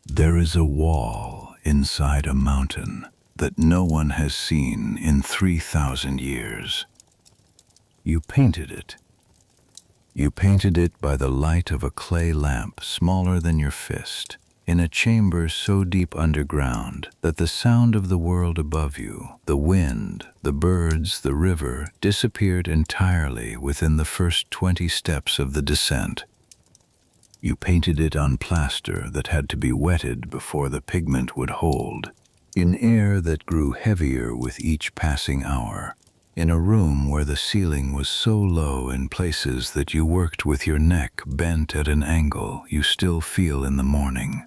There is a wall inside a mountain that no one has seen in 3,000 years. You painted it. You painted it by the light of a clay lamp smaller than your fist, in a chamber so deep underground that the sound of the world above you, the wind, the birds, the river, disappeared entirely within the first 20 steps of the descent. You painted it on plaster that had to be wetted before the pigment would hold, in air that grew heavier with each passing hour, in a room where the ceiling was so low in places that you worked with your neck bent at an angle you still feel in the morning.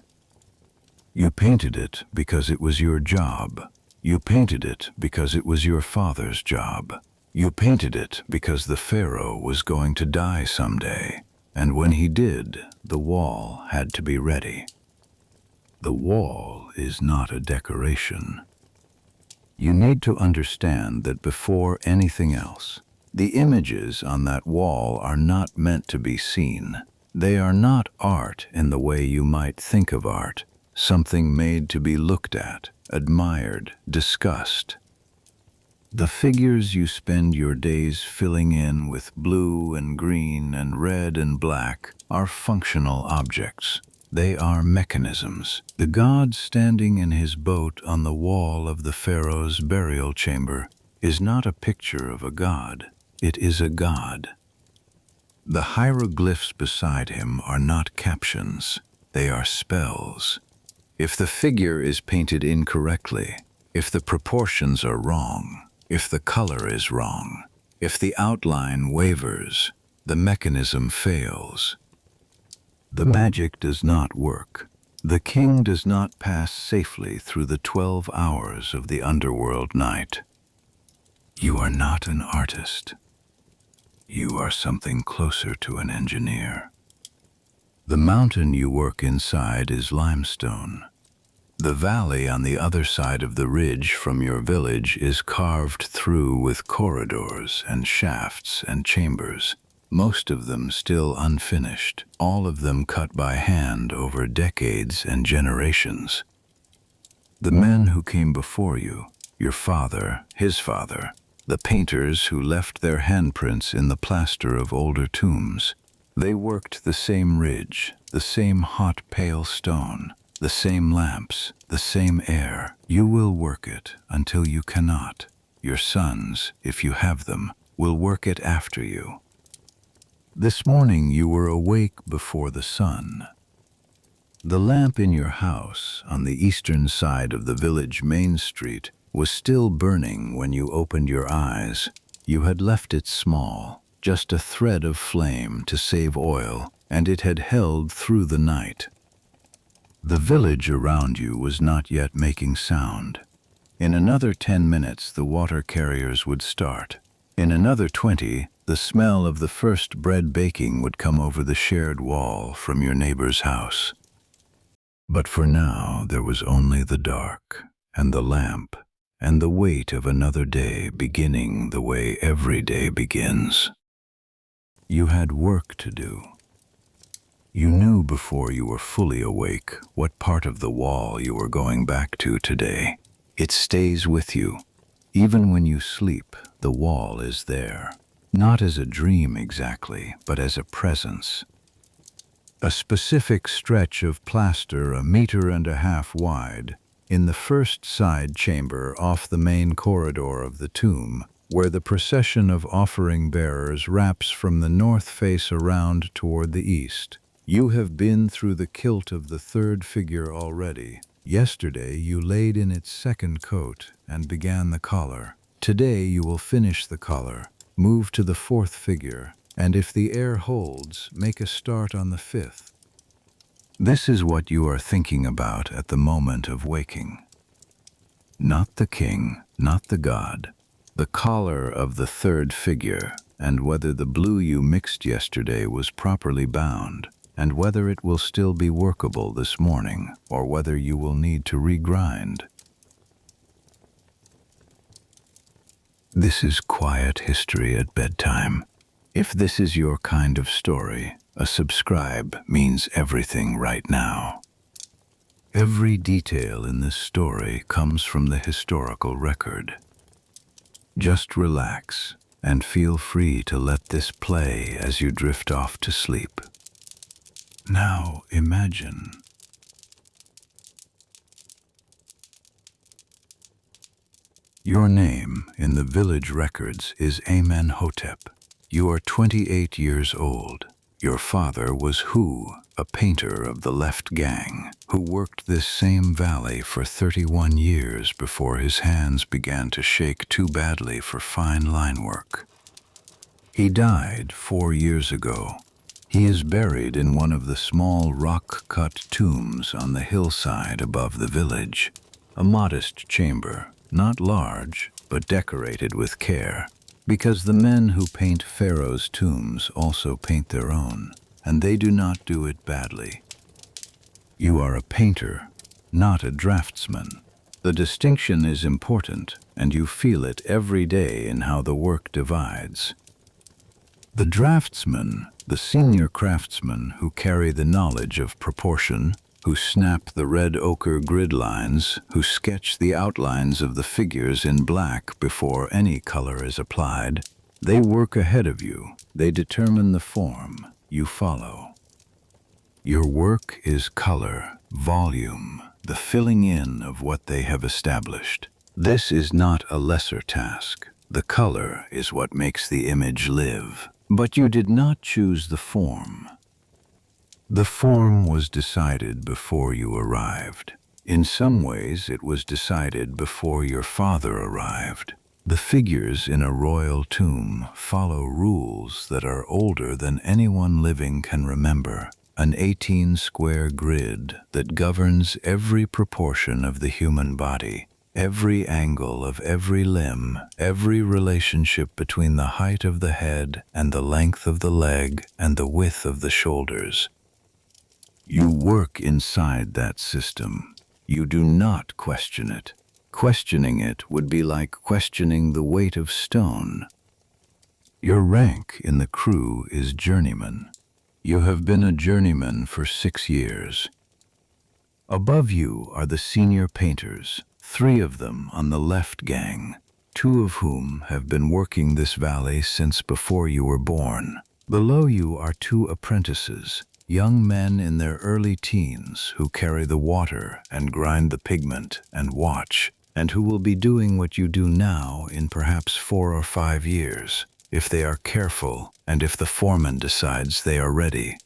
You painted it because it was your job. You painted it because it was your father's job. You painted it because the Pharaoh was going to die someday, and when he did, the wall had to be ready. The wall is not a decoration. You need to understand that before anything else, the images on that wall are not meant to be seen. They are not art in the way you might think of art, something made to be looked at, admired, discussed. The figures you spend your days filling in with blue and green and red and black are functional objects. They are mechanisms. The god standing in his boat on the wall of the Pharaoh's burial chamber is not a picture of a god. It is a god. The hieroglyphs beside him are not captions. They are spells. If the figure is painted incorrectly, if the proportions are wrong, if the color is wrong, if the outline wavers, the mechanism fails. The magic does not work. The king does not pass safely through the 12 hours of the underworld night. You are not an artist. You are something closer to an engineer. The mountain you work inside is limestone. The valley on the other side of the ridge from your village is carved through with corridors and shafts and chambers, most of them still unfinished, all of them cut by hand over decades and generations. The men who came before you, your father, his father, the painters who left their handprints in the plaster of older tombs, they worked the same ridge, the same hot pale stone, the same lamps, the same air. You will work it until you cannot. Your sons, if you have them, will work it after you. This morning you were awake before the sun. The lamp in your house on the eastern side of the village main street was still burning when you opened your eyes. You had left it small, just a thread of flame to save oil, and it had held through the night. The village around you was not yet making sound. In another 10 minutes the water carriers would start. In another 20, the smell of the first bread baking would come over the shared wall from your neighbor's house. But for now there was only the dark, and the lamp, and the weight of another day beginning the way every day begins. You had work to do. You knew before you were fully awake what part of the wall you were going back to today. It stays with you. Even when you sleep, the wall is there. Not as a dream exactly, but as a presence. A specific stretch of plaster 1.5 meters wide, in the first side chamber off the main corridor of the tomb, where the procession of offering bearers wraps from the north face around toward the east. You have been through the kilt of the third figure already. Yesterday you laid in its second coat and began the collar. Today you will finish the collar, move to the fourth figure, and if the air holds, make a start on the fifth. This is what you are thinking about at the moment of waking. Not the king, not the god, the collar of the third figure, and whether the blue you mixed yesterday was properly bound, and whether it will still be workable this morning, or whether you will need to regrind. This is quiet history at bedtime. If this is your kind of story, a subscribe means everything right now. Every detail in this story comes from the historical record. Just relax and feel free to let this play as you drift off to sleep. Now imagine. Your name in the village records is Amenhotep. You are 28 years old. Your father was Hu, a painter of the left gang, who worked this same valley for 31 years before his hands began to shake too badly for fine line work. He died 4 years ago. He is buried in one of the small rock-cut tombs on the hillside above the village. A modest chamber, not large, but decorated with care, because the men who paint Pharaoh's tombs also paint their own, and they do not do it badly. You are a painter, not a draftsman. The distinction is important, and you feel it every day in how the work divides. The draftsmen, the senior craftsmen who carry the knowledge of proportion, who snap the red ochre grid lines, who sketch the outlines of the figures in black before any color is applied, they work ahead of you. They determine the form. You follow. Your work is color, volume, the filling in of what they have established. This is not a lesser task. The color is what makes the image live. But you did not choose the form. The form was decided before you arrived. In some ways, it was decided before your father arrived. The figures in a royal tomb follow rules that are older than anyone living can remember. An 18-square grid that governs every proportion of the human body, every angle of every limb, every relationship between the height of the head and the length of the leg and the width of the shoulders. You work inside that system. You do not question it. Questioning it would be like questioning the weight of stone. Your rank in the crew is journeyman. You have been a journeyman for 6 years. Above you are the senior painters, 3 of them on the left gang, 2 of whom have been working this valley since before you were born. Below you are 2 apprentices, young men in their early teens who carry the water and grind the pigment and watch, and who will be doing what you do now in perhaps 4 or 5 years, if they are careful and if the foreman decides they are ready.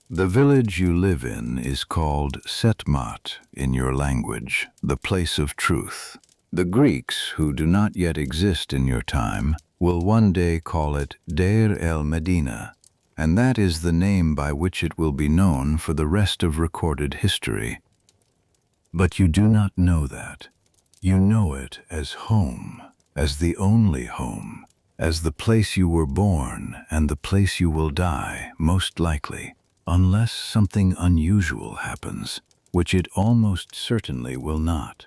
The village you live in is called Setmat in your language, the place of truth. The Greeks, who do not yet exist in your time, will one day call it Deir el-Medina, and that is the name by which it will be known for the rest of recorded history. But you do not know that. You know it as home, as the only home, as the place you were born and the place you will die, most likely, unless something unusual happens, which it almost certainly will not.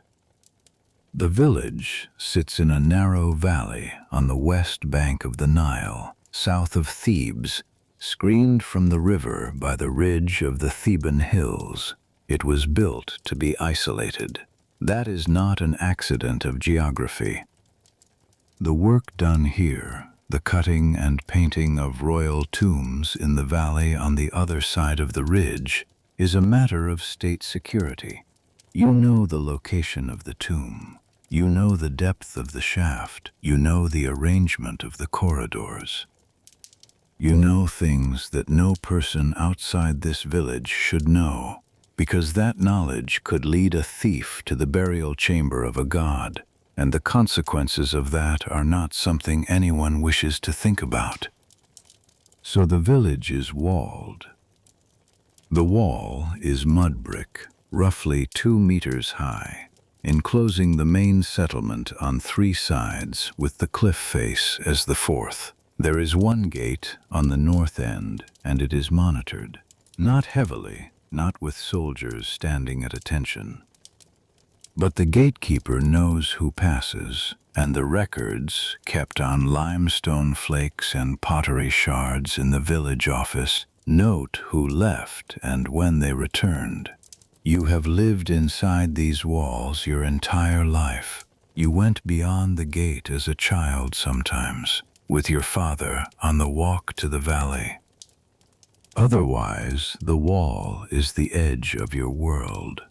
The village sits in a narrow valley on the west bank of the Nile, south of Thebes, screened from the river by the ridge of the Theban hills. It was built to be isolated. That is not an accident of geography. The work done here, the cutting and painting of royal tombs in the valley on the other side of the ridge, is a matter of state security. You know the location of the tomb. You know the depth of the shaft. You know the arrangement of the corridors. You know things that no person outside this village should know, because that knowledge could lead a thief to the burial chamber of a god, and the consequences of that are not something anyone wishes to think about. So the village is walled. The wall is mud brick, roughly 2 meters high, enclosing the main settlement on 3 sides with the cliff face as the 4th. There is 1 gate on the north end, and it is monitored. Not heavily, not with soldiers standing at attention. But the gatekeeper knows who passes, and the records, kept on limestone flakes and pottery shards in the village office, note who left and when they returned. You have lived inside these walls your entire life. You went beyond the gate as a child sometimes, with your father on the walk to the valley. Otherwise, the wall is the edge of your world.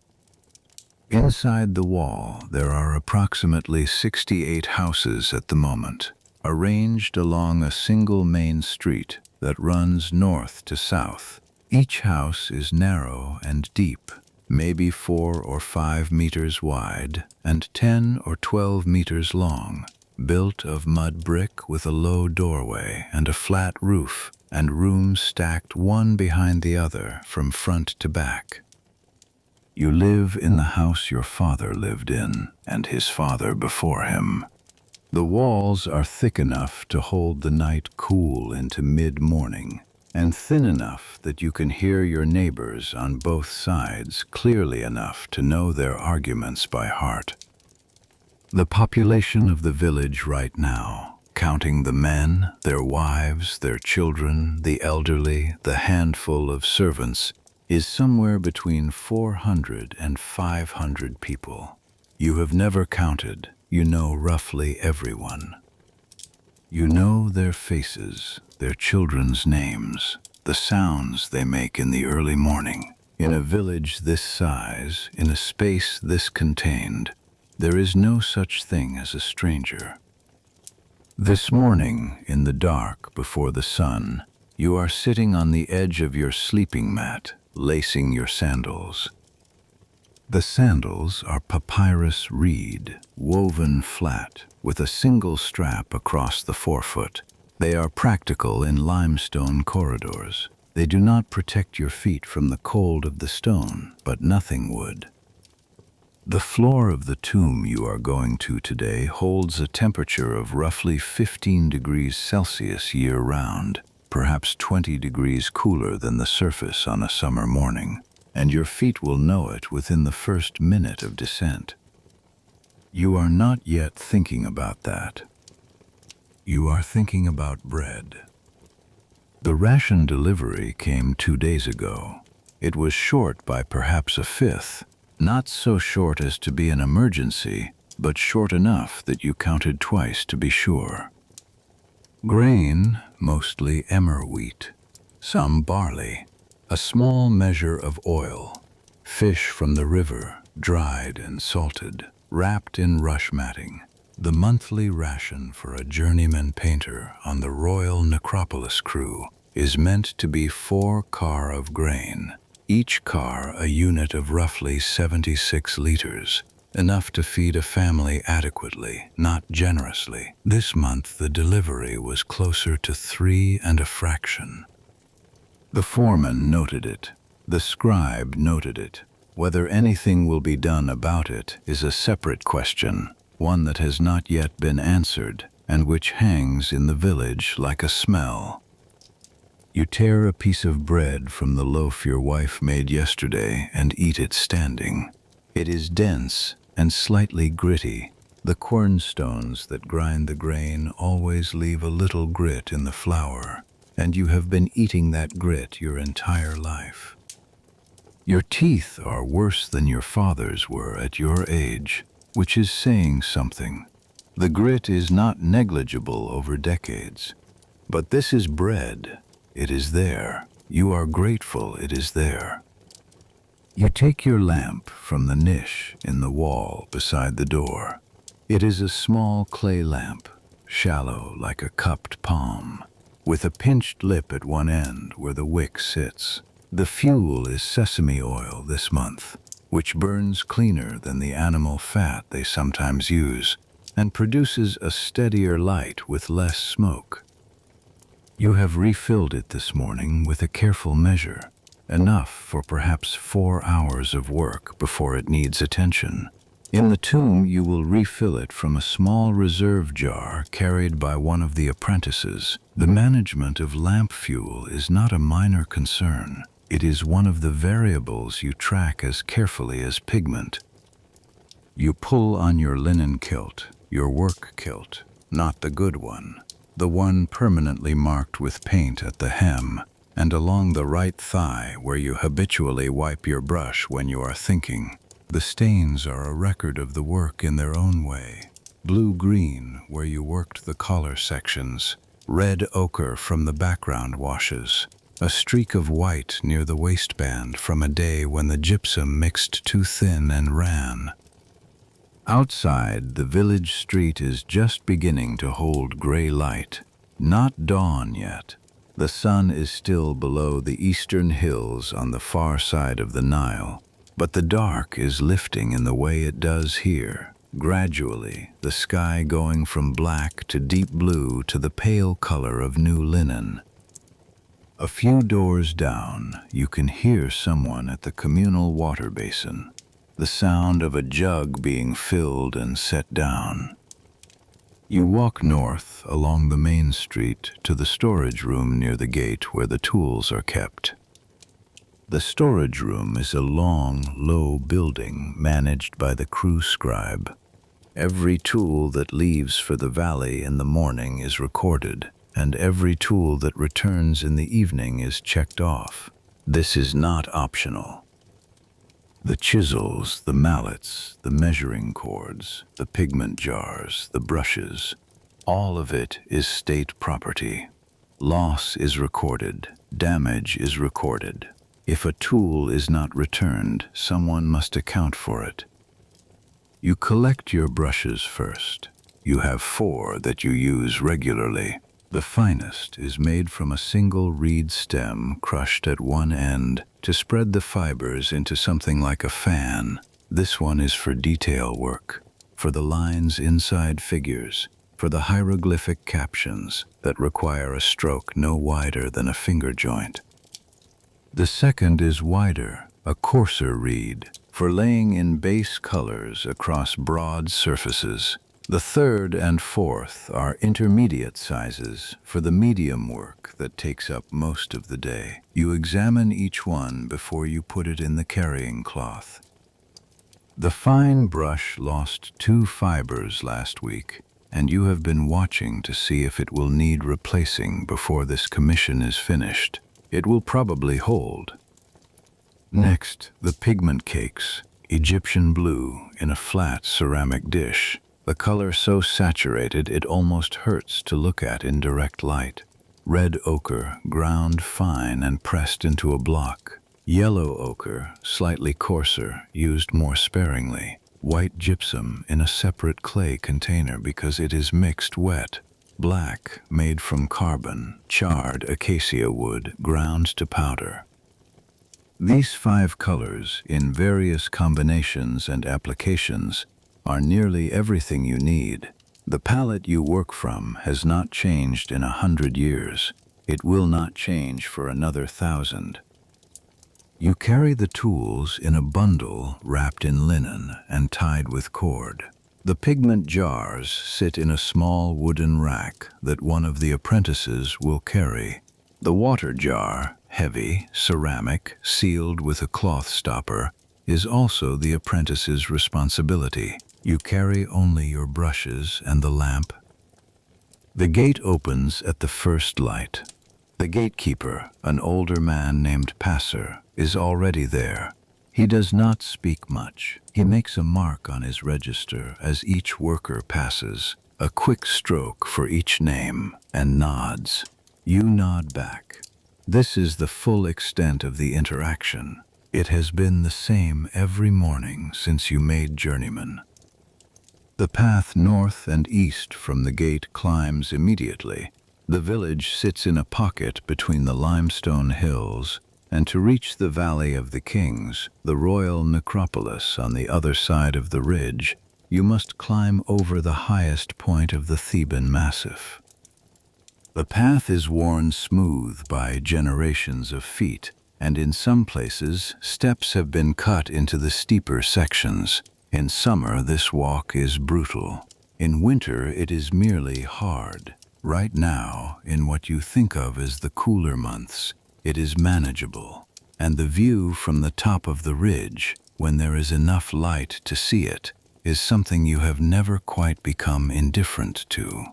Inside the wall, there are approximately 68 houses at the moment, arranged along a single main street that runs north to south. Each house is narrow and deep, maybe 4 or 5 meters wide and 10 or 12 meters long, built of mud brick with a low doorway and a flat roof, and rooms stacked one behind the other from front to back. You live in the house your father lived in, and his father before him. The walls are thick enough to hold the night cool into mid-morning, and thin enough that you can hear your neighbors on both sides clearly enough to know their arguments by heart. The population of the village right now, counting the men, their wives, their children, the elderly, the handful of servants, is somewhere between 400 and 500 people. You have never counted. You know roughly everyone. You know their faces, their children's names, the sounds they make in the early morning. In a village this size, in a space this contained, there is no such thing as a stranger. This morning, in the dark before the sun, you are sitting on the edge of your sleeping mat, lacing your sandals. The sandals are papyrus reed, woven flat, with a single strap across the forefoot. They are practical in limestone corridors. They do not protect your feet from the cold of the stone, but nothing would. The floor of the tomb you are going to today holds a temperature of roughly 15 degrees Celsius year-round, perhaps 20 degrees cooler than the surface on a summer morning, and your feet will know it within the first minute of descent. You are not yet thinking about that. You are thinking about bread. The ration delivery came 2 days ago. It was short by perhaps a fifth, not so short as to be an emergency, but short enough that you counted twice to be sure. Grain, mostly emmer wheat, some barley, a small measure of oil, fish from the river, dried and salted, wrapped in rush matting, the monthly ration for a journeyman painter on the Royal Necropolis crew is meant to be 4 car of grain, each car a unit of roughly 76 liters, enough to feed a family adequately, not generously. This month the delivery was closer to 3 and a fraction. The foreman noted it. The scribe noted it. Whether anything will be done about it is a separate question, one that has not yet been answered, and which hangs in the village like a smell. You tear a piece of bread from the loaf your wife made yesterday and eat it standing. It is dense and slightly gritty. The cornstones that grind the grain always leave a little grit in the flour, and you have been eating that grit your entire life. Your teeth are worse than your father's were at your age, which is saying something. The grit is not negligible over decades. But this is bread. It is there. You are grateful it is there. You take your lamp from the niche in the wall beside the door. It is a small clay lamp, shallow like a cupped palm, with a pinched lip at one end where the wick sits. The fuel is sesame oil this month, which burns cleaner than the animal fat they sometimes use, and produces a steadier light with less smoke. You have refilled it this morning with a careful measure, enough for perhaps 4 hours of work before it needs attention. In the tomb you will refill it from a small reserve jar carried by one of the apprentices. The management of lamp fuel is not a minor concern. It is one of the variables you track as carefully as pigment. You pull on your linen kilt, your work kilt, not the good one, the one permanently marked with paint at the hem, and along the right thigh where you habitually wipe your brush when you are thinking. The stains are a record of the work in their own way. Blue-green where you worked the collar sections, red ochre from the background washes, a streak of white near the waistband from a day when the gypsum mixed too thin and ran. Outside, the village street is just beginning to hold gray light. Not dawn yet. The sun is still below the eastern hills on the far side of the Nile, but the dark is lifting in the way it does here. Gradually, the sky going from black to deep blue to the pale color of new linen. A few doors down, you can hear someone at the communal water basin, the sound of a jug being filled and set down. You walk north along the main street to the storage room near the gate where the tools are kept. The storage room is a long, low building managed by the crew scribe. Every tool that leaves for the valley in the morning is recorded, and every tool that returns in the evening is checked off. This is not optional. The chisels, the mallets, the measuring cords, the pigment jars, the brushes, all of it is state property. Loss is recorded, damage is recorded. If a tool is not returned, someone must account for it. You collect your brushes first. You have 4 that you use regularly. The finest is made from a single reed stem crushed at one end to spread the fibers into something like a fan. This one is for detail work, for the lines inside figures, for the hieroglyphic captions that require a stroke no wider than a finger joint. The second is wider, a coarser reed, for laying in base colors across broad surfaces. The third and fourth are intermediate sizes for the medium work that takes up most of the day. You examine each one before you put it in the carrying cloth. The fine brush lost 2 fibers last week, and you have been watching to see if it will need replacing before this commission is finished. It will probably hold. Next, the pigment cakes, Egyptian blue in a flat ceramic dish. The color so saturated it almost hurts to look at in direct light. Red ochre, ground fine and pressed into a block. Yellow ochre, slightly coarser, used more sparingly. White gypsum in a separate clay container because it is mixed wet. Black, made from carbon, charred acacia wood, ground to powder. These 5 colors, in various combinations and applications, are nearly everything you need. The palette you work from has not changed in 100 years. It will not change for another 1,000. You carry the tools in a bundle wrapped in linen and tied with cord. The pigment jars sit in a small wooden rack that one of the apprentices will carry. The water jar, heavy, ceramic, sealed with a cloth stopper, is also the apprentice's responsibility. You carry only your brushes and the lamp. The gate opens at the first light. The gatekeeper, an older man named Passer, is already there. He does not speak much. He makes a mark on his register as each worker passes, a quick stroke for each name, and nods. You nod back. This is the full extent of the interaction. It has been the same every morning since you made journeyman. The path north and east from the gate climbs immediately. The village sits in a pocket between the limestone hills, and to reach the Valley of the Kings, the royal necropolis on the other side of the ridge, you must climb over the highest point of the Theban Massif. The path is worn smooth by generations of feet, and in some places, steps have been cut into the steeper sections. In summer, this walk is brutal. In winter, it is merely hard. Right now, in what you think of as the cooler months, it is manageable. And the view from the top of the ridge, when there is enough light to see it, is something you have never quite become indifferent to.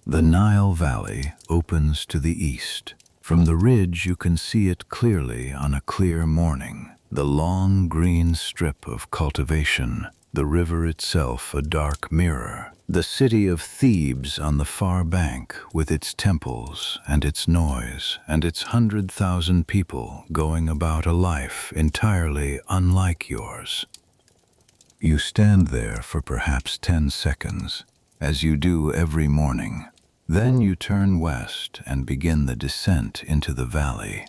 The Nile Valley opens to the east. From the ridge you can see it clearly on a clear morning. The long green strip of cultivation, the river itself a dark mirror, the city of Thebes on the far bank with its temples and its noise and its 100,000 people going about a life entirely unlike yours. You stand there for perhaps 10 seconds, as you do every morning. Then you turn west and begin the descent into the valley.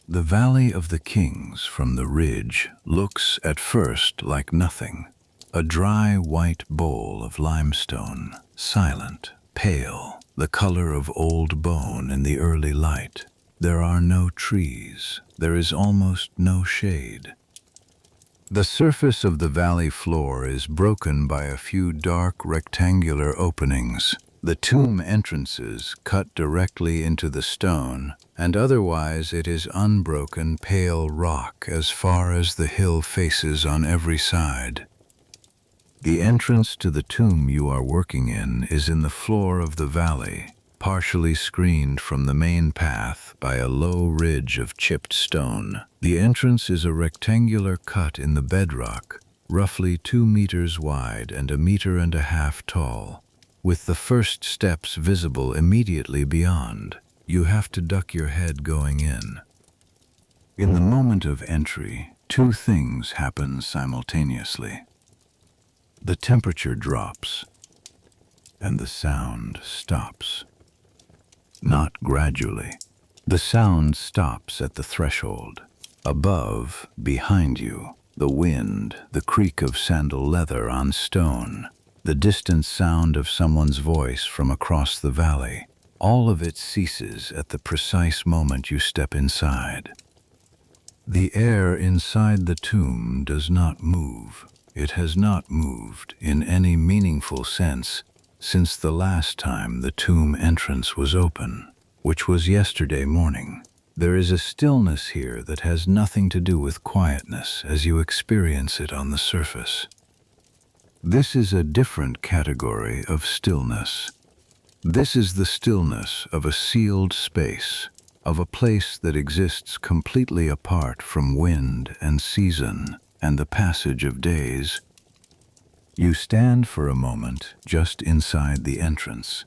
The Valley of the Kings from the ridge looks at first like nothing. A dry white bowl of limestone, silent, pale, the color of old bone in the early light. There are no trees. There is almost no shade. The surface of the valley floor is broken by a few dark rectangular openings, the tomb entrances cut directly into the stone, and otherwise it is unbroken pale rock as far as the hill faces on every side. The entrance to the tomb you are working in is in the floor of the valley, partially screened from the main path by a low ridge of chipped stone. The entrance is a rectangular cut in the bedrock, roughly 2 meters wide and 1.5 meters tall, with the first steps visible immediately beyond. You have to duck your head going in. In the moment of entry, 2 things happen simultaneously. The temperature drops, and the sound stops. Not gradually. The sound stops at the threshold. Above, behind you, the wind, the creak of sandal leather on stone, the distant sound of someone's voice from across the valley. All of it ceases at the precise moment you step inside. The air inside the tomb does not move. It has not moved in any meaningful sense since the last time the tomb entrance was open, which was yesterday morning. There is a stillness here that has nothing to do with quietness as you experience it on the surface. This is a different category of stillness. This is the stillness of a sealed space, of a place that exists completely apart from wind and season and the passage of days. You stand for a moment just inside the entrance.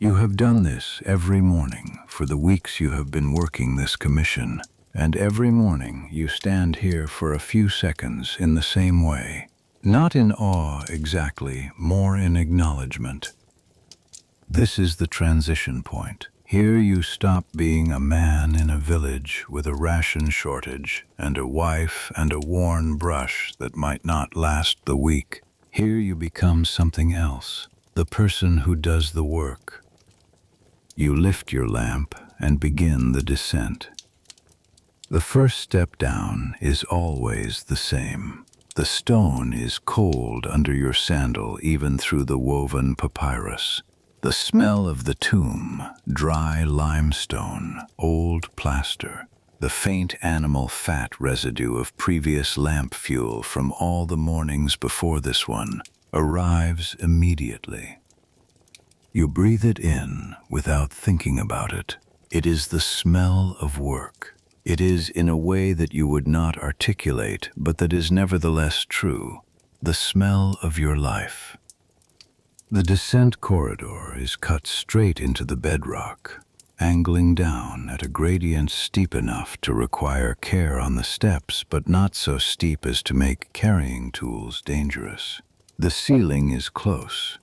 You have done this every morning for the weeks you have been working this commission, and every morning you stand here for a few seconds in the same way. Not in awe exactly, more in acknowledgement. This is the transition point. Here you stop being a man in a village with a ration shortage and a wife and a worn brush that might not last the week. Here you become something else, the person who does the work. You lift your lamp and begin the descent. The first step down is always the same. The stone is cold under your sandal even through the woven papyrus. The smell of the tomb, dry limestone, old plaster, the faint animal fat residue of previous lamp fuel from all the mornings before this one, arrives immediately. You breathe it in without thinking about it. It is the smell of work. It is in a way that you would not articulate, but that is nevertheless true, the smell of your life. The descent corridor is cut straight into the bedrock, angling down at a gradient steep enough to require care on the steps, but not so steep as to make carrying tools dangerous. The ceiling is close.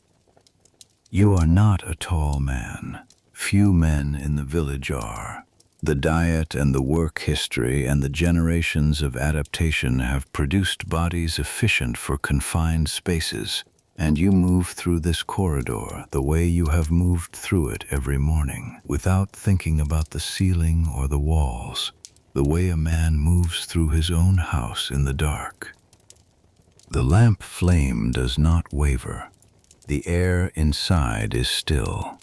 You are not a tall man. Few men in the village are. The diet and the work history and the generations of adaptation have produced bodies efficient for confined spaces, and you move through this corridor the way you have moved through it every morning, without thinking about the ceiling or the walls, the way a man moves through his own house in the dark. The lamp flame does not waver. The air inside is still.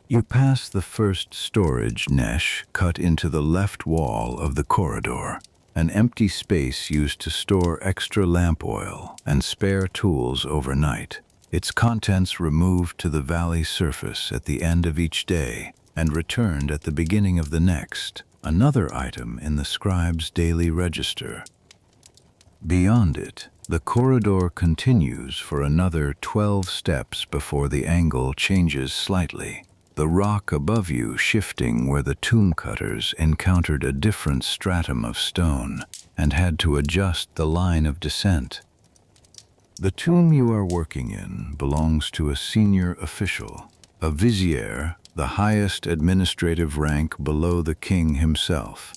You pass the first storage niche cut into the left wall of the corridor, an empty space used to store extra lamp oil and spare tools overnight, its contents removed to the valley surface at the end of each day, and returned at the beginning of the next, another item in the scribe's daily register. Beyond it, the corridor continues for another 12 steps before the angle changes slightly, the rock above you shifting where the tomb cutters encountered a different stratum of stone and had to adjust the line of descent. The tomb you are working in belongs to a senior official, a vizier, the highest administrative rank below the king himself.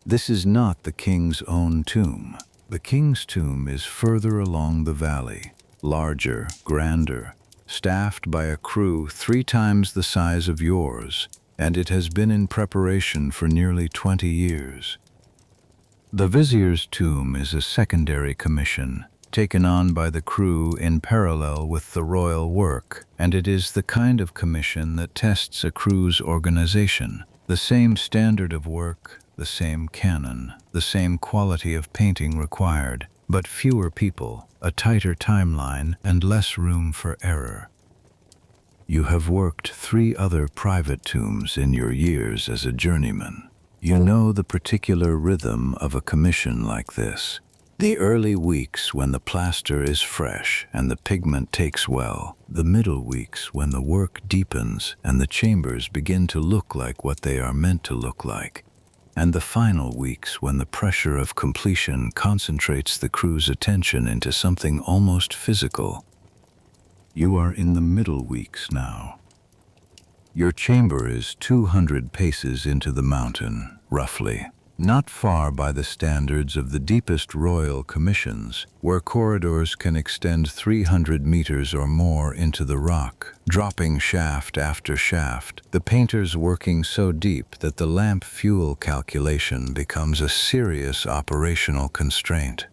This is not the king's own tomb. The king's tomb is further along the valley, larger, grander, staffed by a crew 3 times the size of yours, and it has been in preparation for nearly 20 years. The vizier's tomb is a secondary commission, taken on by the crew in parallel with the royal work, and it is the kind of commission that tests a crew's organization. The same standard of work, the same canon, the same quality of painting required, but fewer people, a tighter timeline, and less room for error. You have worked 3 other private tombs in your years as a journeyman. You know the particular rhythm of a commission like this. The early weeks when the plaster is fresh and the pigment takes well, the middle weeks when the work deepens and the chambers begin to look like what they are meant to look like, and the final weeks when the pressure of completion concentrates the crew's attention into something almost physical. You are in the middle weeks now. Your chamber is 200 paces into the mountain, roughly, not far by the standards of the deepest royal commissions, where corridors can extend 300 meters or more into the rock, dropping shaft after shaft, the painters working so deep that the lamp fuel calculation becomes a serious operational constraint.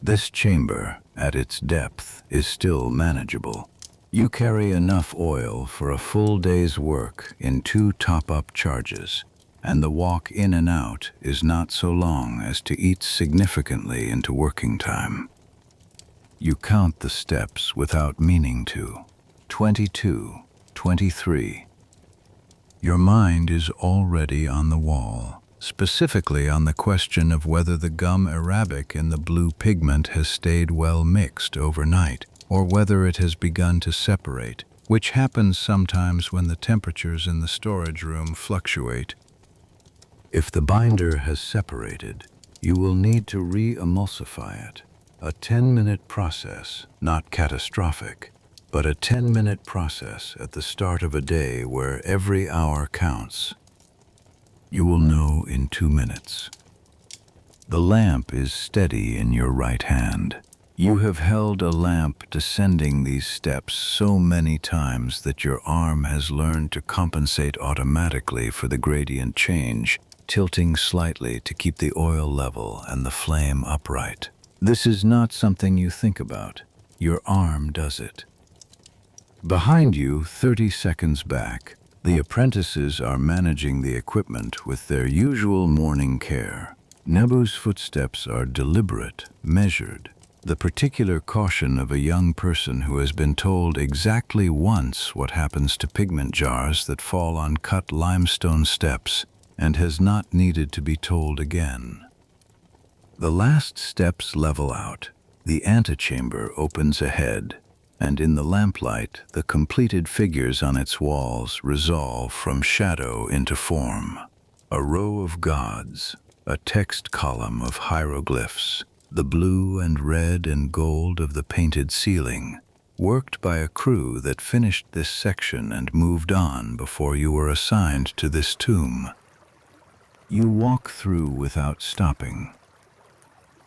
This chamber, at its depth, is still manageable. You carry enough oil for a full day's work in 2 top-up charges, and the walk in and out is not so long as to eat significantly into working time. You count the steps without meaning to. 22, 23. Your mind is already on the wall, specifically on the question of whether the gum arabic in the blue pigment has stayed well mixed overnight, or whether it has begun to separate, which happens sometimes when the temperatures in the storage room fluctuate. If the binder has separated, you will need to re-emulsify it. A 10-minute process, not catastrophic, but a 10-minute process at the start of a day where every hour counts. You will know in 2 minutes. The lamp is steady in your right hand. You have held a lamp descending these steps so many times that your arm has learned to compensate automatically for the gradient change, tilting slightly to keep the oil level and the flame upright. This is not something you think about. Your arm does it. Behind you, 30 seconds back, the apprentices are managing the equipment with their usual morning care. Nebu's footsteps are deliberate, measured, the particular caution of a young person who has been told exactly once what happens to pigment jars that fall on cut limestone steps and has not needed to be told again. The last steps level out. The antechamber opens ahead, and in the lamplight, the completed figures on its walls resolve from shadow into form. A row of gods, a text column of hieroglyphs, the blue and red and gold of the painted ceiling, worked by a crew that finished this section and moved on before you were assigned to this tomb. You walk through without stopping.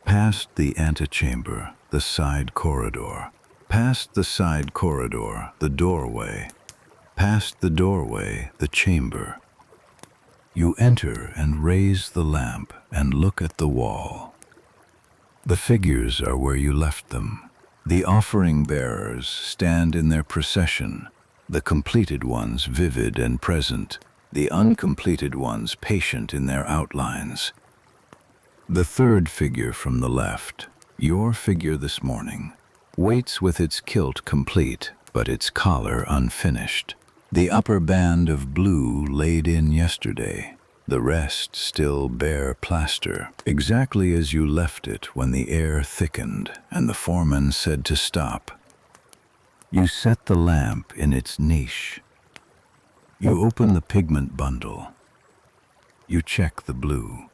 Past the antechamber, the side corridor. Past the side corridor, the doorway. Past the doorway, the chamber. You enter and raise the lamp and look at the wall. The figures are where you left them. The offering bearers stand in their procession, the completed ones vivid and present, the uncompleted ones patient in their outlines. The third figure from the left, your figure this morning, waits with its kilt complete, but its collar unfinished. The upper band of blue laid in yesterday, the rest still bare plaster, exactly as you left it when the air thickened and the foreman said to stop. You set the lamp in its niche. You open the pigment bundle. You check the blue.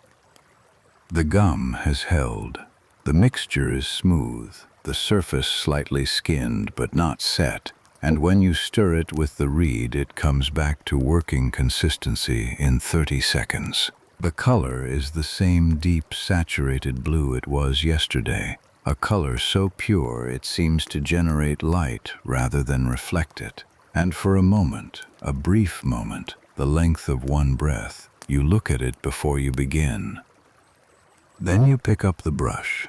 The gum has held. The mixture is smooth, the surface slightly skinned but not set, and when you stir it with the reed it comes back to working consistency in 30 seconds. The color is the same deep saturated blue it was yesterday, a color so pure it seems to generate light rather than reflect it. And for a moment, a brief moment, the length of one breath, you look at it before you begin. Then you pick up the brush.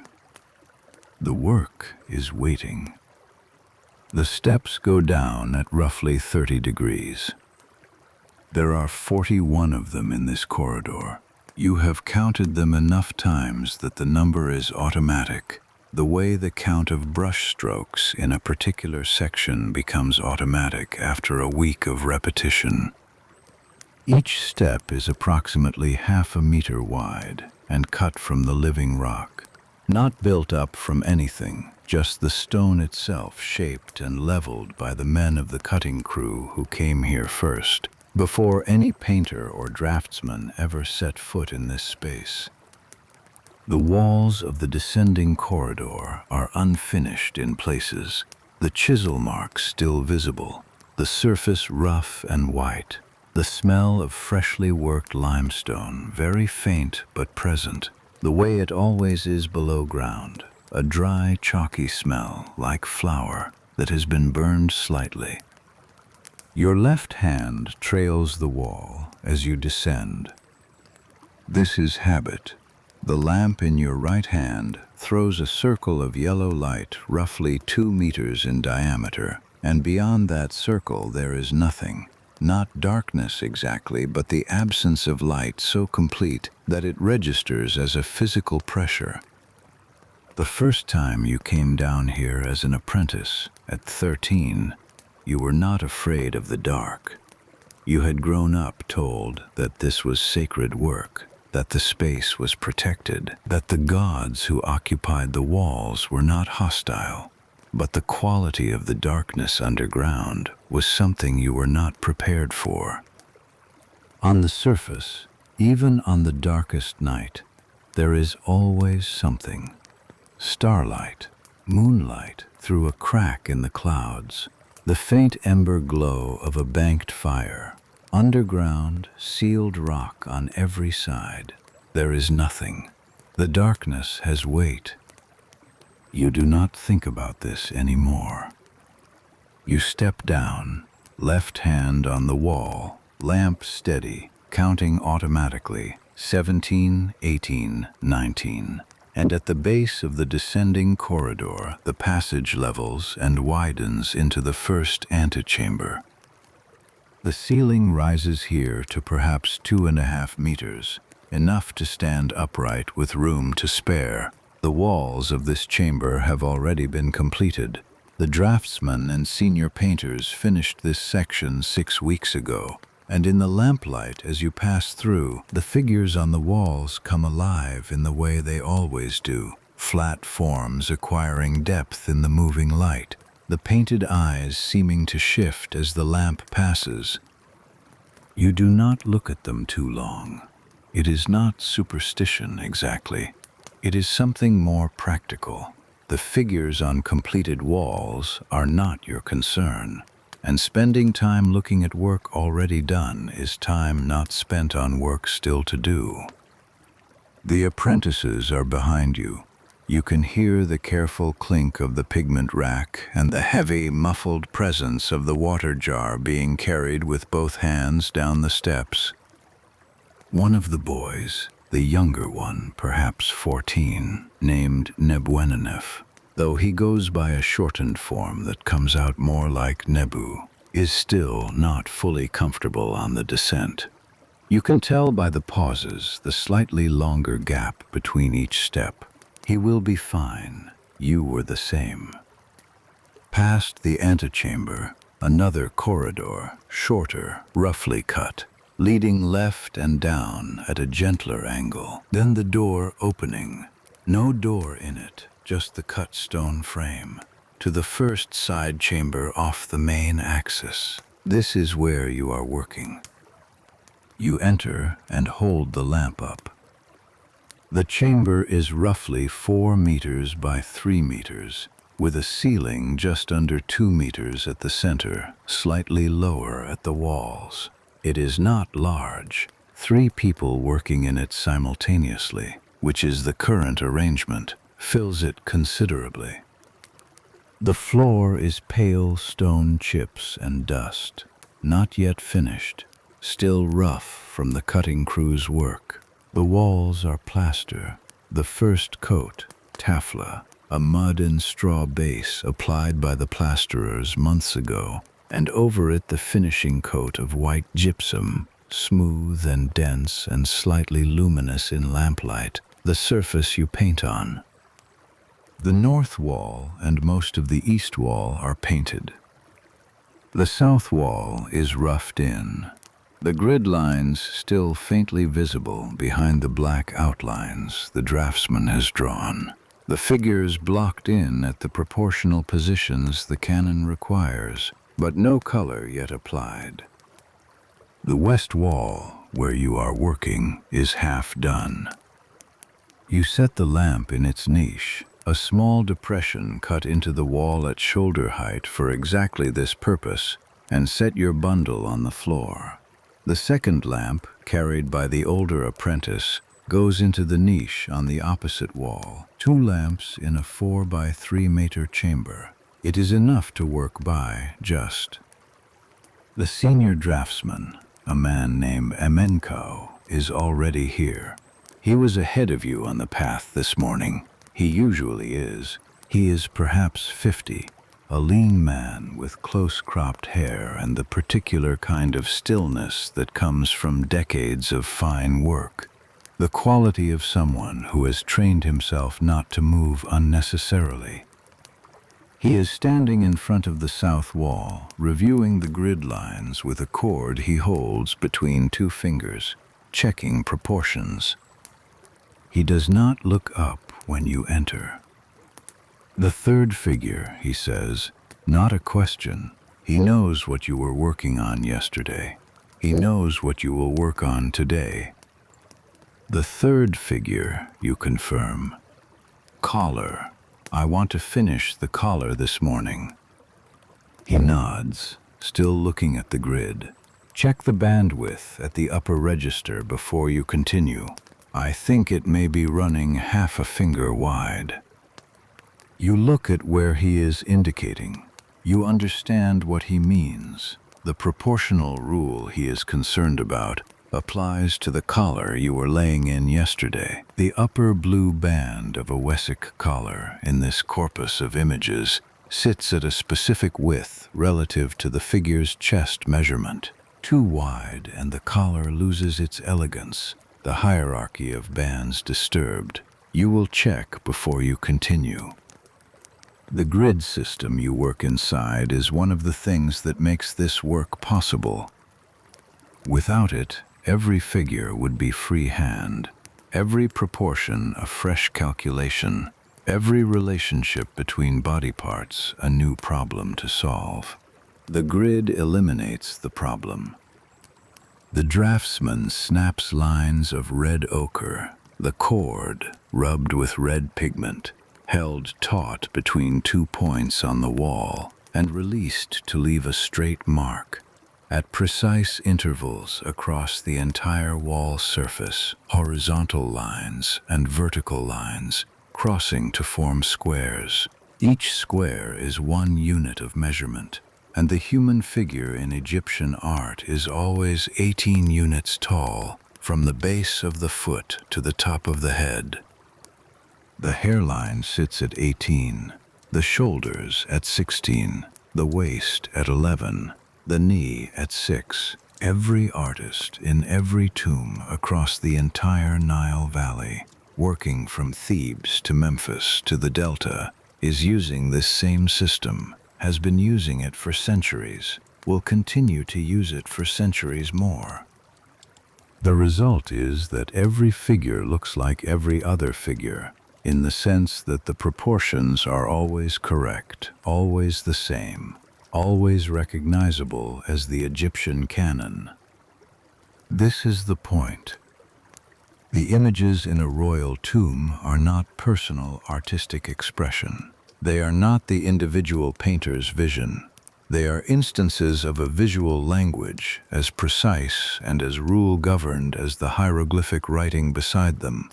The work is waiting. The steps go down at roughly 30 degrees. There are 41 of them in this corridor. You have counted them enough times that the number is automatic, the way the count of brush strokes in a particular section becomes automatic after a week of repetition. Each step is approximately half a meter wide and cut from the living rock, not built up from anything, just the stone itself shaped and leveled by the men of the cutting crew who came here first, before any painter or draftsman ever set foot in this space. The walls of the descending corridor are unfinished in places, the chisel marks still visible, the surface rough and white, the smell of freshly worked limestone very faint but present, the way it always is below ground, a dry, chalky smell like flour that has been burned slightly. Your left hand trails the wall as you descend. This is habit. The lamp in your right hand throws a circle of yellow light roughly 2 meters in diameter, and beyond that circle there is nothing. Not darkness exactly, but the absence of light so complete that it registers as a physical pressure. The first time you came down here as an apprentice, at 13, you were not afraid of the dark. You had grown up told that this was sacred work, that the space was protected, that the gods who occupied the walls were not hostile. But the quality of the darkness underground was something you were not prepared for. On the surface, even on the darkest night, there is always something. Starlight, moonlight through a crack in the clouds, the faint ember glow of a banked fire. Underground, sealed rock on every side. There is nothing. The darkness has weight. You do not think about this anymore. You step down, left hand on the wall, lamp steady, counting automatically, 17, 18, 19. And at the base of the descending corridor, the passage levels and widens into the first antechamber. The ceiling rises here to perhaps 2.5 meters, enough to stand upright with room to spare. The walls of this chamber have already been completed. The draftsmen and senior painters finished this section 6 weeks ago, and in the lamplight as you pass through, the figures on the walls come alive in the way they always do, flat forms acquiring depth in the moving light, the painted eyes seeming to shift as the lamp passes. You do not look at them too long. It is not superstition exactly. It is something more practical. The figures on completed walls are not your concern, and spending time looking at work already done is time not spent on work still to do. The apprentices are behind you. You can hear the careful clink of the pigment rack and the heavy, muffled presence of the water jar being carried with both hands down the steps. One of the boys, the younger one, perhaps 14, named Nebuenanef, though he goes by a shortened form that comes out more like Nebu, is still not fully comfortable on the descent. You can tell by the pauses, the slightly longer gap between each step. He will be fine. You were the same. Past the antechamber, Another corridor, shorter, roughly cut, leading left and down at a gentler angle. Then the door opening. No door in it, just the cut stone frame. To the first side chamber off the main axis. This is where you are working. You enter and hold the lamp up. The chamber is roughly 4 meters by 3 meters, with a ceiling just under 2 meters at the center, slightly lower at the walls. It is not large. 3 people working in it simultaneously, which is the current arrangement, fills it considerably. The floor is pale stone chips and dust, not yet finished, still rough from the cutting crew's work. The walls are plaster, the first coat, tafla, a mud and straw base applied by the plasterers months ago, and over it the finishing coat of white gypsum, smooth and dense and slightly luminous in lamplight, the surface you paint on. The north wall and most of the east wall are painted. The south wall is roughed in. The grid lines still faintly visible behind the black outlines the draftsman has drawn. The figures blocked in at the proportional positions the canon requires, but no color yet applied. The west wall, where you are working, is half done. You set the lamp in its niche, a small depression cut into the wall at shoulder height for exactly this purpose, and set your bundle on the floor. The second lamp, carried by the older apprentice, goes into the niche on the opposite wall. 2 lamps in a 4 by 3 meter chamber. It is enough to work by, just. The senior draftsman, a man named Amenko, is already here. He was ahead of you on the path this morning. He usually is. He is perhaps 50. A lean man with close-cropped hair and the particular kind of stillness that comes from decades of fine work. The quality of someone who has trained himself not to move unnecessarily. He is standing in front of the south wall, reviewing the grid lines with a cord he holds between 2 fingers, checking proportions. He does not look up when you enter. The third figure, he says, not a question. He knows what you were working on yesterday. He knows what you will work on today. The third figure, you confirm. Collar. I want to finish the collar this morning. He nods, still looking at the grid. Check the bandwidth at the upper register before you continue. I think it may be running half a finger wide. You look at where he is indicating. You understand what he means. The proportional rule he is concerned about applies to the collar you were laying in yesterday. The upper blue band of a Wessick collar in this corpus of images sits at a specific width relative to the figure's chest measurement. Too wide and the collar loses its elegance, the hierarchy of bands disturbed. You will check before you continue. The grid system you work inside is one of the things that makes this work possible. Without it, every figure would be freehand, every proportion a fresh calculation, every relationship between body parts a new problem to solve. The grid eliminates the problem. The draftsman snaps lines of red ochre, the cord rubbed with red pigment, held taut between 2 points on the wall and released to leave a straight mark. At precise intervals across the entire wall surface, horizontal lines and vertical lines crossing to form squares. Each square is 1 unit of measurement, and the human figure in Egyptian art is always 18 units tall, from the base of the foot to the top of the head. The hairline sits at 18, the shoulders at 16, the waist at 11, the knee at 6. Every artist in every tomb across the entire Nile Valley, working from Thebes to Memphis to the Delta, is using this same system. has been using it for centuries, will continue to use it for centuries more. The result is that every figure looks like every other figure, in the sense that the proportions are always correct, always the same, always recognizable as the Egyptian canon. This is the point. The images in a royal tomb are not personal artistic expression. They are not the individual painter's vision. They are instances of a visual language as precise and as rule-governed as the hieroglyphic writing beside them.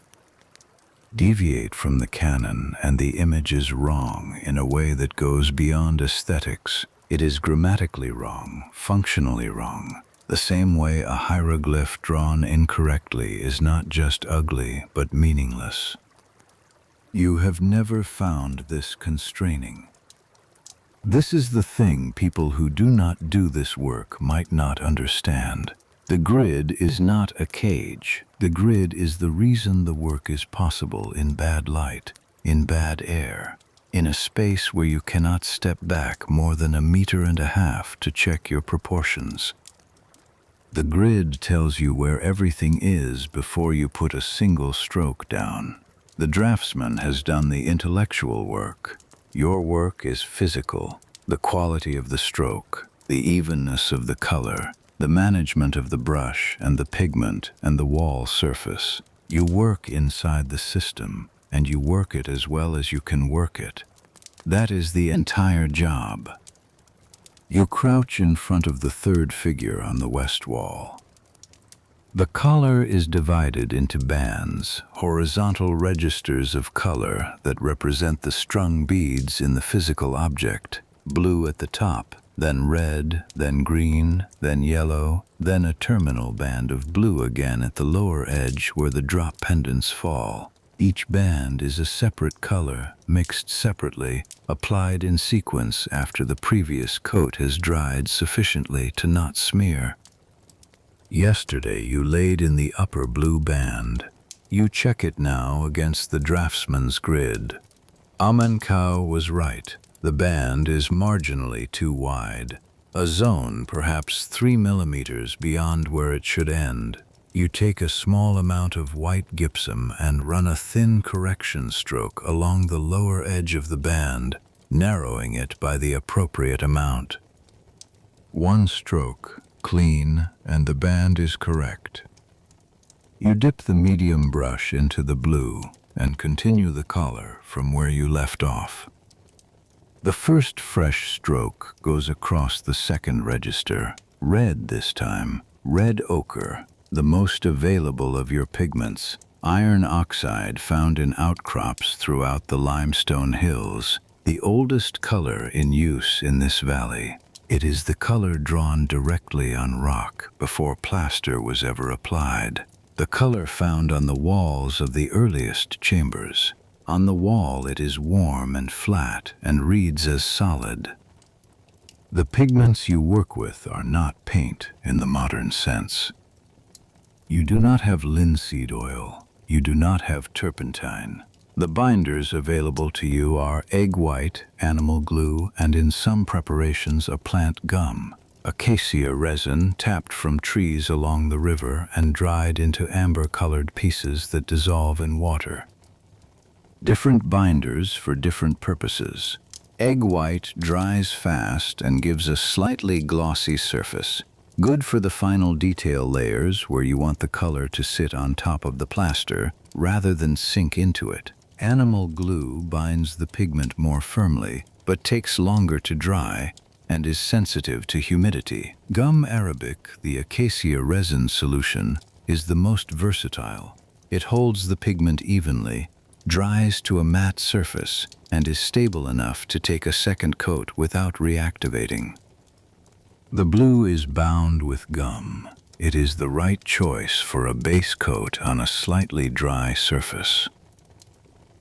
Deviate from the canon and the image is wrong in a way that goes beyond aesthetics. It is grammatically wrong, functionally wrong. The same way a hieroglyph drawn incorrectly is not just ugly, but meaningless. You have never found this constraining. This is the thing people who do not do this work might not understand. The grid is not a cage. The grid is the reason the work is possible in bad light, in bad air, in a space where you cannot step back more than 1.5 meters to check your proportions. The grid tells you where everything is before you put a single stroke down. The draftsman has done the intellectual work. Your work is physical. The quality of the stroke, the evenness of the color, the management of the brush and the pigment and the wall surface. You work inside the system, and you work it as well as you can work it. That is the entire job. You crouch in front of the third figure on the west wall. The color is divided into bands, horizontal registers of color that represent the strung beads in the physical object. Blue at the top, then red, then green, then yellow, then a terminal band of blue again at the lower edge where the drop pendants fall. Each band is a separate color, mixed separately, applied in sequence after the previous coat has dried sufficiently to not smear. Yesterday you laid in the upper blue band. You check it now against the draftsman's grid. Amenkau was right. The band is marginally too wide. A zone perhaps 3 millimeters beyond where it should end. You take a small amount of white gypsum and run a thin correction stroke along the lower edge of the band, narrowing it by the appropriate amount. One stroke, clean, and the band is correct. You dip the medium brush into the blue and continue the color from where you left off. The first fresh stroke goes across the second register, red this time, red ochre, the most available of your pigments, iron oxide found in outcrops throughout the limestone hills, the oldest color in use in this valley. It is the color drawn directly on rock before plaster was ever applied, the color found on the walls of the earliest chambers. On the wall it is warm and flat and reads as solid. The pigments you work with are not paint in the modern sense. You do not have linseed oil. You do not have turpentine. The binders available to you are egg white, animal glue, and in some preparations a plant gum, acacia resin tapped from trees along the river and dried into amber-colored pieces that dissolve in water. Different binders for different purposes. Egg white dries fast and gives a slightly glossy surface, good for the final detail layers where you want the color to sit on top of the plaster rather than sink into it. Animal glue binds the pigment more firmly, but takes longer to dry and is sensitive to humidity. Gum arabic, the acacia resin solution, is the most versatile. It holds the pigment evenly, dries to a matte surface, and is stable enough to take a second coat without reactivating. The blue is bound with gum. It is the right choice for a base coat on a slightly dry surface.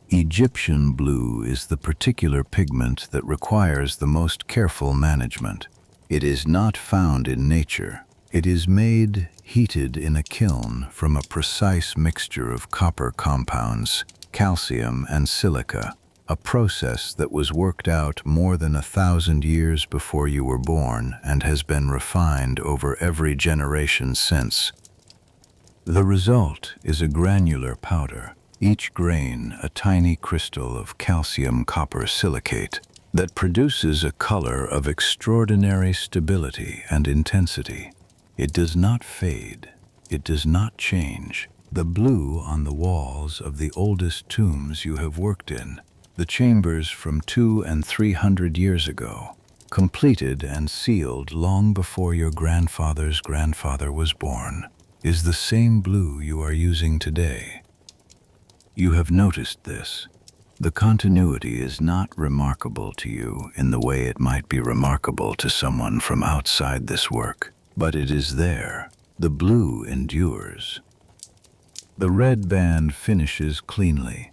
Egyptian blue is the particular pigment that requires the most careful management. It is not found in nature. It is made, heated in a kiln from a precise mixture of copper compounds, calcium and silica. a process that was worked out more than 1,000 years before you were born and has been refined over every generation since. The result is a granular powder, each grain a tiny crystal of calcium copper silicate that produces a color of extraordinary stability and intensity. It does not fade, it does not change. The blue on the walls of the oldest tombs you have worked in, the chambers from 200 and 300 years ago, completed and sealed long before your grandfather's grandfather was born, is the same blue you are using today. You have noticed this. The continuity is not remarkable to you in the way it might be remarkable to someone from outside this work, but it is there. The blue endures. The red band finishes cleanly.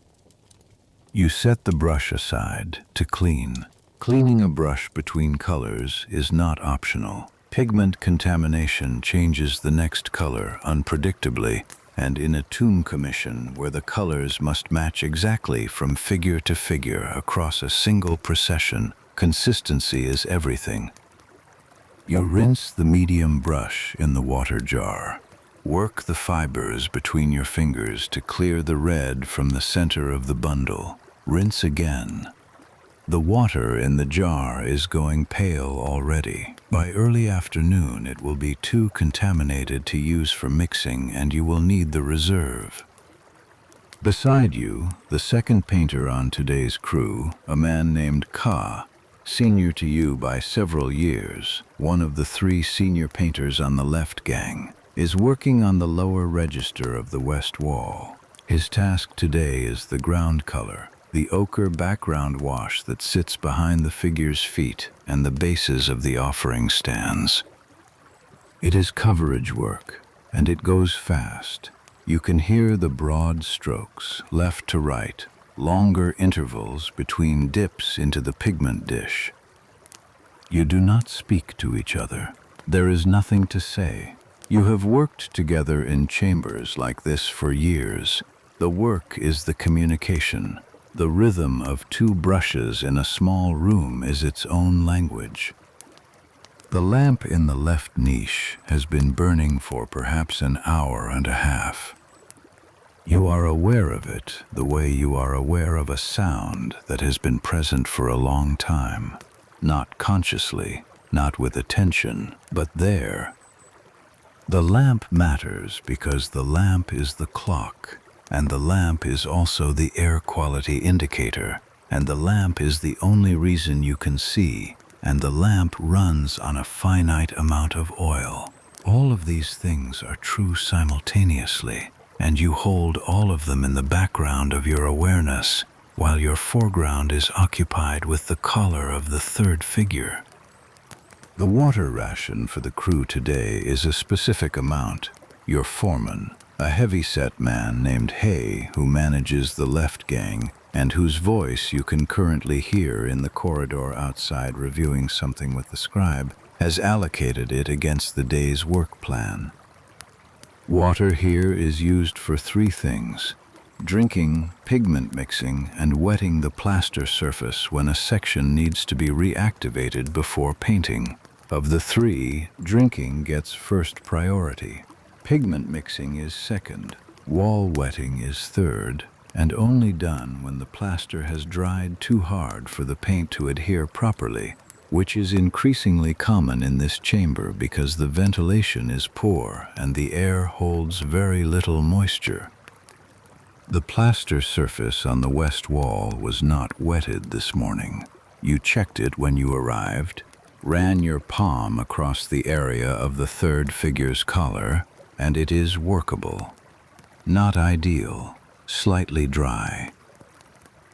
You set the brush aside to clean. Cleaning a brush between colors is not optional. Pigment contamination changes the next color unpredictably, and in a tomb commission where the colors must match exactly from figure to figure across a single procession, consistency is everything. You rinse the medium brush in the water jar. Work the fibers between your fingers to clear the red from the center of the bundle. Rinse again. The water in the jar is going pale already. By early afternoon, it will be too contaminated to use for mixing, and you will need the reserve. Beside you, the second painter on today's crew, a man named Ka, senior to you by several years, one of the 3 senior painters on the left gang, is working on the lower register of the west wall. His task today is the ground color, the ochre background wash that sits behind the figure's feet and the bases of the offering stands. It is coverage work, and it goes fast. You can hear the broad strokes, left to right, longer intervals between dips into the pigment dish. You do not speak to each other. There is nothing to say. You have worked together in chambers like this for years. The work is the communication. The rhythm of 2 brushes in a small room is its own language. The lamp in the left niche has been burning for perhaps an hour and a half. You are aware of it the way you are aware of a sound that has been present for a long time. Not consciously, not with attention, but there. The lamp matters because the lamp is the clock, and the lamp is also the air quality indicator, and the lamp is the only reason you can see, and the lamp runs on a finite amount of oil. All of these things are true simultaneously, and you hold all of them in the background of your awareness, while your foreground is occupied with the collar of the third figure. The water ration for the crew today is a specific amount. Your foreman, a heavy-set man named Hay, who manages the left gang, and whose voice you can currently hear in the corridor outside reviewing something with the scribe, has allocated it against the day's work plan. Water here is used for 3 things: drinking, pigment mixing, and wetting the plaster surface when a section needs to be reactivated before painting. Of the 3, drinking gets first priority. Pigment mixing is second. Wall wetting is third, and only done when the plaster has dried too hard for the paint to adhere properly, which is increasingly common in this chamber because the ventilation is poor and the air holds very little moisture. The plaster surface on the west wall was not wetted this morning. You checked it when you arrived, ran your palm across the area of the third figure's collar, and it is workable. Not ideal, slightly dry.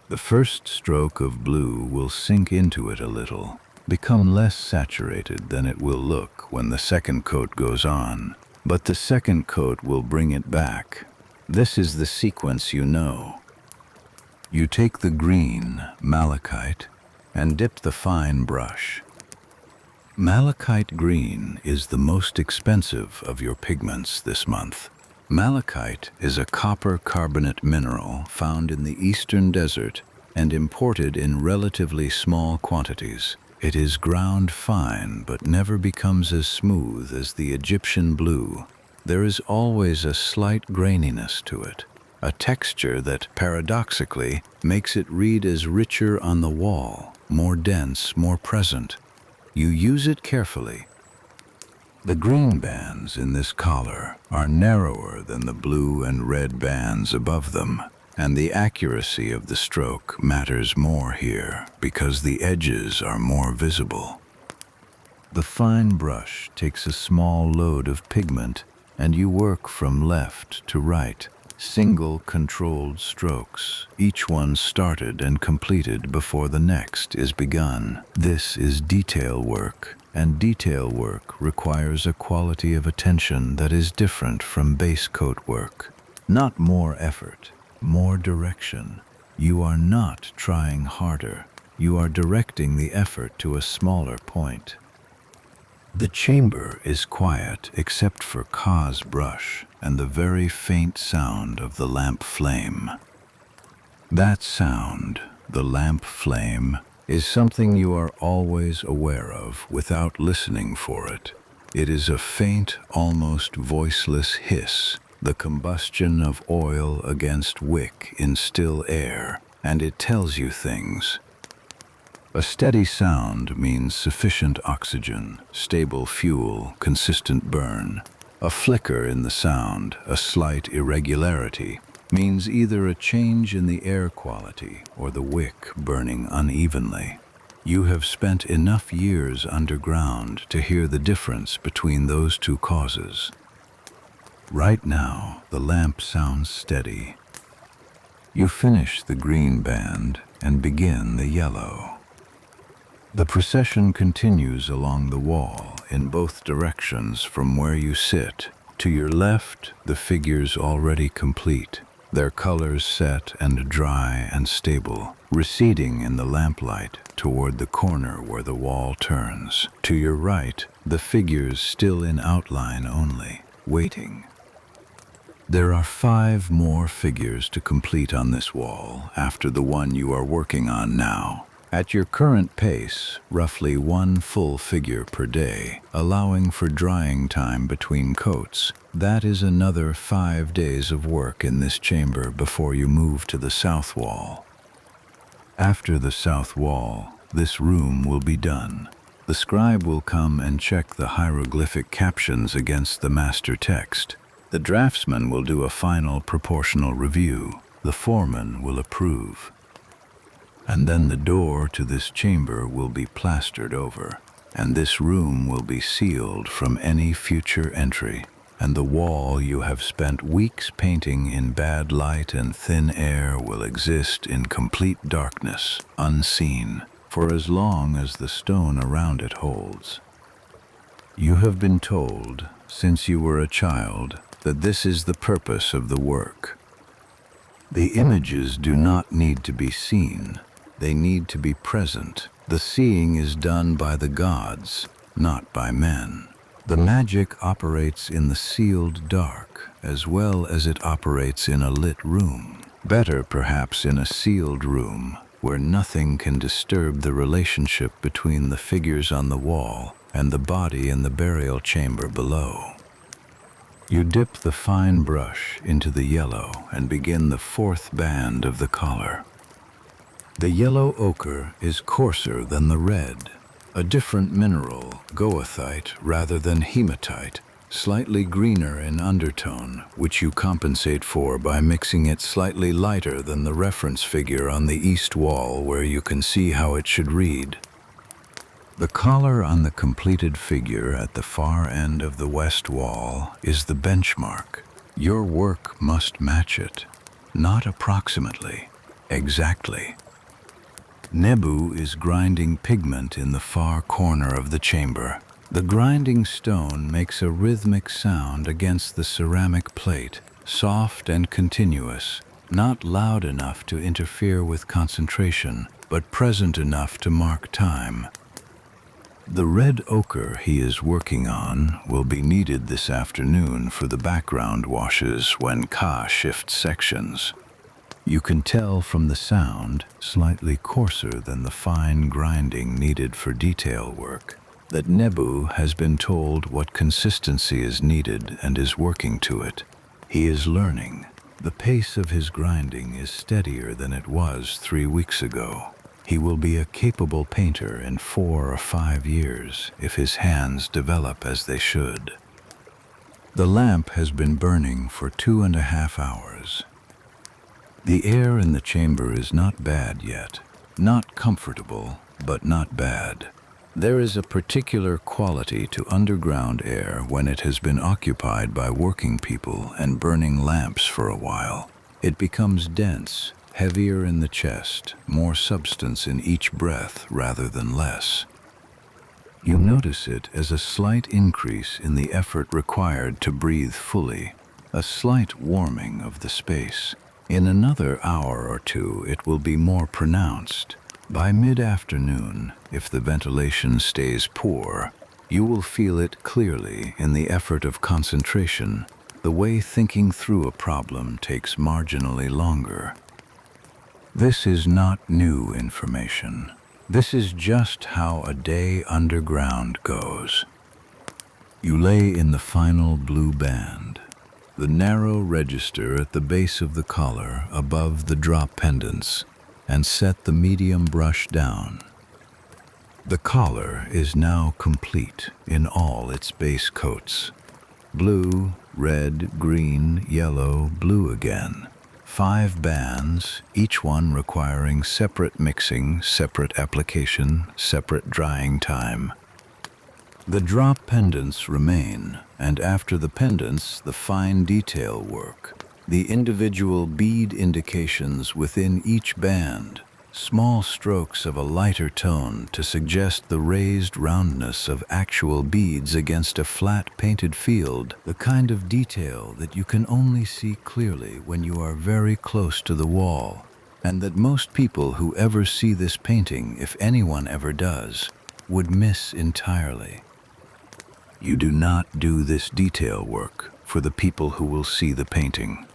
The first stroke of blue will sink into it a little, become less saturated than it will look when the second coat goes on, but the second coat will bring it back. This is the sequence you know. You take the green, malachite, and dip the fine brush. Malachite green is the most expensive of your pigments this month. Malachite is a copper carbonate mineral found in the eastern desert and imported in relatively small quantities. It is ground fine but never becomes as smooth as the Egyptian blue. There is always a slight graininess to it, a texture that, paradoxically, makes it read as richer on the wall, more dense, more present. You use it carefully. The green bands in this collar are narrower than the blue and red bands above them, and the accuracy of the stroke matters more here because the edges are more visible. The fine brush takes a small load of pigment, and you work from left to right, single controlled strokes, each one started and completed before the next is begun. This is detail work, and detail work requires a quality of attention that is different from base coat work. Not more effort, more direction. You are not trying harder. You are directing the effort to a smaller point. The chamber is quiet except for Ka's brush and the very faint sound of the lamp flame. That sound, the lamp flame, is something you are always aware of without listening for it. It is a faint, almost voiceless hiss, the combustion of oil against wick in still air, and it tells you things. A steady sound means sufficient oxygen, stable fuel, consistent burn. A flicker in the sound, a slight irregularity, means either a change in the air quality or the wick burning unevenly. You have spent enough years underground to hear the difference between those two causes. Right now, the lamp sounds steady. You finish the green band and begin the yellow. The procession continues along the wall in both directions from where you sit. To your left, the figures already complete, their colors set and dry and stable, receding in the lamplight toward the corner where the wall turns. To your right, the figures still in outline only, waiting. There are 5 more figures to complete on this wall after the one you are working on now. At your current pace, roughly 1 full figure per day, allowing for drying time between coats, that is another 5 days of work in this chamber before you move to the south wall. After the south wall, this room will be done. The scribe will come and check the hieroglyphic captions against the master text. The draftsman will do a final proportional review. The foreman will approve. And then the door to this chamber will be plastered over, and this room will be sealed from any future entry, and the wall you have spent weeks painting in bad light and thin air will exist in complete darkness, unseen, for as long as the stone around it holds. You have been told, since you were a child, that this is the purpose of the work. The images do not need to be seen. They need to be present. The seeing is done by the gods, not by men. The magic operates in the sealed dark, as well as it operates in a lit room. Better, perhaps, in a sealed room, where nothing can disturb the relationship between the figures on the wall and the body in the burial chamber below. You dip the fine brush into the yellow and begin the 4th band of the collar. The yellow ochre is coarser than the red, a different mineral, goethite rather than hematite, slightly greener in undertone, which you compensate for by mixing it slightly lighter than the reference figure on the east wall where you can see how it should read. The collar on the completed figure at the far end of the west wall is the benchmark. Your work must match it, not approximately, exactly. Nebu is grinding pigment in the far corner of the chamber. The grinding stone makes a rhythmic sound against the ceramic plate, soft and continuous, not loud enough to interfere with concentration, but present enough to mark time. The red ochre he is working on will be needed this afternoon for the background washes when Ka shifts sections. You can tell from the sound, slightly coarser than the fine grinding needed for detail work, that Nebu has been told what consistency is needed and is working to it. He is learning. The pace of his grinding is steadier than it was 3 weeks ago. He will be a capable painter in 4 or 5 years if his hands develop as they should. The lamp has been burning for 2.5 hours. The air in the chamber is not bad yet. Not comfortable, but not bad. There is a particular quality to underground air when it has been occupied by working people and burning lamps for a while. It becomes dense, heavier in the chest, more substance in each breath rather than less. You notice it as a slight increase in the effort required to breathe fully, a slight warming of the space. In another hour or 2, it will be more pronounced. By mid-afternoon, if the ventilation stays poor, you will feel it clearly in the effort of concentration, the way thinking through a problem takes marginally longer. This is not new information. This is just how a day underground goes. You lay in the final blue band, the narrow register at the base of the collar above the drop pendants, and set the medium brush down. The collar is now complete in all its base coats. Blue, red, green, yellow, blue again. 5 bands, each one requiring separate mixing, separate application, separate drying time. The drop pendants remain, and after the pendants, the fine detail work, the individual bead indications within each band, small strokes of a lighter tone to suggest the raised roundness of actual beads against a flat painted field, the kind of detail that you can only see clearly when you are very close to the wall, and that most people who ever see this painting, if anyone ever does, would miss entirely. You do not do this detail work for the people who will see the painting.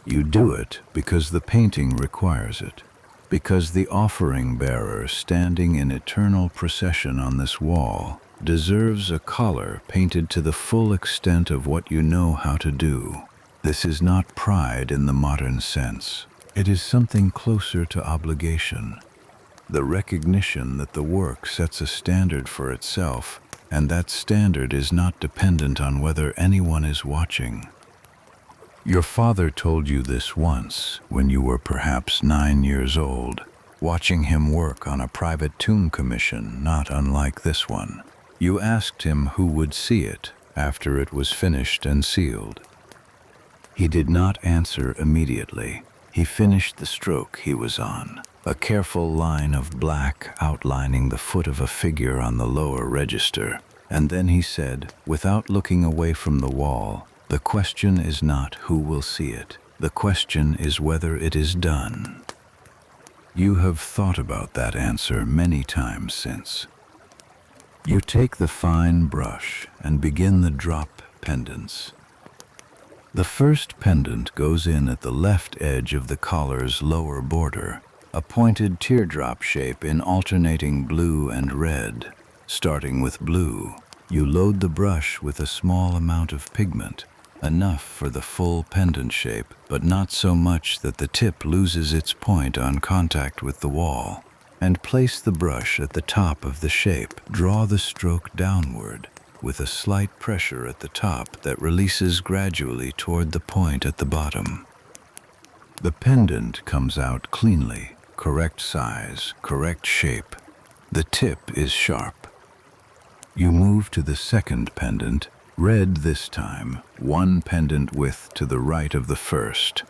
You do it because the painting requires it, because the offering bearer standing in eternal procession on this wall deserves a collar painted to the full extent of what you know how to do. This is not pride in the modern sense. It is something closer to obligation, the recognition that the work sets a standard for itself, and that standard is not dependent on whether anyone is watching. Your father told you this once, when you were perhaps 9 years old, watching him work on a private tomb commission not unlike this one. You asked him who would see it after it was finished and sealed. He did not answer immediately. He finished the stroke he was on, a careful line of black outlining the foot of a figure on the lower register, and then he said, without looking away from the wall, "The question is not who will see it. The question is whether it is done." You have thought about that answer many times since. You take the fine brush and begin the drop pendants. The first pendant goes in at the left edge of the collar's lower border, a pointed teardrop shape in alternating blue and red. Starting with blue, you load the brush with a small amount of pigment, enough for the full pendant shape, but not so much that the tip loses its point on contact with the wall, and place the brush at the top of the shape. Draw the stroke downward, with a slight pressure at the top that releases gradually toward the point at the bottom. The pendant comes out cleanly, correct size, correct shape. The tip is sharp. You move to the second pendant, red this time, 1 pendant width to the right of the first.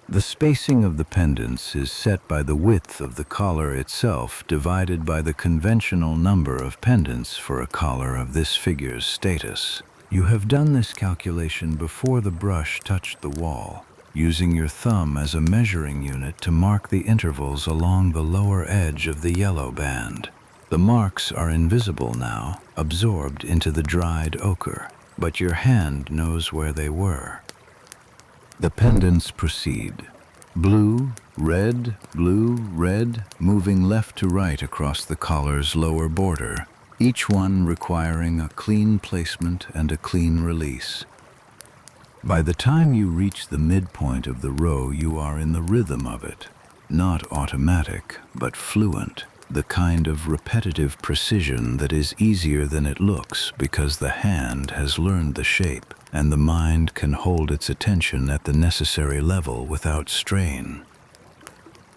The spacing of the pendants is set by the width of the collar itself divided by the conventional number of pendants for a collar of this figure's status. You have done this calculation before the brush touched the wall, using your thumb as a measuring unit to mark the intervals along the lower edge of the yellow band. The marks are invisible now, absorbed into the dried ochre, but your hand knows where they were. The pendants proceed. Blue, red, moving left to right across the collar's lower border, each one requiring a clean placement and a clean release. By the time you reach the midpoint of the row, you are in the rhythm of it, not automatic, but fluent, the kind of repetitive precision that is easier than it looks because the hand has learned the shape and the mind can hold its attention at the necessary level without strain.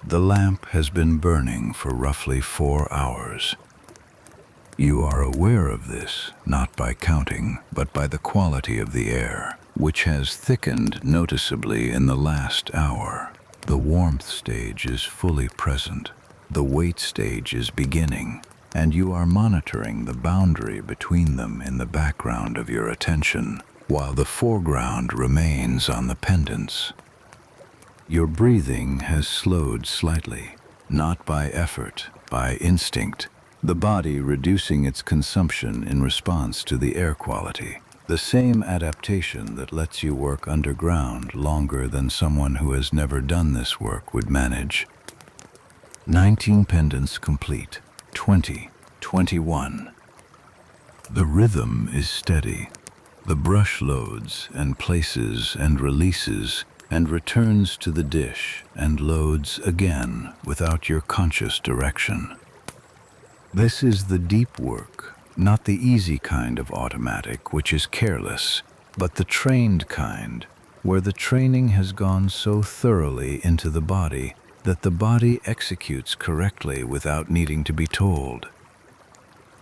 The lamp has been burning for roughly 4 hours. You are aware of this, not by counting, but by the quality of the air, which has thickened noticeably in the last hour. The warmth stage is fully present. The weight stage is beginning, and you are monitoring the boundary between them in the background of your attention, while the foreground remains on the pendants. Your breathing has slowed slightly, not by effort, by instinct, the body reducing its consumption in response to the air quality. The same adaptation that lets you work underground longer than someone who has never done this work would manage. 19 pendants complete. 20, 21. The rhythm is steady. The brush loads and places and releases and returns to the dish and loads again without your conscious direction. This is the deep work, not the easy kind of automatic, which is careless, but the trained kind, where the training has gone so thoroughly into the body that the body executes correctly without needing to be told.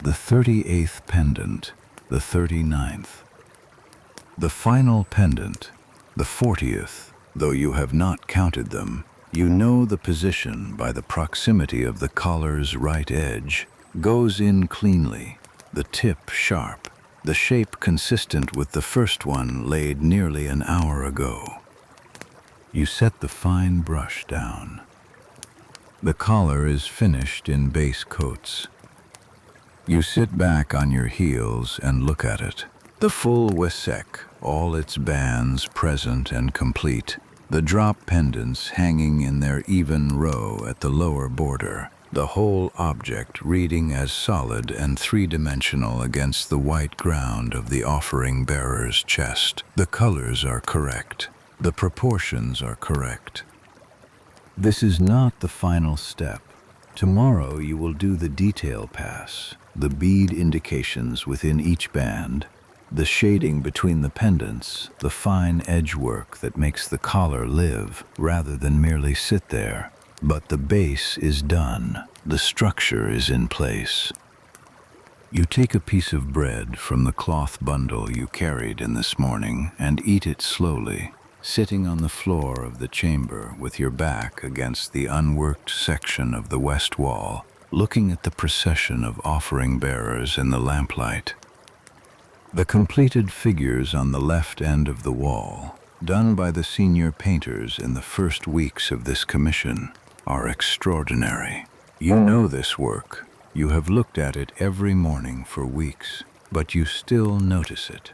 The 38th pendant, the 39th. The final pendant, the 40th, though you have not counted them, you know the position by the proximity of the collar's right edge, goes in cleanly, the tip sharp, the shape consistent with the first one laid nearly an hour ago. You set the fine brush down. The collar is finished in base coats. You sit back on your heels and look at it. The full wesek, all its bands present and complete, the drop pendants hanging in their even row at the lower border, the whole object reading as solid and three-dimensional against the white ground of the offering bearer's chest. The colors are correct. The proportions are correct. This is not the final step. Tomorrow you will do the detail pass, the bead indications within each band, the shading between the pendants, the fine edge work that makes the collar live rather than merely sit there. But the base is done. The structure is in place. You take a piece of bread from the cloth bundle you carried in this morning and eat it slowly, sitting on the floor of the chamber with your back against the unworked section of the west wall, looking at the procession of offering bearers in the lamplight. The completed figures on the left end of the wall, done by the senior painters in the first weeks of this commission, are extraordinary. You know this work. You have looked at it every morning for weeks, but you still notice it.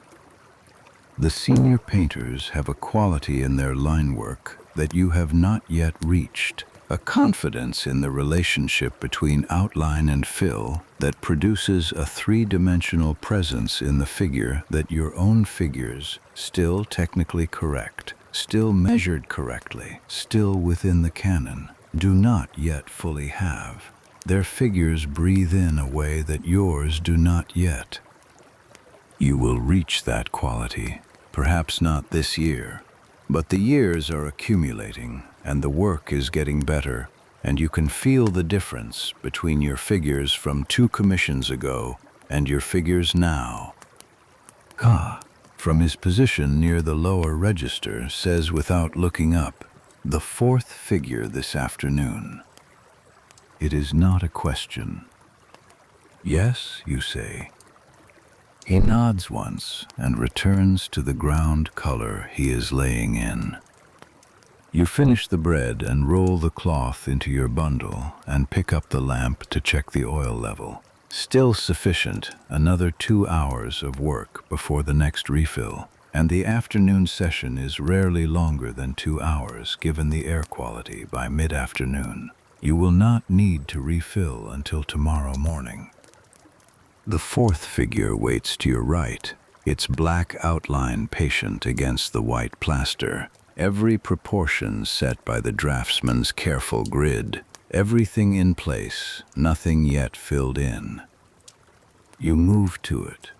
The senior painters have a quality in their line work that you have not yet reached, a confidence in the relationship between outline and fill that produces a three-dimensional presence in the figure that your own figures, still technically correct, still measured correctly, still within the canon, do not yet fully have. Their figures breathe in a way that yours do not yet. You will reach that quality, perhaps not this year, but the years are accumulating and the work is getting better, and you can feel the difference between your figures from 2 commissions ago and your figures now. Ka, from his position near the lower register, says without looking up, the 4th figure this afternoon. It is not a question. Yes, you say. He nods once and returns to the ground color he is laying in. You finish the bread and roll the cloth into your bundle and pick up the lamp to check the oil level. Still sufficient, another 2 hours of work before the next refill. and the afternoon session is rarely longer than 2 hours given the air quality by mid-afternoon. You will not need to refill until tomorrow morning. The fourth figure waits to your right, its black outline patient against the white plaster, every proportion set by the draftsman's careful grid, everything in place, nothing yet filled in. You move to it.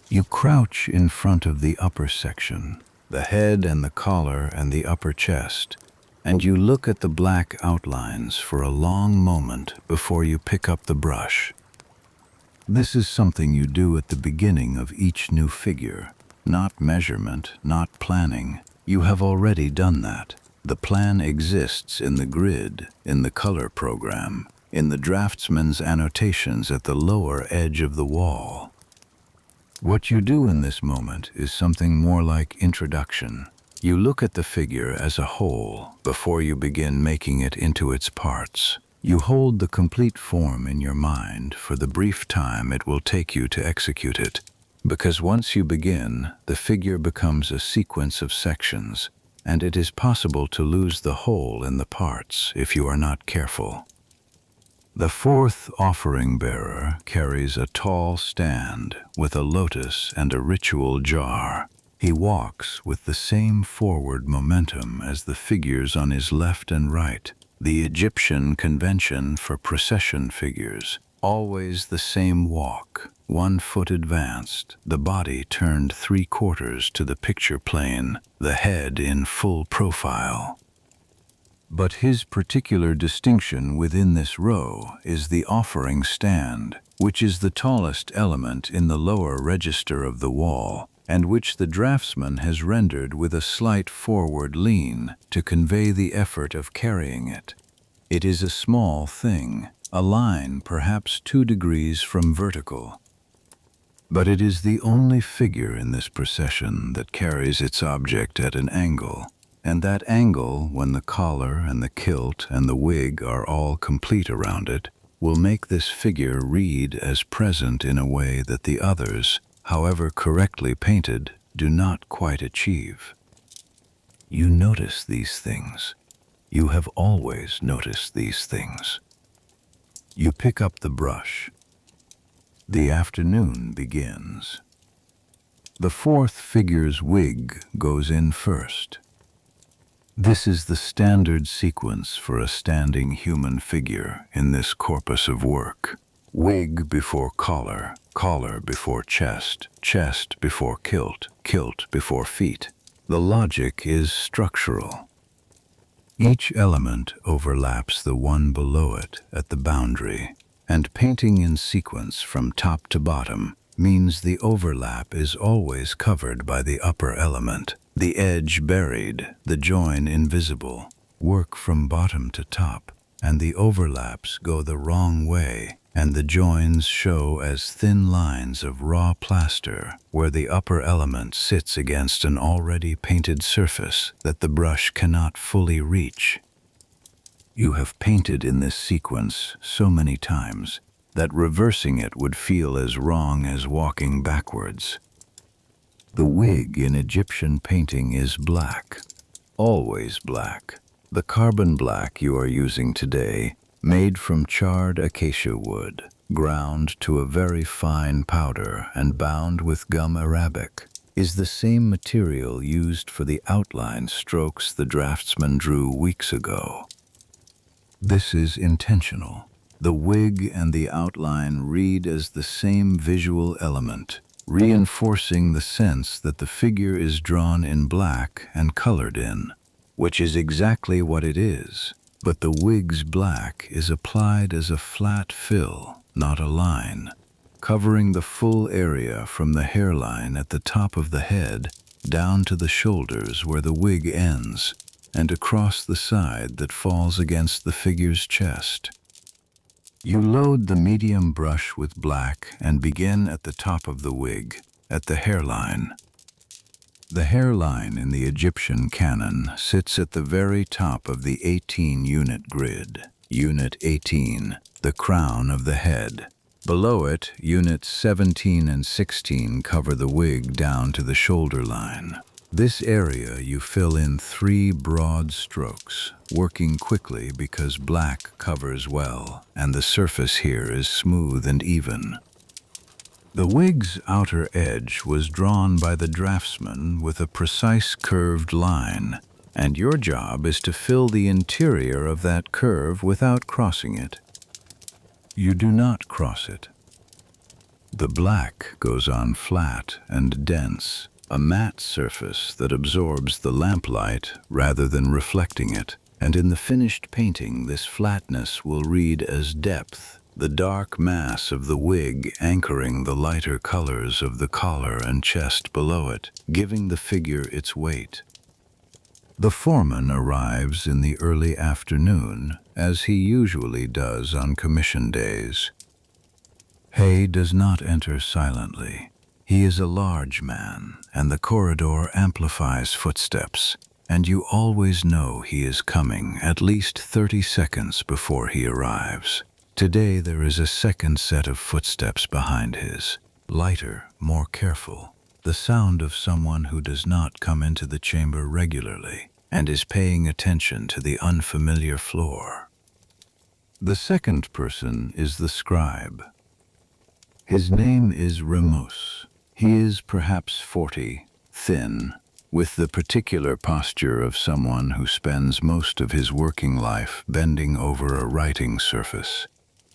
You crouch in front of the upper section, the head and the collar and the upper chest, and you look at the black outlines for a long moment before you pick up the brush. This is something you do at the beginning of each new figure. Not measurement, not planning. You have already done that. The plan exists in the grid, in the color program, in the draftsman's annotations at the lower edge of the wall. What you do in this moment is something more like introduction. You look at the figure as a whole before you begin making it into its parts. You hold the complete form in your mind for the brief time it will take you to execute it, because once you begin, the figure becomes a sequence of sections, and it is possible to lose the whole in the parts if you are not careful. The fourth offering bearer carries a tall stand with a lotus and a ritual jar. He walks with the same forward momentum as the figures on his left and right, the Egyptian convention for procession figures, always the same walk, 1 foot advanced, the body turned 3/4 to the picture plane, the head in full profile. But his particular distinction within this row is the offering stand, which is the tallest element in the lower register of the wall, and which the draftsman has rendered with a slight forward lean to convey the effort of carrying it. It is a small thing, a line perhaps 2 degrees from vertical. But it is the only figure in this procession that carries its object at an angle, and that angle, when the collar and the kilt and the wig are all complete around it, will make this figure read as present in a way that the others, however correctly painted, do not quite achieve. You notice these things. You have always noticed these things. You pick up the brush. The afternoon begins. The fourth figure's wig goes in first. This is the standard sequence for a standing human figure in this corpus of work. Wig before collar, collar before chest, chest before kilt, kilt before feet. The logic is structural. Each element overlaps the one below it at the boundary, and painting in sequence from top to bottom means the overlap is always covered by the upper element, the edge buried, the join invisible. Work from bottom to top, and the overlaps go the wrong way, and the joins show as thin lines of raw plaster where the upper element sits against an already painted surface that the brush cannot fully reach. You have painted in this sequence so many times that reversing it would feel as wrong as walking backwards. The wig in Egyptian painting is black, always black. The carbon black you are using today, made from charred acacia wood, ground to a very fine powder and bound with gum arabic, is the same material used for the outline strokes the draftsman drew weeks ago. This is intentional. The wig and the outline read as the same visual element, reinforcing the sense that the figure is drawn in black and colored in, which is exactly what it is. But the wig's black is applied as a flat fill, not a line, covering the full area from the hairline at the top of the head down to the shoulders where the wig ends, and across the side that falls against the figure's chest. You load the medium brush with black and begin at the top of the wig, at the hairline. The hairline in the Egyptian canon sits at the very top of the 18-unit grid. Unit 18, the crown of the head. Below it, units 17 and 16 cover the wig down to the shoulder line. This area you fill in 3 broad strokes, working quickly because black covers well, and the surface here is smooth and even. The wig's outer edge was drawn by the draftsman with a precise curved line, and your job is to fill the interior of that curve without crossing it. You do not cross it. The black goes on flat and dense, a matte surface that absorbs the lamplight rather than reflecting it, and in the finished painting this flatness will read as depth, the dark mass of the wig anchoring the lighter colors of the collar and chest below it, giving the figure its weight. The foreman arrives in the early afternoon, as he usually does on commission days. Hay does not enter silently. He is a large man, and the corridor amplifies footsteps, and you always know he is coming at least 30 seconds before he arrives. Today there is a second set of footsteps behind his, lighter, more careful, the sound of someone who does not come into the chamber regularly and is paying attention to the unfamiliar floor. The second person is the scribe. His name is Ramos. He is perhaps 40, thin, with the particular posture of someone who spends most of his working life bending over a writing surface,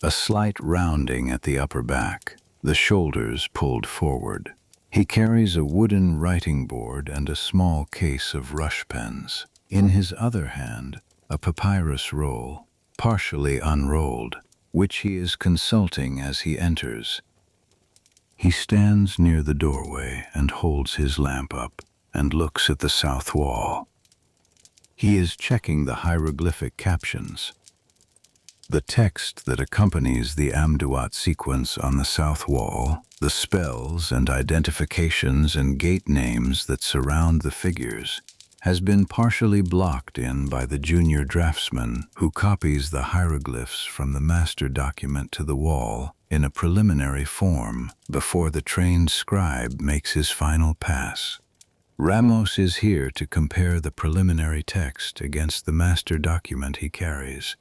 a slight rounding at the upper back, the shoulders pulled forward. He carries a wooden writing board and a small case of rush pens. In his other hand, a papyrus roll, partially unrolled, which he is consulting as he enters. He stands near the doorway and holds his lamp up and looks at the south wall. He is checking the hieroglyphic captions, the text that accompanies the Amduat sequence on the south wall, the spells and identifications and gate names that surround the figures, has been partially blocked in by the junior draftsman who copies the hieroglyphs from the master document to the wall in a preliminary form before the trained scribe makes his final pass. Ramos is here to compare the preliminary text against the master document he carries.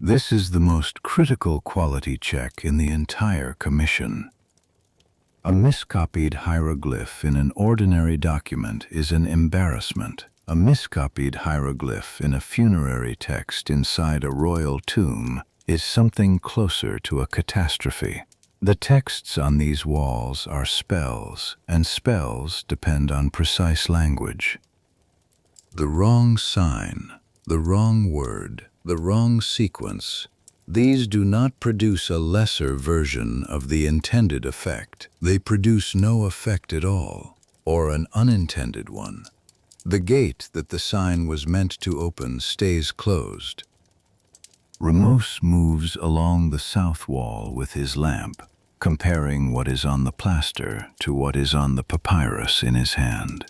This is the most critical quality check in the entire commission. A miscopied hieroglyph in an ordinary document is an embarrassment. A miscopied hieroglyph in a funerary text inside a royal tomb is something closer to a catastrophe. The texts on these walls are spells, and spells depend on precise language. The wrong sign, the wrong word, the wrong sequence, these do not produce a lesser version of the intended effect. They produce no effect at all, or an unintended one. The gate that the sign was meant to open stays closed. Ramos moves along the south wall with his lamp, comparing what is on the plaster to what is on the papyrus in his hand.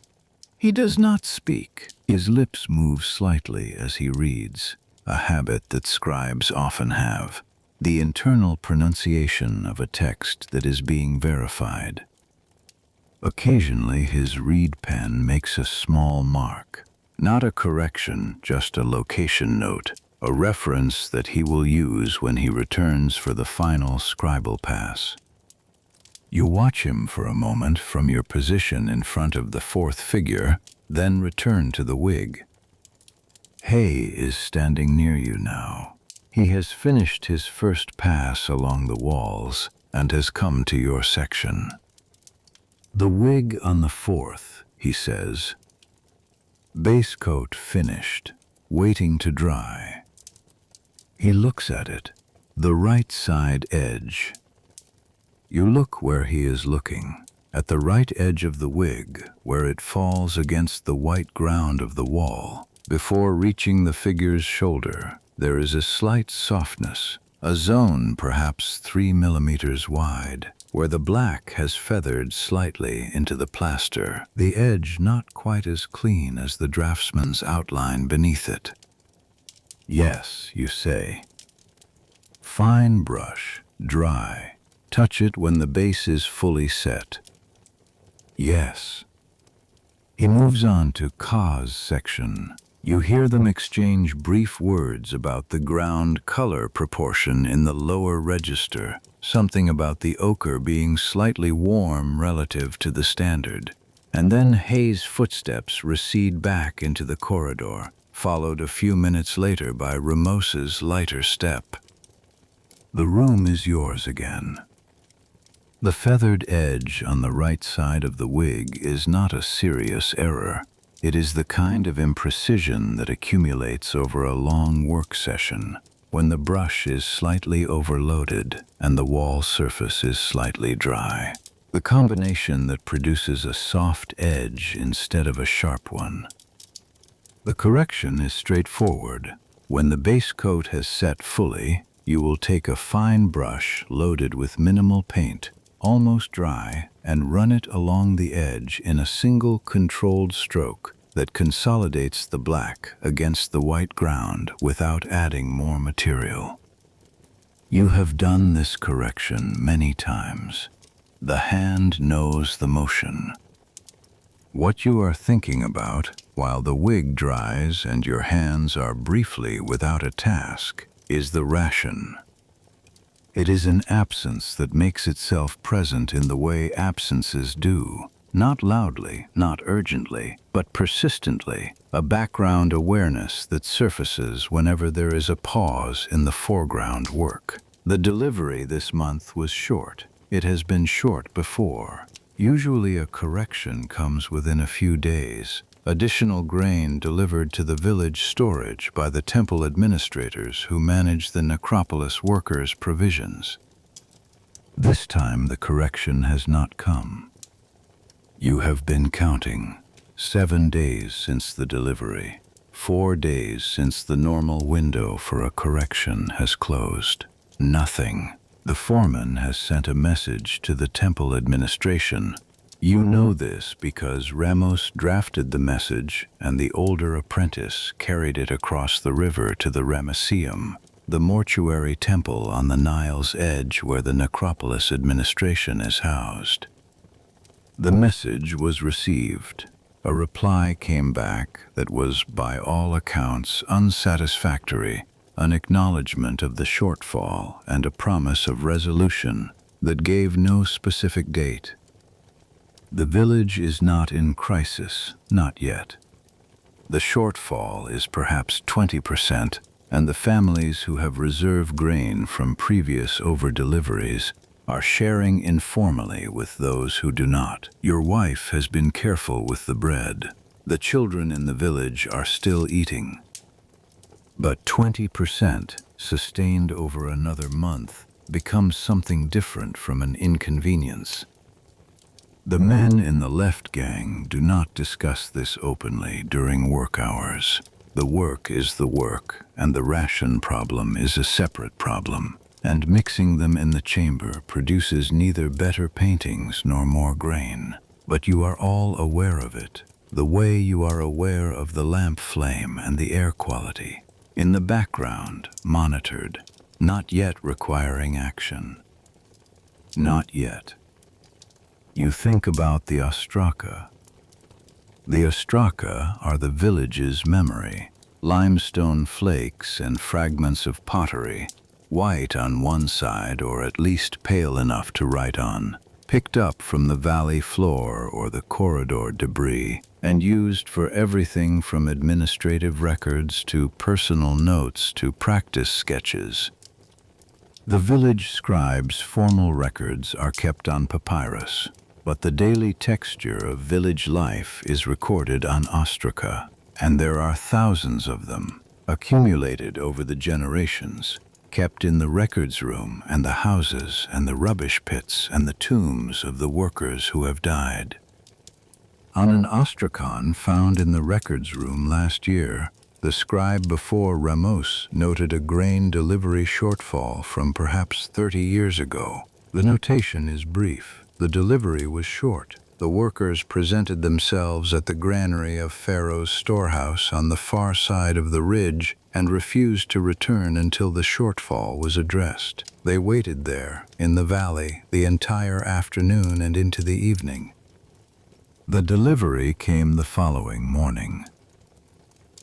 He does not speak. His lips move slightly as he reads, a habit that scribes often have, the internal pronunciation of a text that is being verified. Occasionally his reed pen makes a small mark, not a correction, just a location note, a reference that he will use when he returns for the final scribal pass. You watch him for a moment from your position in front of the fourth figure, then return to the wig. Hay is standing near you now. He has finished his first pass along the walls and has come to your section. The wig on the fourth, he says. Base coat finished, waiting to dry. He looks at it, the right side edge. You look where he is looking, at the right edge of the wig, where it falls against the white ground of the wall. Before reaching the figure's shoulder, there is a slight softness, a zone perhaps 3 millimeters wide, where the black has feathered slightly into the plaster, the edge not quite as clean as the draftsman's outline beneath it. Yes, you say. Fine brush, dry. Touch it when the base is fully set. Yes. He moves on to Ka's section. You hear them exchange brief words about the ground color proportion in the lower register, something about the ochre being slightly warm relative to the standard. And then Hay's footsteps recede back into the corridor, followed a few minutes later by Ramos's lighter step. The room is yours again. The feathered edge on the right side of the wig is not a serious error. It is the kind of imprecision that accumulates over a long work session, when the brush is slightly overloaded and the wall surface is slightly dry. The combination that produces a soft edge instead of a sharp one. The correction is straightforward. When the base coat has set fully, you will take a fine brush loaded with minimal paint, almost dry, and run it along the edge in a single controlled stroke that consolidates the black against the white ground without adding more material. You have done this correction many times. The hand knows the motion. What you are thinking about, while the wig dries and your hands are briefly without a task, is the ration. It is an absence that makes itself present in the way absences do, not loudly, not urgently, but persistently, a background awareness that surfaces whenever there is a pause in the foreground work. The delivery this month was short. It has been short before. Usually a correction comes within a few days. Additional grain delivered to the village storage by the temple administrators who manage the necropolis workers' provisions. This time the correction has not come. You have been counting. 7 days since the delivery. 4 days since the normal window for a correction has closed. Nothing. The foreman has sent a message to the temple administration. You know this because Ramos drafted the message and the older apprentice carried it across the river to the Ramesseum, the mortuary temple on the Nile's edge where the necropolis administration is housed. The message was received. A reply came back that was by all accounts unsatisfactory, an acknowledgement of the shortfall and a promise of resolution that gave no specific date. The village is not in crisis, not yet. The shortfall is perhaps 20%, and the families who have reserved grain from previous over-deliveries are sharing informally with those who do not. Your wife has been careful with the bread. The children in the village are still eating. But 20%, sustained over another month, becomes something different from an inconvenience. The men in the left gang do not discuss this openly during work hours. The work is the work, and the ration problem is a separate problem, and mixing them in the chamber produces neither better paintings nor more grain. But you are all aware of it, the way you are aware of the lamp flame and the air quality. In the background, monitored, not yet requiring action. Not yet. You think about the ostraka. The ostraka are the village's memory, limestone flakes and fragments of pottery, white on one side or at least pale enough to write on, picked up from the valley floor or the corridor debris, and used for everything from administrative records to personal notes to practice sketches. The village scribe's formal records are kept on papyrus, but the daily texture of village life is recorded on ostraka, and there are thousands of them, accumulated over the generations, kept in the records room and the houses and the rubbish pits and the tombs of the workers who have died. On an ostrakon found in the records room last year, the scribe before Ramos noted a grain delivery shortfall from perhaps 30 years ago. The notation is brief. The delivery was short. the workers presented themselves at the granary of Pharaoh's storehouse on the far side of the ridge and refused to return until the shortfall was addressed. They waited there, in the valley, the entire afternoon and into the evening. The delivery came the following morning.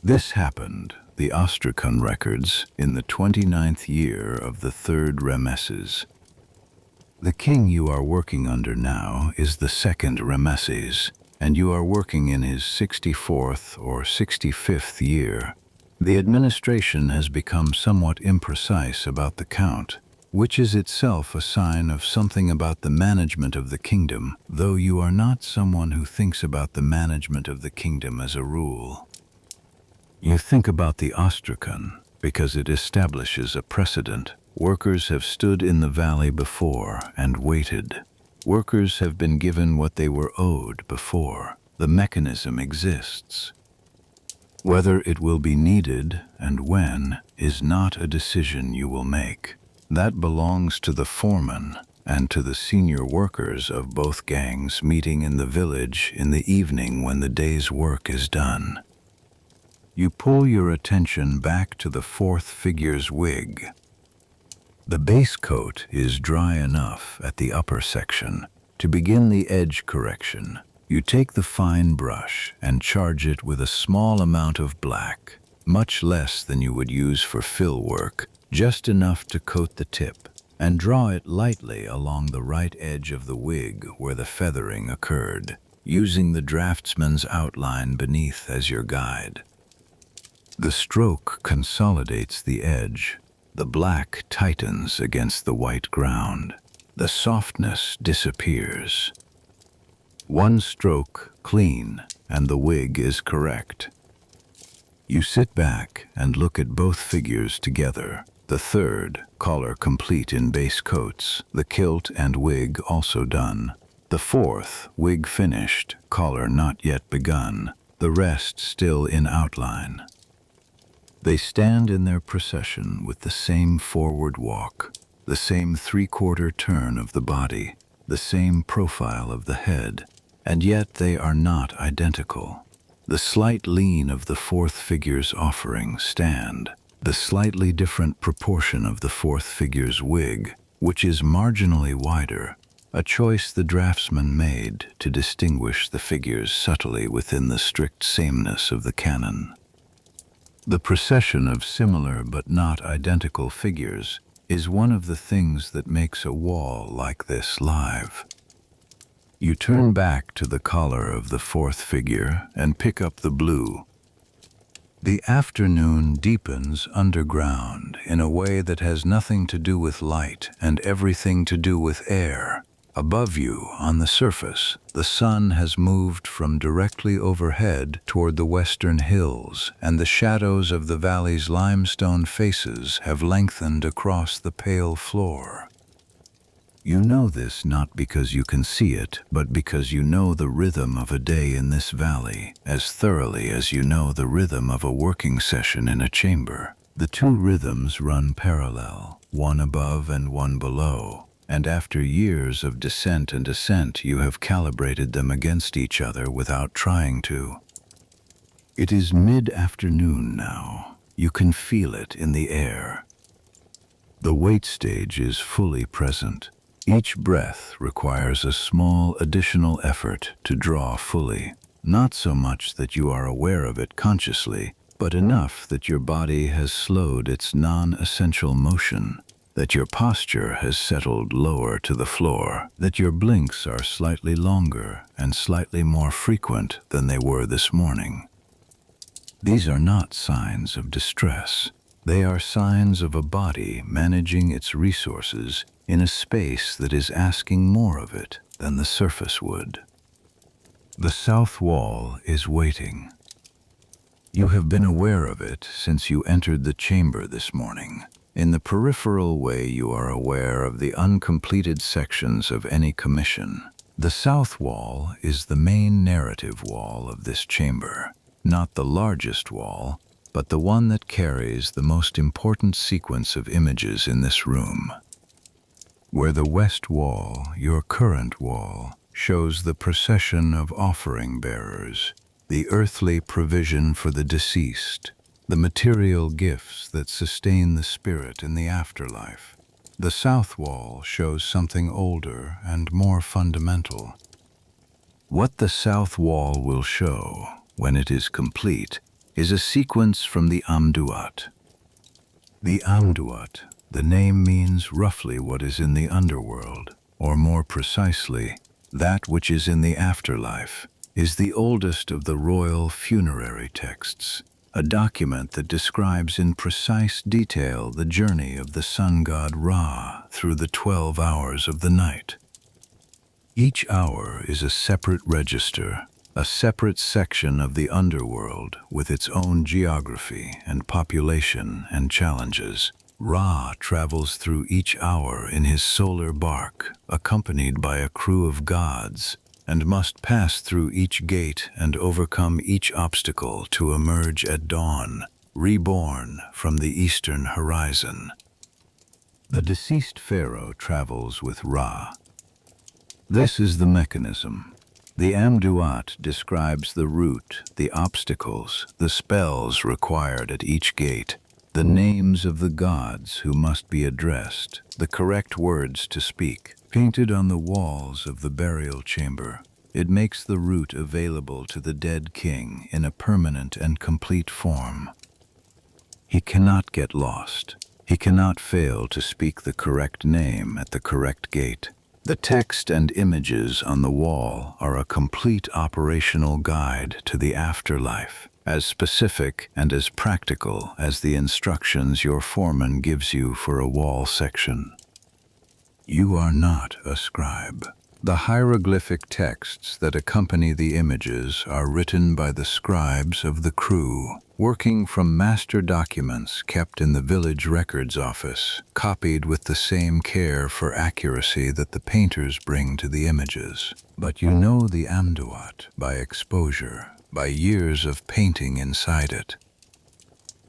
This happened, the Ostracan records, in the 29th year of the 3rd Rameses. The king you are working under now is the 2nd Rameses, and you are working in his 64th or 65th year. The administration has become somewhat imprecise about the count, which is itself a sign of something about the management of the kingdom, though you are not someone who thinks about the management of the kingdom as a rule. You think about the Ostracan because it establishes a precedent. Workers have stood in the valley before and waited. Workers have been given what they were owed before. The mechanism exists. Whether it will be needed and when is not a decision you will make. That belongs to the foreman and to the senior workers of both gangs meeting in the village in the evening when the day's work is done. You pull your attention back to the 4th figure's wig. The base coat is dry enough at the upper section. To begin the edge correction, you take the fine brush and charge it with a small amount of black, much less than you would use for fill work, just enough to coat the tip, and draw it lightly along the right edge of the wig where the feathering occurred, using the draftsman's outline beneath as your guide. The stroke consolidates the edge. The black tightens against the white ground. The softness disappears. One stroke, clean, and the wig is correct. You sit back and look at both figures together. The 3rd, collar complete in base coats, the kilt and wig also done. The 4th, wig finished, collar not yet begun, the rest still in outline. They stand in their procession with the same forward walk, the same 3/4 turn of the body, the same profile of the head, and yet they are not identical. The slight lean of the 4th figure's offering stand, the slightly different proportion of the 4th figure's wig, which is marginally wider, a choice the draftsman made to distinguish the figures subtly within the strict sameness of the canon. The procession of similar but not identical figures is one of the things that makes a wall like this live. You turn back to the collar of the 4th figure and pick up the blue. The afternoon deepens underground in a way that has nothing to do with light and everything to do with air. Above you, on the surface, the sun has moved from directly overhead toward the western hills, and the shadows of the valley's limestone faces have lengthened across the pale floor. You know this not because you can see it, but because you know the rhythm of a day in this valley as thoroughly as you know the rhythm of a working session in a chamber. The two rhythms run parallel, one above and one below, and after years of descent and ascent you have calibrated them against each other without trying to. It is mid-afternoon now. You can feel it in the air. The wait stage is fully present. Each breath requires a small additional effort to draw fully, not so much that you are aware of it consciously, but enough that your body has slowed its non-essential motion, that your posture has settled lower to the floor, that your blinks are slightly longer and slightly more frequent than they were this morning. These are not signs of distress. They are signs of a body managing its resources in a space that is asking more of it than the surface would. The south wall is waiting. You have been aware of it since you entered the chamber this morning. In the peripheral way you are aware of the uncompleted sections of any commission. The south wall is the main narrative wall of this chamber, not the largest wall, but the one that carries the most important sequence of images in this room. Where the west wall, your current wall, shows the procession of offering bearers, the earthly provision for the deceased, the material gifts that sustain the spirit in the afterlife. The south wall shows something older and more fundamental. What the south wall will show, when it is complete, is a sequence from the Amduat. The Amduat, the name means roughly what is in the underworld, or more precisely, that which is in the afterlife, is the oldest of the royal funerary texts, a document that describes in precise detail the journey of the sun god Ra through the 12 hours of the night. Each hour is a separate register, a separate section of the underworld with its own geography and population and challenges. Ra travels through each hour in his solar bark, accompanied by a crew of gods, and must pass through each gate and overcome each obstacle to emerge at dawn, reborn from the eastern horizon. The deceased pharaoh travels with Ra. This is the mechanism. The Amduat describes the route, the obstacles, the spells required at each gate, the names of the gods who must be addressed, the correct words to speak. Painted on the walls of the burial chamber, it makes the route available to the dead king in a permanent and complete form. He cannot get lost. He cannot fail to speak the correct name at the correct gate. The text and images on the wall are a complete operational guide to the afterlife, as specific and as practical as the instructions your foreman gives you for a wall section. You are not a scribe. The hieroglyphic texts that accompany the images are written by the scribes of the crew, working from master documents kept in the village records office, copied with the same care for accuracy that the painters bring to the images. But you know the Amduat by exposure, by years of painting inside it.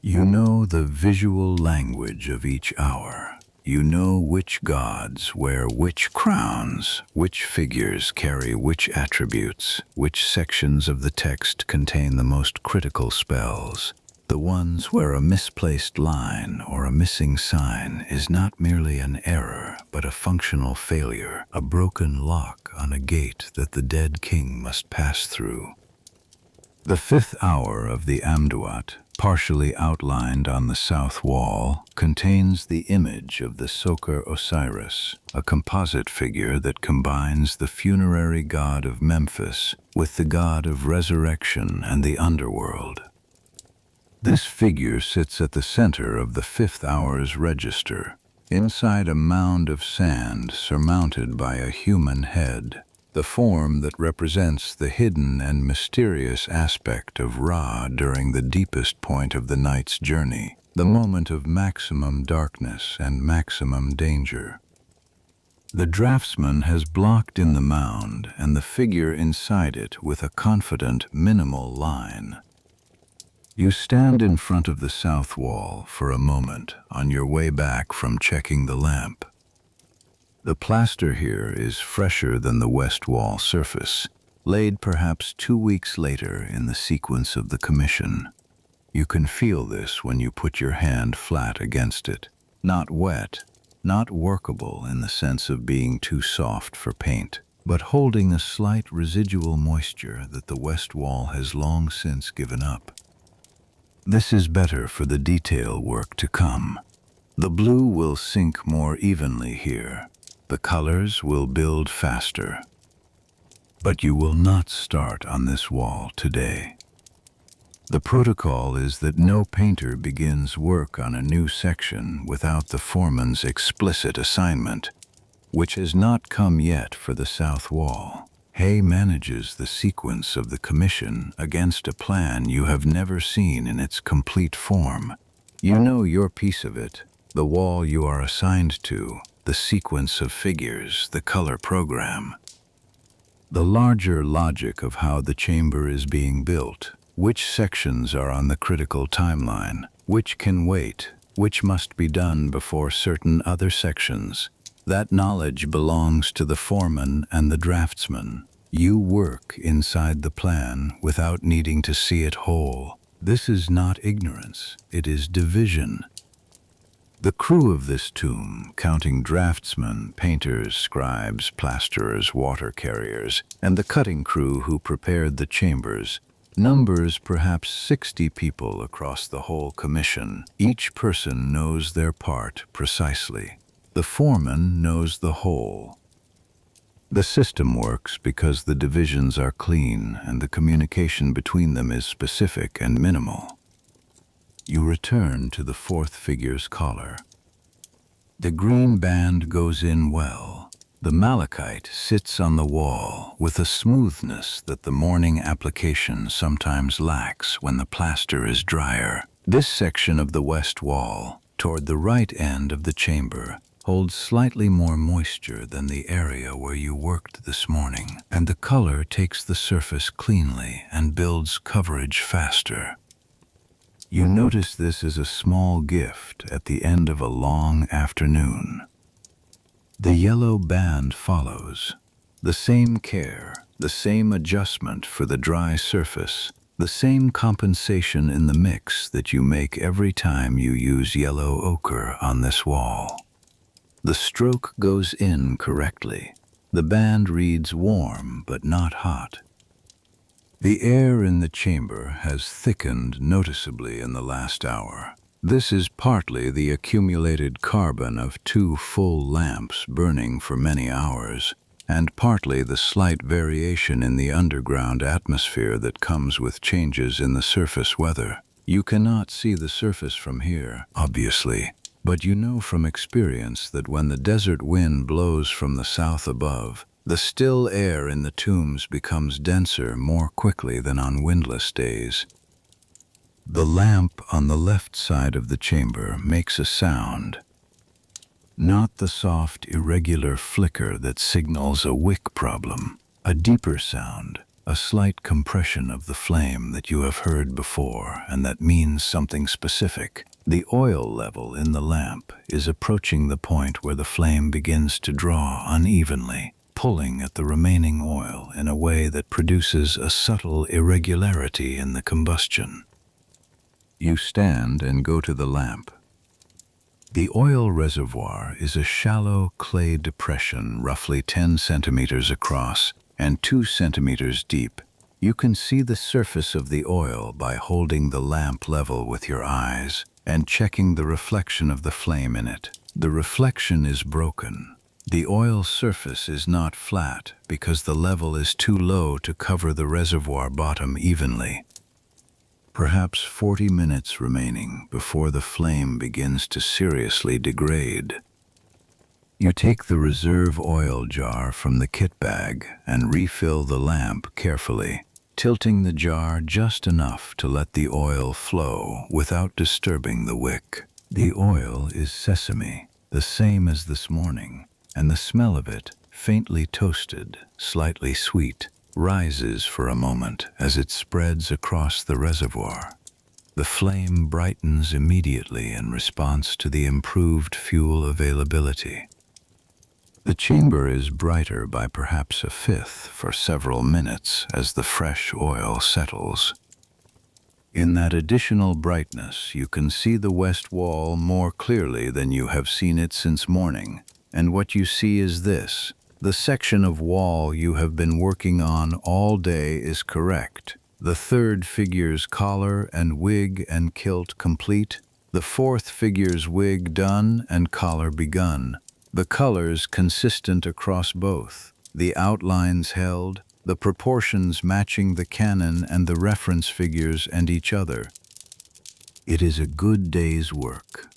You know the visual language of each hour. You know which gods wear which crowns, which figures carry which attributes, which sections of the text contain the most critical spells. The ones where a misplaced line or a missing sign is not merely an error, but a functional failure, a broken lock on a gate that the dead king must pass through. The fifth hour of the Amduat, partially outlined on the south wall, contains the image of the Soker Osiris, a composite figure that combines the funerary god of Memphis with the god of resurrection and the underworld. This figure sits at the center of the fifth hour's register, inside a mound of sand surmounted by a human head, the form that represents the hidden and mysterious aspect of Ra during the deepest point of the night's journey, the moment of maximum darkness and maximum danger. The draftsman has blocked in the mound and the figure inside it with a confident, minimal line. You stand in front of the south wall for a moment on your way back from checking the lamp. The plaster here is fresher than the west wall surface, laid perhaps 2 weeks later in the sequence of the commission. You can feel this when you put your hand flat against it. Not wet, not workable in the sense of being too soft for paint, but holding a slight residual moisture that the west wall has long since given up. This is better for the detail work to come. The blue will sink more evenly here. The colors will build faster. But you will not start on this wall today. The protocol is that no painter begins work on a new section without the foreman's explicit assignment, which has not come yet for the south wall. Hay manages the sequence of the commission against a plan you have never seen in its complete form. You know your piece of it, the wall you are assigned to, the sequence of figures, the color program. The larger logic of how the chamber is being built, which sections are on the critical timeline, which can wait, which must be done before certain other sections. That knowledge belongs to the foreman and the draftsman. You work inside the plan without needing to see it whole. This is not ignorance, it is division. The crew of this tomb, counting draftsmen, painters, scribes, plasterers, water carriers, and the cutting crew who prepared the chambers, numbers perhaps 60 people across the whole commission. Each person knows their part precisely. The foreman knows the whole. The system works because the divisions are clean and the communication between them is specific and minimal. You return to the fourth figure's collar. The green band goes in well. The malachite sits on the wall with a smoothness that the morning application sometimes lacks when the plaster is drier. This section of the west wall, toward the right end of the chamber, holds slightly more moisture than the area where you worked this morning, and the color takes the surface cleanly and builds coverage faster. You notice this as a small gift at the end of a long afternoon. The yellow band follows. The same care, the same adjustment for the dry surface, the same compensation in the mix that you make every time you use yellow ochre on this wall. The stroke goes in correctly. The band reads warm but not hot. The air in the chamber has thickened noticeably in the last hour. This is partly the accumulated carbon of 2 full lamps burning for many hours, and partly the slight variation in the underground atmosphere that comes with changes in the surface weather. You cannot see the surface from here, obviously, but you know from experience that when the desert wind blows from the south above, the still air in the tombs becomes denser more quickly than on windless days. The lamp on the left side of the chamber makes a sound, not the soft, irregular flicker that signals a wick problem, a deeper sound, a slight compression of the flame that you have heard before and that means something specific. The oil level in the lamp is approaching the point where the flame begins to draw unevenly, pulling at the remaining oil in a way that produces a subtle irregularity in the combustion. You stand and go to the lamp. The oil reservoir is a shallow clay depression roughly 10 centimeters across and 2 centimeters deep. You can see the surface of the oil by holding the lamp level with your eyes and checking the reflection of the flame in it. The reflection is broken. The oil surface is not flat because the level is too low to cover the reservoir bottom evenly. Perhaps 40 minutes remaining before the flame begins to seriously degrade. You take the reserve oil jar from the kit bag and refill the lamp carefully, tilting the jar just enough to let the oil flow without disturbing the wick. The oil is sesame, the same as this morning, and the smell of it, faintly toasted, slightly sweet, rises for a moment as it spreads across the reservoir. The flame brightens immediately in response to the improved fuel availability. The chamber is brighter by perhaps a fifth for several minutes as the fresh oil settles. In that additional brightness, you can see the west wall more clearly than you have seen it since morning, and what you see is this. The section of wall you have been working on all day is correct. The third figure's collar and wig and kilt complete. The fourth figure's wig done and collar begun. The colors consistent across both. The outlines held. The proportions matching the canon and the reference figures and each other. It is a good day's work.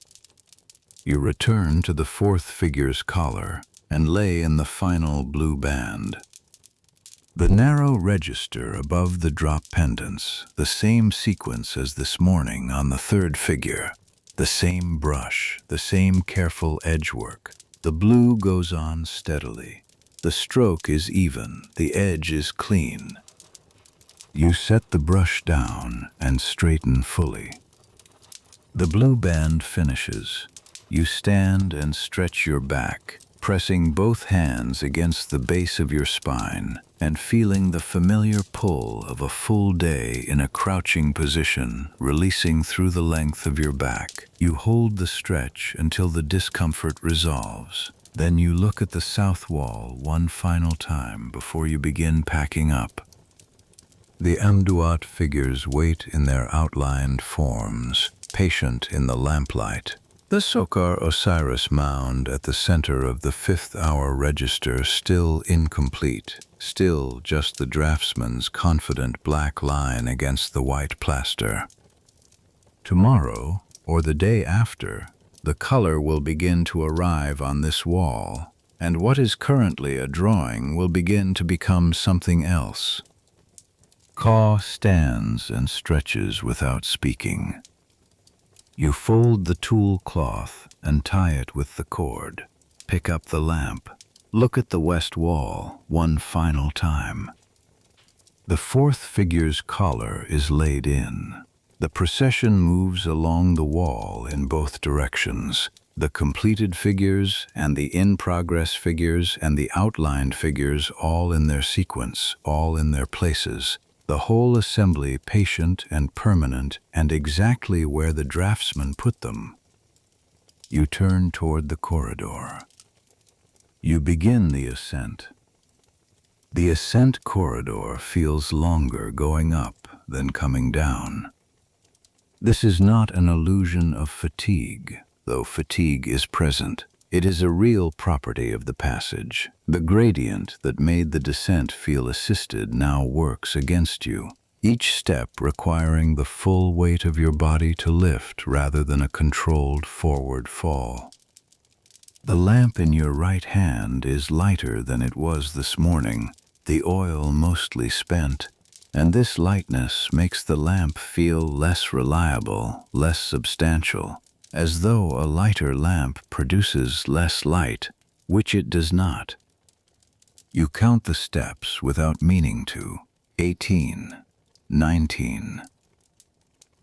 You return to the fourth figure's collar and lay in the final blue band. The narrow register above the drop pendants, the same sequence as this morning on the third figure, the same brush, the same careful edge work. The blue goes on steadily. The stroke is even, the edge is clean. You set the brush down and straighten fully. The blue band finishes. You stand and stretch your back, pressing both hands against the base of your spine and feeling the familiar pull of a full day in a crouching position, releasing through the length of your back. You hold the stretch until the discomfort resolves. Then you look at the south wall one final time before you begin packing up. The Amduat figures wait in their outlined forms, patient in the lamplight. The Sokar Osiris mound at the center of the fifth-hour register still incomplete, still just the draftsman's confident black line against the white plaster. Tomorrow, or the day after, the color will begin to arrive on this wall, and what is currently a drawing will begin to become something else. Ka stands and stretches without speaking. You fold the tool cloth and tie it with the cord. Pick up the lamp. Look at the west wall one final time. The fourth figure's collar is laid in. The procession moves along the wall in both directions. The completed figures and the in-progress figures and the outlined figures all in their sequence, all in their places. The whole assembly patient and permanent and exactly where the draftsman put them. You turn toward the corridor. You begin the ascent. The ascent corridor feels longer going up than coming down. This is not an illusion of fatigue, though fatigue is present. It is a real property of the passage. The gradient that made the descent feel assisted now works against you, each step requiring the full weight of your body to lift rather than a controlled forward fall. The lamp in your right hand is lighter than it was this morning, the oil mostly spent, and this lightness makes the lamp feel less reliable, less substantial, as though a lighter lamp produces less light, which it does not. You count the steps without meaning to. 18, 19.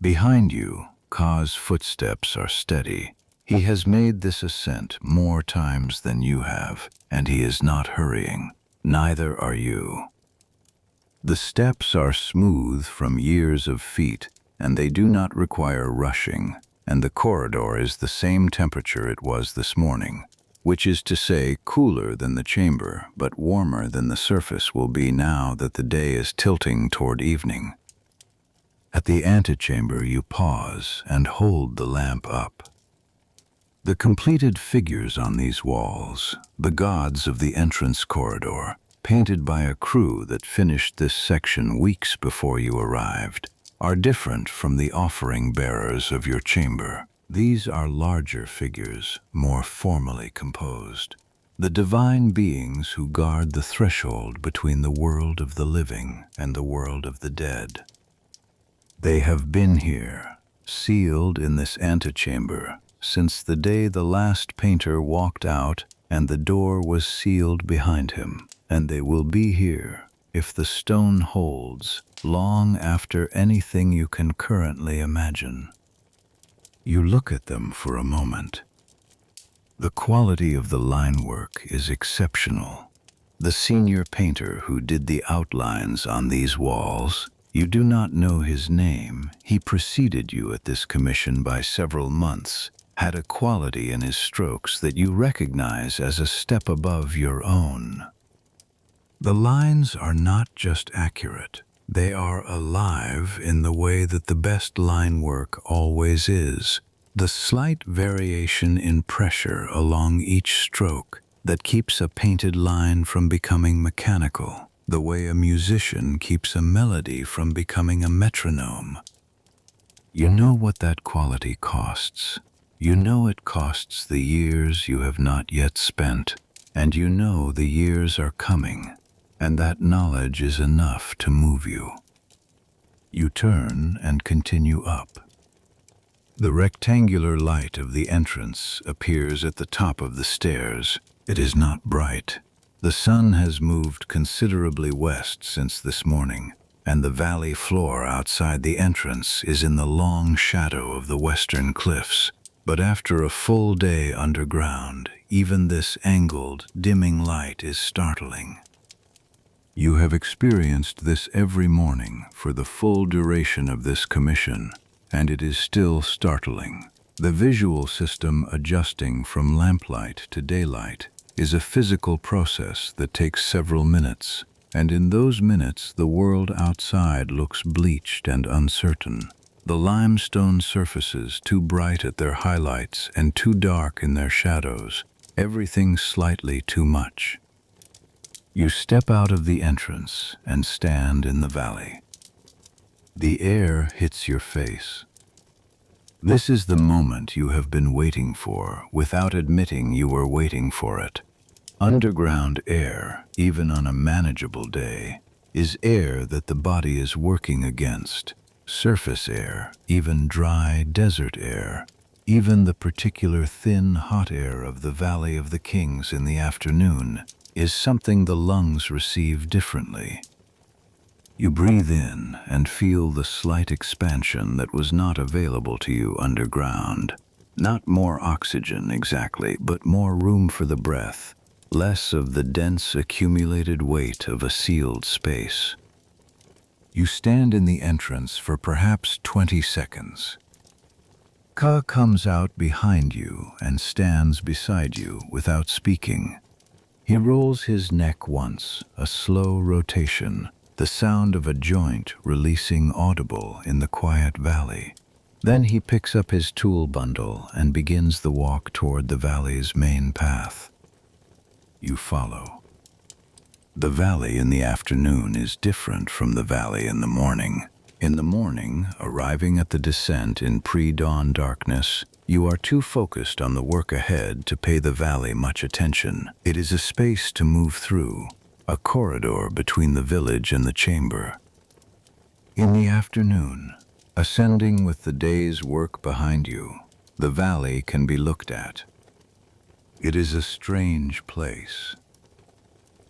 Behind you, Ka's footsteps are steady. He has made this ascent more times than you have, and he is not hurrying. Neither are you. The steps are smooth from years of feet, and they do not require rushing. And the corridor is the same temperature it was this morning, which is to say cooler than the chamber, but warmer than the surface will be now that the day is tilting toward evening. At the antechamber you pause and hold the lamp up. The completed figures on these walls, the gods of the entrance corridor, painted by a crew that finished this section weeks before you arrived, are different from the offering bearers of your chamber. These are larger figures, more formally composed. The divine beings who guard the threshold between the world of the living and the world of the dead. They have been here, sealed in this antechamber, since the day the last painter walked out and the door was sealed behind him, and they will be here, if the stone holds, long after anything you can currently imagine. You look at them for a moment. The quality of the line work is exceptional. The senior painter who did the outlines on these walls, you do not know his name. He preceded you at this commission by several months, had a quality in his strokes that you recognize as a step above your own. The lines are not just accurate, they are alive in the way that the best line work always is. The slight variation in pressure along each stroke that keeps a painted line from becoming mechanical, the way a musician keeps a melody from becoming a metronome. You know what that quality costs. You know it costs the years you have not yet spent, and you know the years are coming. And that knowledge is enough to move you. You turn and continue up. The rectangular light of the entrance appears at the top of the stairs. It is not bright. The sun has moved considerably west since this morning, and the valley floor outside the entrance is in the long shadow of the western cliffs. But after a full day underground, even this angled, dimming light is startling. You have experienced this every morning for the full duration of this commission, and it is still startling. The visual system adjusting from lamplight to daylight is a physical process that takes several minutes, and in those minutes the world outside looks bleached and uncertain. The limestone surfaces too bright at their highlights and too dark in their shadows, everything slightly too much. You step out of the entrance and stand in the valley. The air hits your face. This is the moment you have been waiting for without admitting you were waiting for it. Underground air, even on a manageable day, is air that the body is working against. Surface air, even dry desert air, even the particular thin hot air of the Valley of the Kings in the afternoon, is something the lungs receive differently. You breathe in and feel the slight expansion that was not available to you underground. Not more oxygen exactly, but more room for the breath, less of the dense accumulated weight of a sealed space. You stand in the entrance for perhaps 20 seconds. Ka comes out behind you and stands beside you without speaking. He rolls his neck once, a slow rotation, the sound of a joint releasing audible in the quiet valley. Then he picks up his tool bundle and begins the walk toward the valley's main path. You follow. The valley in the afternoon is different from the valley in the morning. In the morning, arriving at the descent in pre-dawn darkness, you are too focused on the work ahead to pay the valley much attention. It is a space to move through, a corridor between the village and the chamber. In the afternoon, ascending with the day's work behind you, the valley can be looked at. It is a strange place.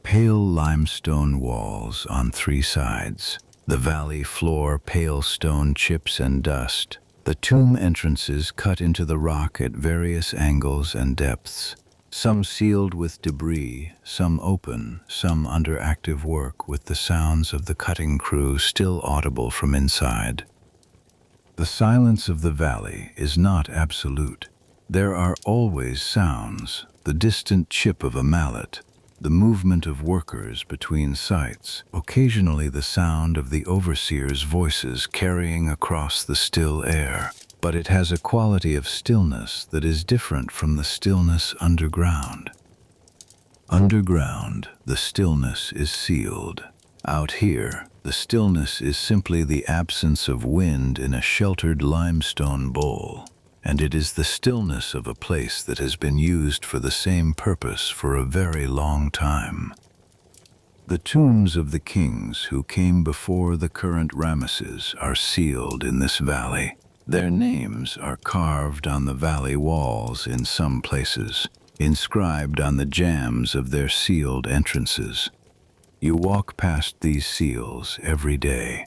Pale limestone walls on three sides, the valley floor pale stone chips and dust, the tomb entrances cut into the rock at various angles and depths, some sealed with debris, some open, some under active work with the sounds of the cutting crew still audible from inside. The silence of the valley is not absolute. There are always sounds, the distant chip of a mallet, the movement of workers between sites, occasionally the sound of the overseers' voices carrying across the still air. But it has a quality of stillness that is different from the stillness underground. Underground, the stillness is sealed. Out here, the stillness is simply the absence of wind in a sheltered limestone bowl, and it is the stillness of a place that has been used for the same purpose for a very long time. The tombs of the kings who came before the current Ramesses are sealed in this valley. Their names are carved on the valley walls in some places, inscribed on the jambs of their sealed entrances. You walk past these seals every day.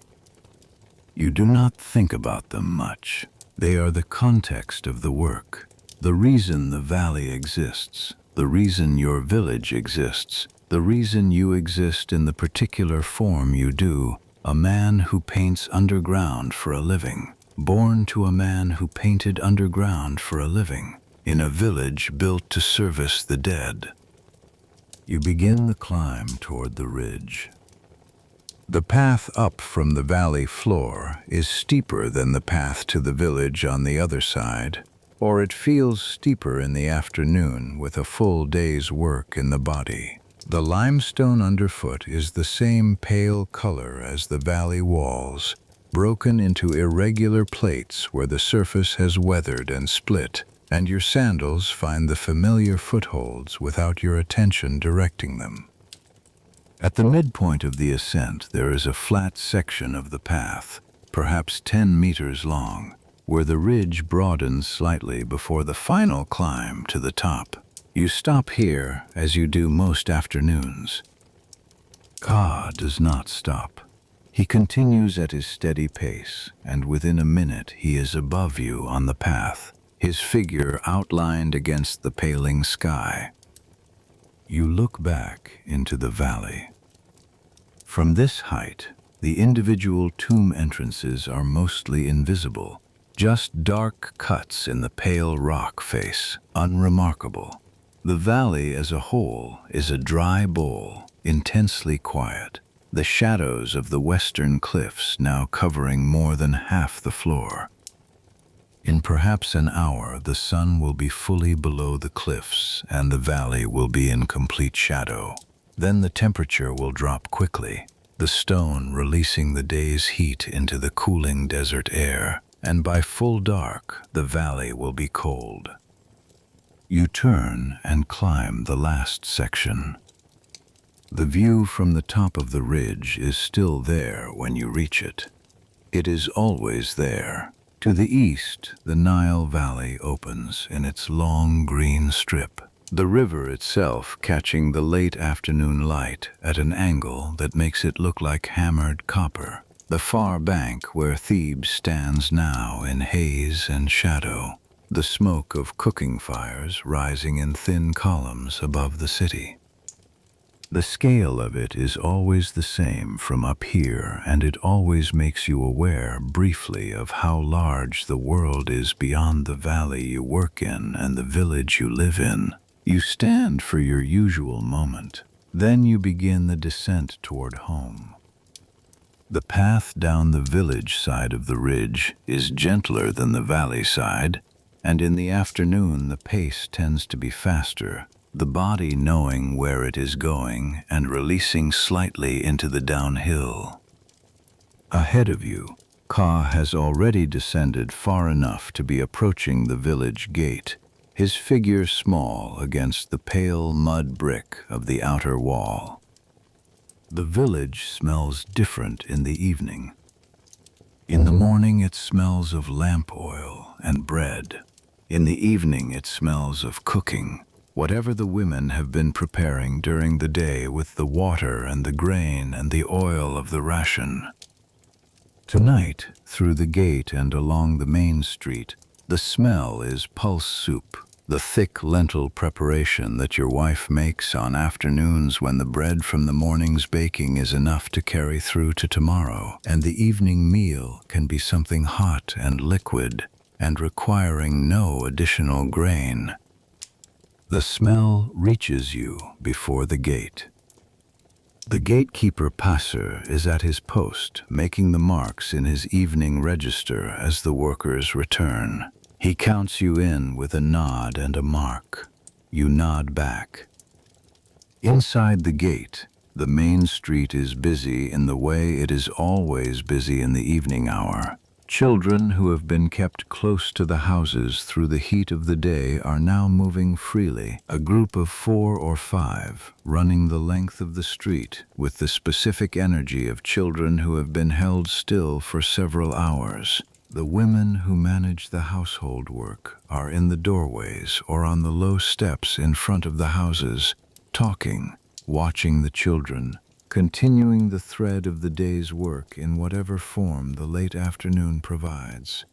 You do not think about them much. They are the context of the work, the reason the valley exists, the reason your village exists, the reason you exist in the particular form you do, a man who paints underground for a living. Born to a man who painted underground for a living, in a village built to service the dead. You begin the climb toward the ridge. The path up from the valley floor is steeper than the path to the village on the other side, or it feels steeper in the afternoon with a full day's work in the body. The limestone underfoot is the same pale color as the valley walls, broken into irregular plates where the surface has weathered and split, and your sandals find the familiar footholds without your attention directing them. At the midpoint of the ascent, there is a flat section of the path, perhaps 10 meters long, where the ridge broadens slightly before the final climb to the top. You stop here, as you do most afternoons. Ka does not stop. He continues at his steady pace, and within a minute he is above you on the path, his figure outlined against the paling sky. You look back into the valley. From this height, the individual tomb entrances are mostly invisible, just dark cuts in the pale rock face, unremarkable. The valley as a whole is a dry bowl, intensely quiet, the shadows of the western cliffs now covering more than half the floor. In perhaps an hour, the sun will be fully below the cliffs and the valley will be in complete shadow. Then the temperature will drop quickly, the stone releasing the day's heat into the cooling desert air, and by full dark, the valley will be cold. You turn and climb the last section. The view from the top of the ridge is still there when you reach it. It is always there. To the east, the Nile Valley opens in its long green strip, the river itself catching the late afternoon light at an angle that makes it look like hammered copper. The far bank where Thebes stands now in haze and shadow, the smoke of cooking fires rising in thin columns above the city. The scale of it is always the same from up here, and it always makes you aware briefly of how large the world is beyond the valley you work in and the village you live in. You stand for your usual moment. Then you begin the descent toward home. The path down the village side of the ridge is gentler than the valley side, and in the afternoon the pace tends to be faster, the body knowing where it is going and releasing slightly into the downhill. Ahead of you, Ka has already descended far enough to be approaching the village gate, his figure small against the pale mud brick of the outer wall. The village smells different in the evening. In the morning it smells of lamp oil and bread. In the evening it smells of cooking, whatever the women have been preparing during the day with the water and the grain and the oil of the ration. Tonight, through the gate and along the main street, the smell is pulse soup, the thick lentil preparation that your wife makes on afternoons when the bread from the morning's baking is enough to carry through to tomorrow, and the evening meal can be something hot and liquid and requiring no additional grain. The smell reaches you before the gate. The gatekeeper passer is at his post, making the marks in his evening register as the workers return. He counts you in with a nod and a mark. You nod back. Inside the gate, the main street is busy in the way it is always busy in the evening hour. Children who have been kept close to the houses through the heat of the day are now moving freely, a group of 4 or 5, running the length of the street with the specific energy of children who have been held still for several hours. The women who manage the household work are in the doorways or on the low steps in front of the houses, talking, watching the children, continuing the thread of the day's work in whatever form the late afternoon provides.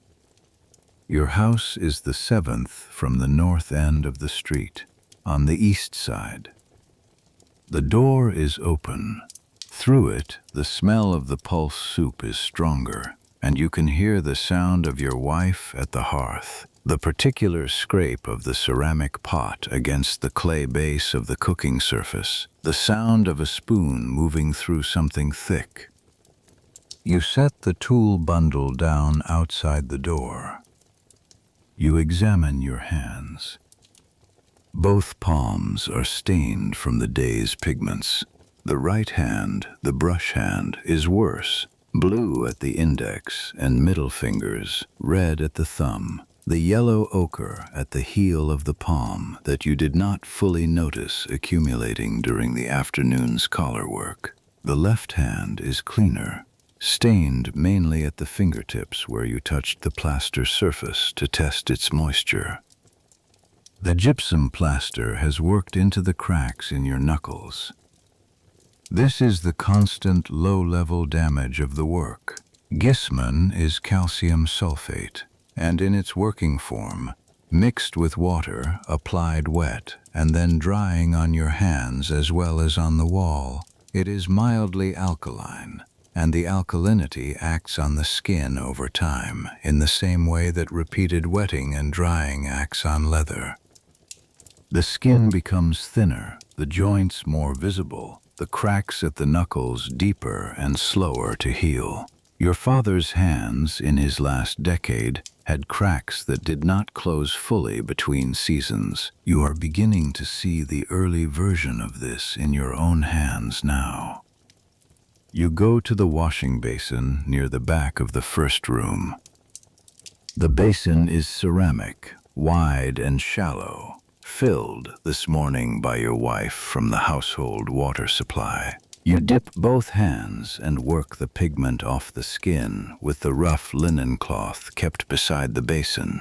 Your house is the 7th from the north end of the street, on the east side. The door is open. Through it, the smell of the pulse soup is stronger, and you can hear the sound of your wife at the hearth, the particular scrape of the ceramic pot against the clay base of the cooking surface, the sound of a spoon moving through something thick. You set the tool bundle down outside the door. You examine your hands. Both palms are stained from the day's pigments. The right hand, the brush hand, is worse, blue at the index and middle fingers, red at the thumb, the yellow ochre at the heel of the palm that you did not fully notice accumulating during the afternoon's collar work. The left hand is cleaner, stained mainly at the fingertips where you touched the plaster surface to test its moisture. The gypsum plaster has worked into the cracks in your knuckles. This is the constant low-level damage of the work. Gisman is calcium sulfate, and in its working form, mixed with water, applied wet, and then drying on your hands as well as on the wall. It is mildly alkaline, and the alkalinity acts on the skin over time in the same way that repeated wetting and drying acts on leather. The skin becomes thinner, the joints more visible, the cracks at the knuckles deeper and slower to heal. Your father's hands, in his last decade, had cracks that did not close fully between seasons. You are beginning to see the early version of this in your own hands now. You go to the washing basin near the back of the first room. The basin is ceramic, wide and shallow, filled this morning by your wife from the household water supply. You dip both hands and work the pigment off the skin with the rough linen cloth kept beside the basin.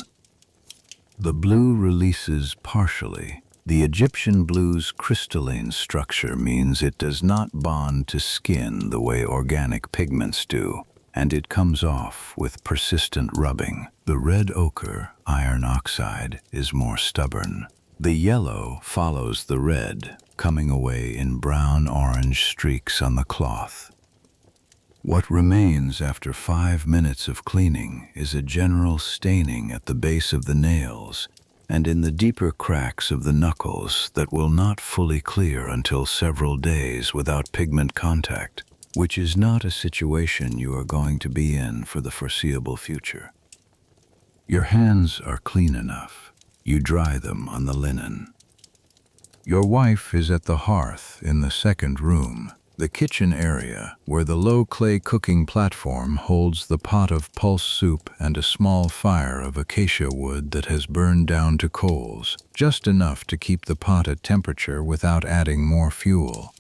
The blue releases partially. The Egyptian blue's crystalline structure means it does not bond to skin the way organic pigments do, and it comes off with persistent rubbing. The red ochre, iron oxide, is more stubborn. The yellow follows the red, coming away in brown-orange streaks on the cloth. What remains after 5 minutes of cleaning is a general staining at the base of the nails and in the deeper cracks of the knuckles that will not fully clear until several days without pigment contact, which is not a situation you are going to be in for the foreseeable future. Your hands are clean enough. You dry them on the linen. Your wife is at the hearth in the second room, the kitchen area where the low clay cooking platform holds the pot of pulse soup and a small fire of acacia wood that has burned down to coals, just enough to keep the pot at temperature without adding more fuel.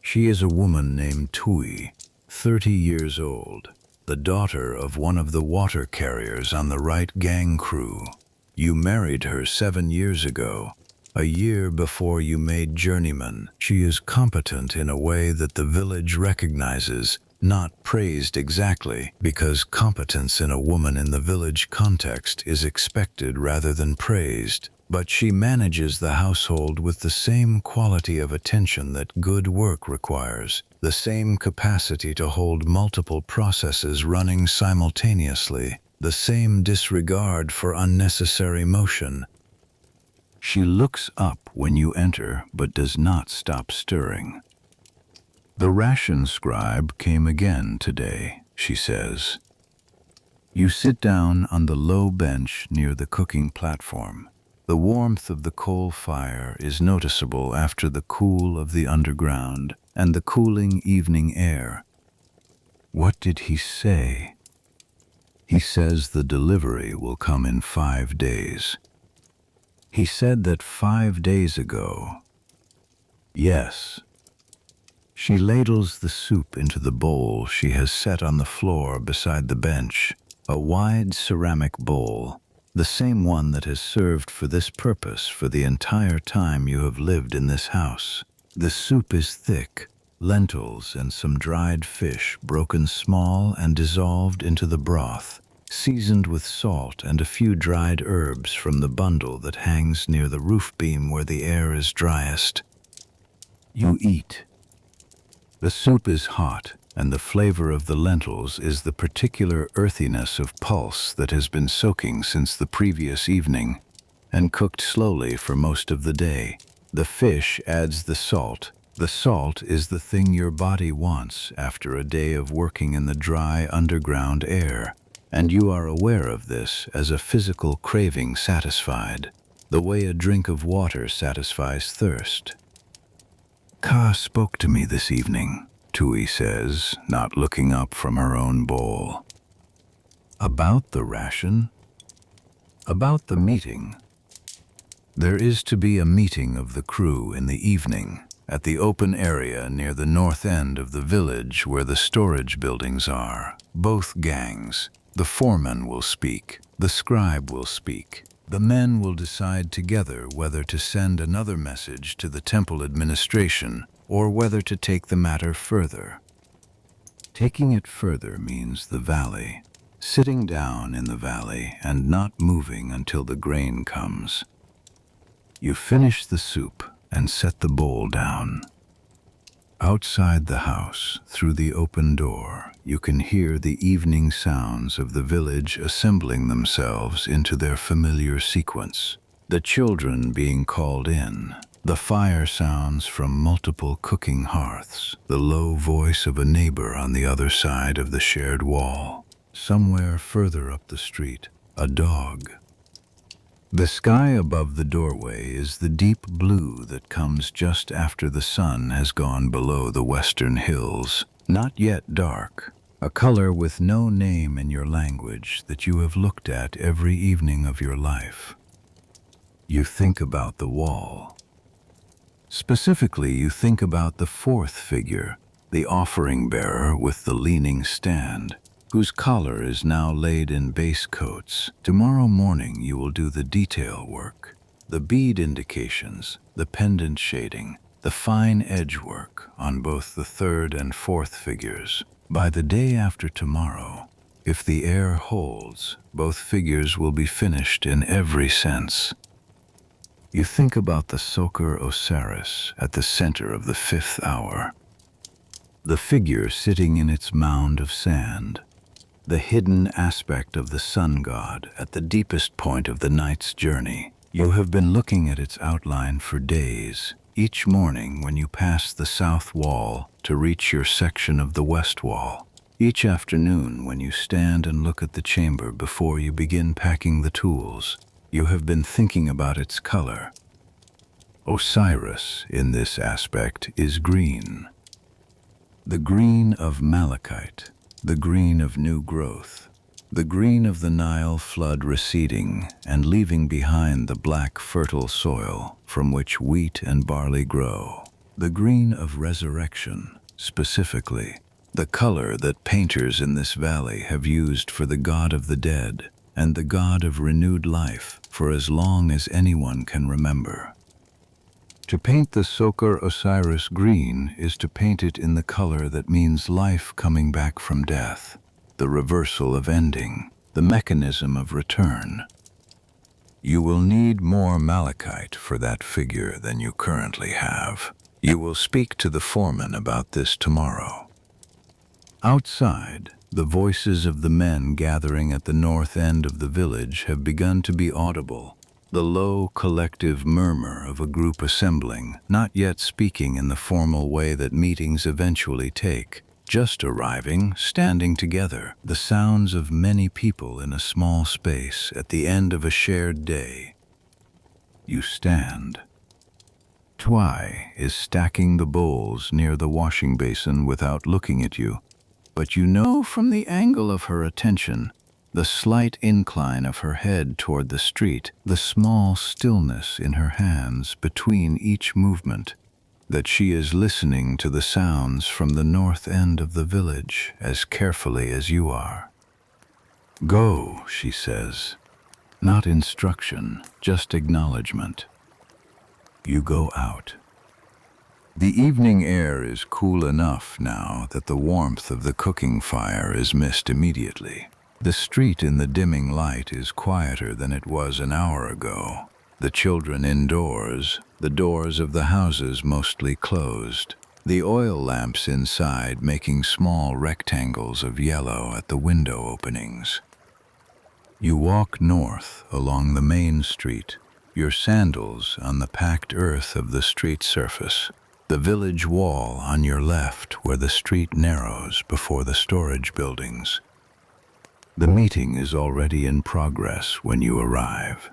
She is a woman named Tui, 30 years old, the daughter of one of the water carriers on the right gang crew. You married her 7 years ago, a year before you made journeyman. She is competent in a way that the village recognizes, not praised exactly, because competence in a woman in the village context is expected rather than praised. But she manages the household with the same quality of attention that good work requires, the same capacity to hold multiple processes running simultaneously, the same disregard for unnecessary motion. She looks up when you enter, but does not stop stirring. The ration scribe came again today, she says. You sit down on the low bench near the cooking platform. The warmth of the coal fire is noticeable after the cool of the underground and the cooling evening air. What did he say? He says the delivery will come in 5 days. He said that 5 days ago. Yes. She ladles the soup into the bowl she has set on the floor beside the bench, a wide ceramic bowl, the same one that has served for this purpose for the entire time you have lived in this house. The soup is thick, lentils and some dried fish broken small and dissolved into the broth, seasoned with salt and a few dried herbs from the bundle that hangs near the roof beam where the air is driest. You eat. The soup is hot, and the flavor of the lentils is the particular earthiness of pulse that has been soaking since the previous evening and cooked slowly for most of the day. The fish adds the salt. The salt is the thing your body wants after a day of working in the dry underground air, and you are aware of this as a physical craving satisfied, the way a drink of water satisfies thirst. Ka spoke to me this evening, Tui says, not looking up from her own bowl. About the ration? About the meeting. There is to be a meeting of the crew in the evening, at the open area near the north end of the village where the storage buildings are. Both gangs. The foreman will speak. The scribe will speak. The men will decide together whether to send another message to the temple administration or whether to take the matter further. Taking it further means the valley. sitting down in the valley and not moving until the grain comes. You finish the soup and set the bowl down. Outside the house, through the open door, you can hear the evening sounds of the village assembling themselves into their familiar sequence. The children being called in, the fire sounds from multiple cooking hearths, the low voice of a neighbor on the other side of the shared wall. Somewhere further up the street, a dog. The sky above the doorway is the deep blue that comes just after the sun has gone below the western hills, not yet dark, a color with no name in your language that you have looked at every evening of your life. You think about the wall. Specifically, you think about the fourth figure, the offering bearer with the leaning stand, whose collar is now laid in base coats. Tomorrow morning you will do the detail work, the bead indications, the pendant shading, the fine edge work on both the third and fourth figures. By the day after tomorrow, if the air holds, both figures will be finished in every sense. You think about the Soker Osiris at the center of the fifth hour, the figure sitting in its mound of sand, the hidden aspect of the sun god at the deepest point of the night's journey. You have been looking at its outline for days, each morning when you pass the south wall to reach your section of the west wall, each afternoon when you stand and look at the chamber before you begin packing the tools. You have been thinking about its color. Osiris, in this aspect, is green. The green of malachite, the green of new growth, the green of the Nile flood receding and leaving behind the black fertile soil from which wheat and barley grow, the green of resurrection, specifically, the color that painters in this valley have used for the god of the dead and the god of renewed life for as long as anyone can remember. To paint the Soker Osiris green is to paint it in the color that means life coming back from death, the reversal of ending, the mechanism of return. You will need more malachite for that figure than you currently have. You will speak to the foreman about this tomorrow. Outside, the voices of the men gathering at the north end of the village have begun to be audible. The low collective murmur of a group assembling, not yet speaking in the formal way that meetings eventually take, just arriving, standing together, the sounds of many people in a small space at the end of a shared day. You stand. Twy is stacking the bowls near the washing basin without looking at you, but you know from the angle of her attention, the slight incline of her head toward the street, the small stillness in her hands between each movement, that she is listening to the sounds from the north end of the village as carefully as you are. Go, she says. Not instruction, just acknowledgement. You go out. The evening air is cool enough now that the warmth of the cooking fire is missed immediately. The street in the dimming light is quieter than it was an hour ago. The children indoors, the doors of the houses mostly closed, the oil lamps inside making small rectangles of yellow at the window openings. You walk north along the main street, your sandals on the packed earth of the street surface, the village wall on your left where the street narrows before the storage buildings. The meeting is already in progress when you arrive.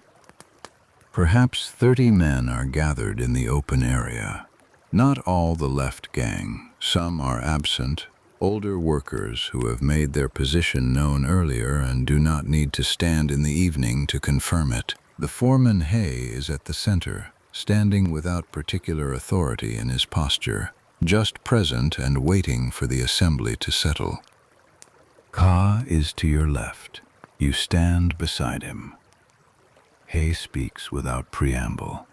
Perhaps 30 men are gathered in the open area. Not all the left gang. Some are absent, older workers who have made their position known earlier and do not need to stand in the evening to confirm it. The foreman Hay is at the center, standing without particular authority in his posture, just present and waiting for the assembly to settle. Ka is to your left. You stand beside him. Hay speaks without preamble.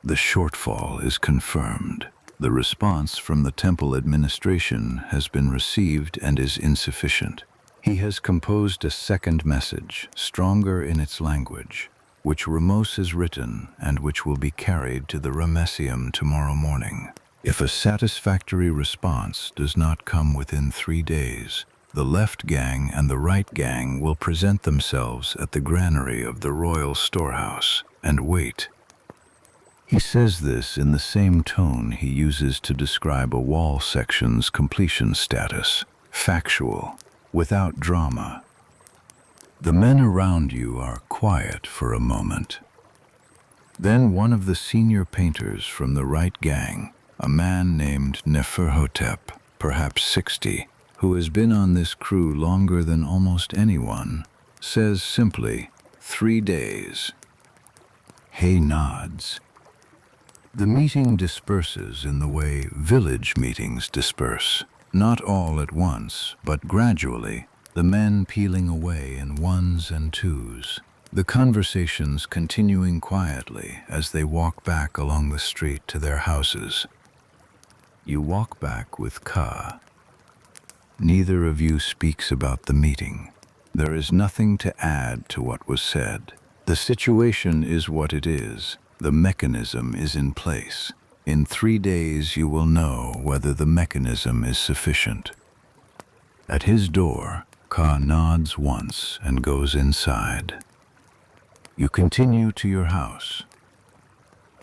The shortfall is confirmed. The response from the temple administration has been received and is insufficient. He has composed a second message, stronger in its language, which Ramos has written and which will be carried to the Ramessium tomorrow morning. If a satisfactory response does not come within 3 days, the left gang and the right gang will present themselves at the granary of the royal storehouse and wait. He says this in the same tone he uses to describe a wall section's completion status, factual, without drama. The men around you are quiet for a moment. Then one of the senior painters from the right gang, a man named Neferhotep, perhaps 60, who has been on this crew longer than almost anyone, says simply, 3 days. Hay nods. The meeting disperses in the way village meetings disperse, not all at once, but gradually, the men peeling away in ones and twos, the conversations continuing quietly as they walk back along the street to their houses. You walk back with Ka. Neither of you speaks about the meeting. There is nothing to add to what was said. The situation is what it is. The mechanism is in place. In 3 days you will know whether the mechanism is sufficient. At his door, Ka nods once and goes inside. You continue to your house.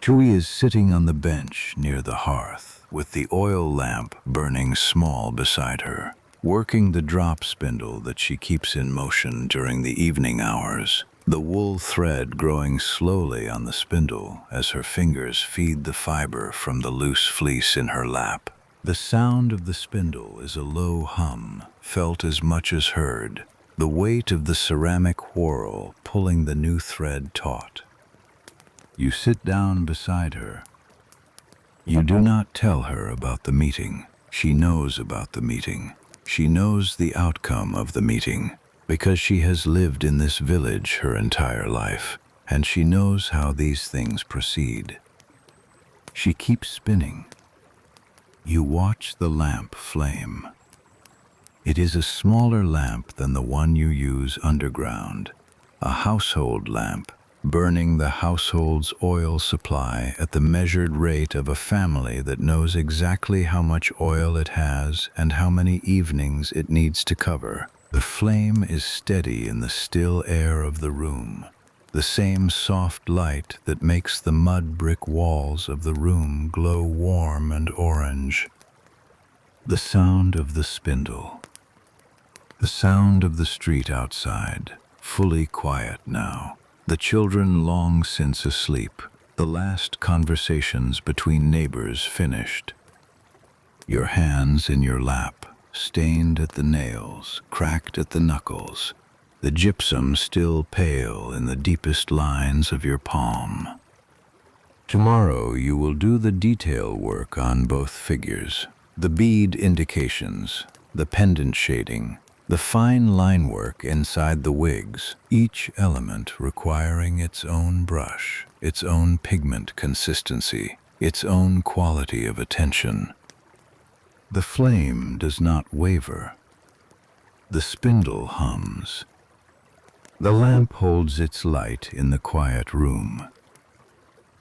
Chui is sitting on the bench near the hearth, with the oil lamp burning small beside her, working the drop spindle that she keeps in motion during the evening hours, the wool thread growing slowly on the spindle as her fingers feed the fiber from the loose fleece in her lap. The sound of the spindle is a low hum, felt as much as heard, the weight of the ceramic whorl pulling the new thread taut. You sit down beside her. You do not tell her about the meeting. She knows about the meeting. She knows the outcome of the meeting, because she has lived in this village her entire life, and she knows how these things proceed. She keeps spinning. You watch the lamp flame. It is a smaller lamp than the one you use underground, a household lamp, burning the household's oil supply at the measured rate of a family that knows exactly how much oil it has and how many evenings it needs to cover. The flame is steady in the still air of the room, the same soft light that makes the mud brick walls of the room glow warm and orange. The sound of the spindle. The sound of the street outside, fully quiet now. The children long since asleep, the last conversations between neighbors finished. Your hands in your lap, stained at the nails, cracked at the knuckles, the gypsum still pale in the deepest lines of your palm. Tomorrow you will do the detail work on both figures, the bead indications, the pendant shading, the fine line work inside the wigs, each element requiring its own brush, its own pigment consistency, its own quality of attention. The flame does not waver. The spindle hums. The lamp holds its light in the quiet room.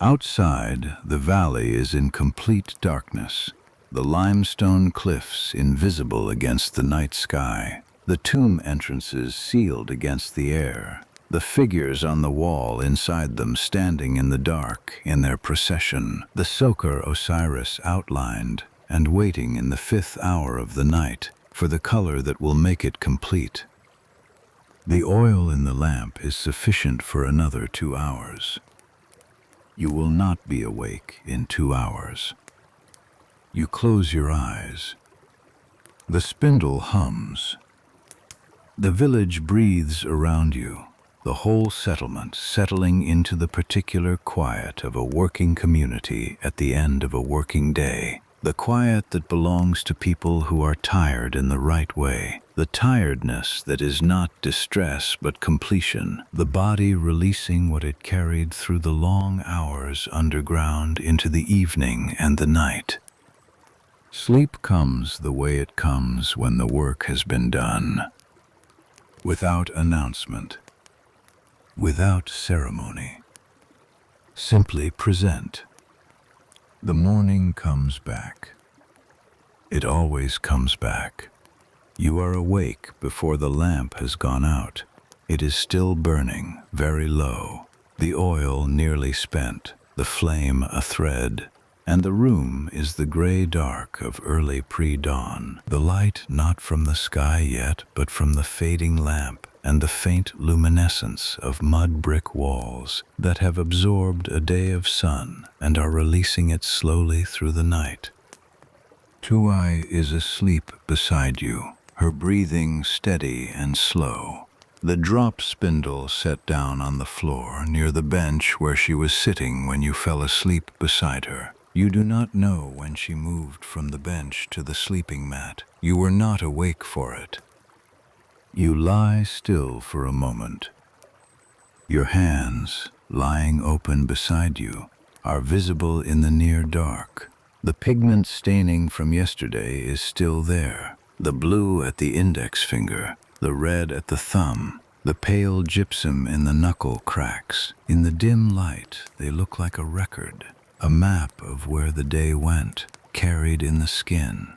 Outside, the valley is in complete darkness, the limestone cliffs invisible against the night sky, the tomb entrances sealed against the air, the figures on the wall inside them standing in the dark in their procession, the Soker Osiris outlined and waiting in the 5th hour of the night for the color that will make it complete. The oil in the lamp is sufficient for another 2 hours. You will not be awake in 2 hours. You close your eyes. The spindle hums. The village breathes around you, the whole settlement settling into the particular quiet of a working community at the end of a working day, the quiet that belongs to people who are tired in the right way, the tiredness that is not distress but completion, the body releasing what it carried through the long hours underground into the evening and the night. Sleep comes the way it comes when the work has been done. without announcement, without ceremony. Simply present. The morning comes back. It always comes back. You are awake before the lamp has gone out. It is still burning, very low, the oil nearly spent, the flame a thread, and the room is the gray dark of early pre-dawn. The light not from the sky yet, but from the fading lamp and the faint luminescence of mud brick walls that have absorbed a day of sun and are releasing it slowly through the night. Tuai is asleep beside you, her breathing steady and slow. The drop spindle set down on the floor near the bench where she was sitting when you fell asleep beside her. You do not know when she moved from the bench to the sleeping mat. You were not awake for it. You lie still for a moment. Your hands, lying open beside you, are visible in the near dark. The pigment staining from yesterday is still there. The blue at the index finger, the red at the thumb, the pale gypsum in the knuckle cracks. In the dim light, they look like a record, a map of where the day went, carried in the skin.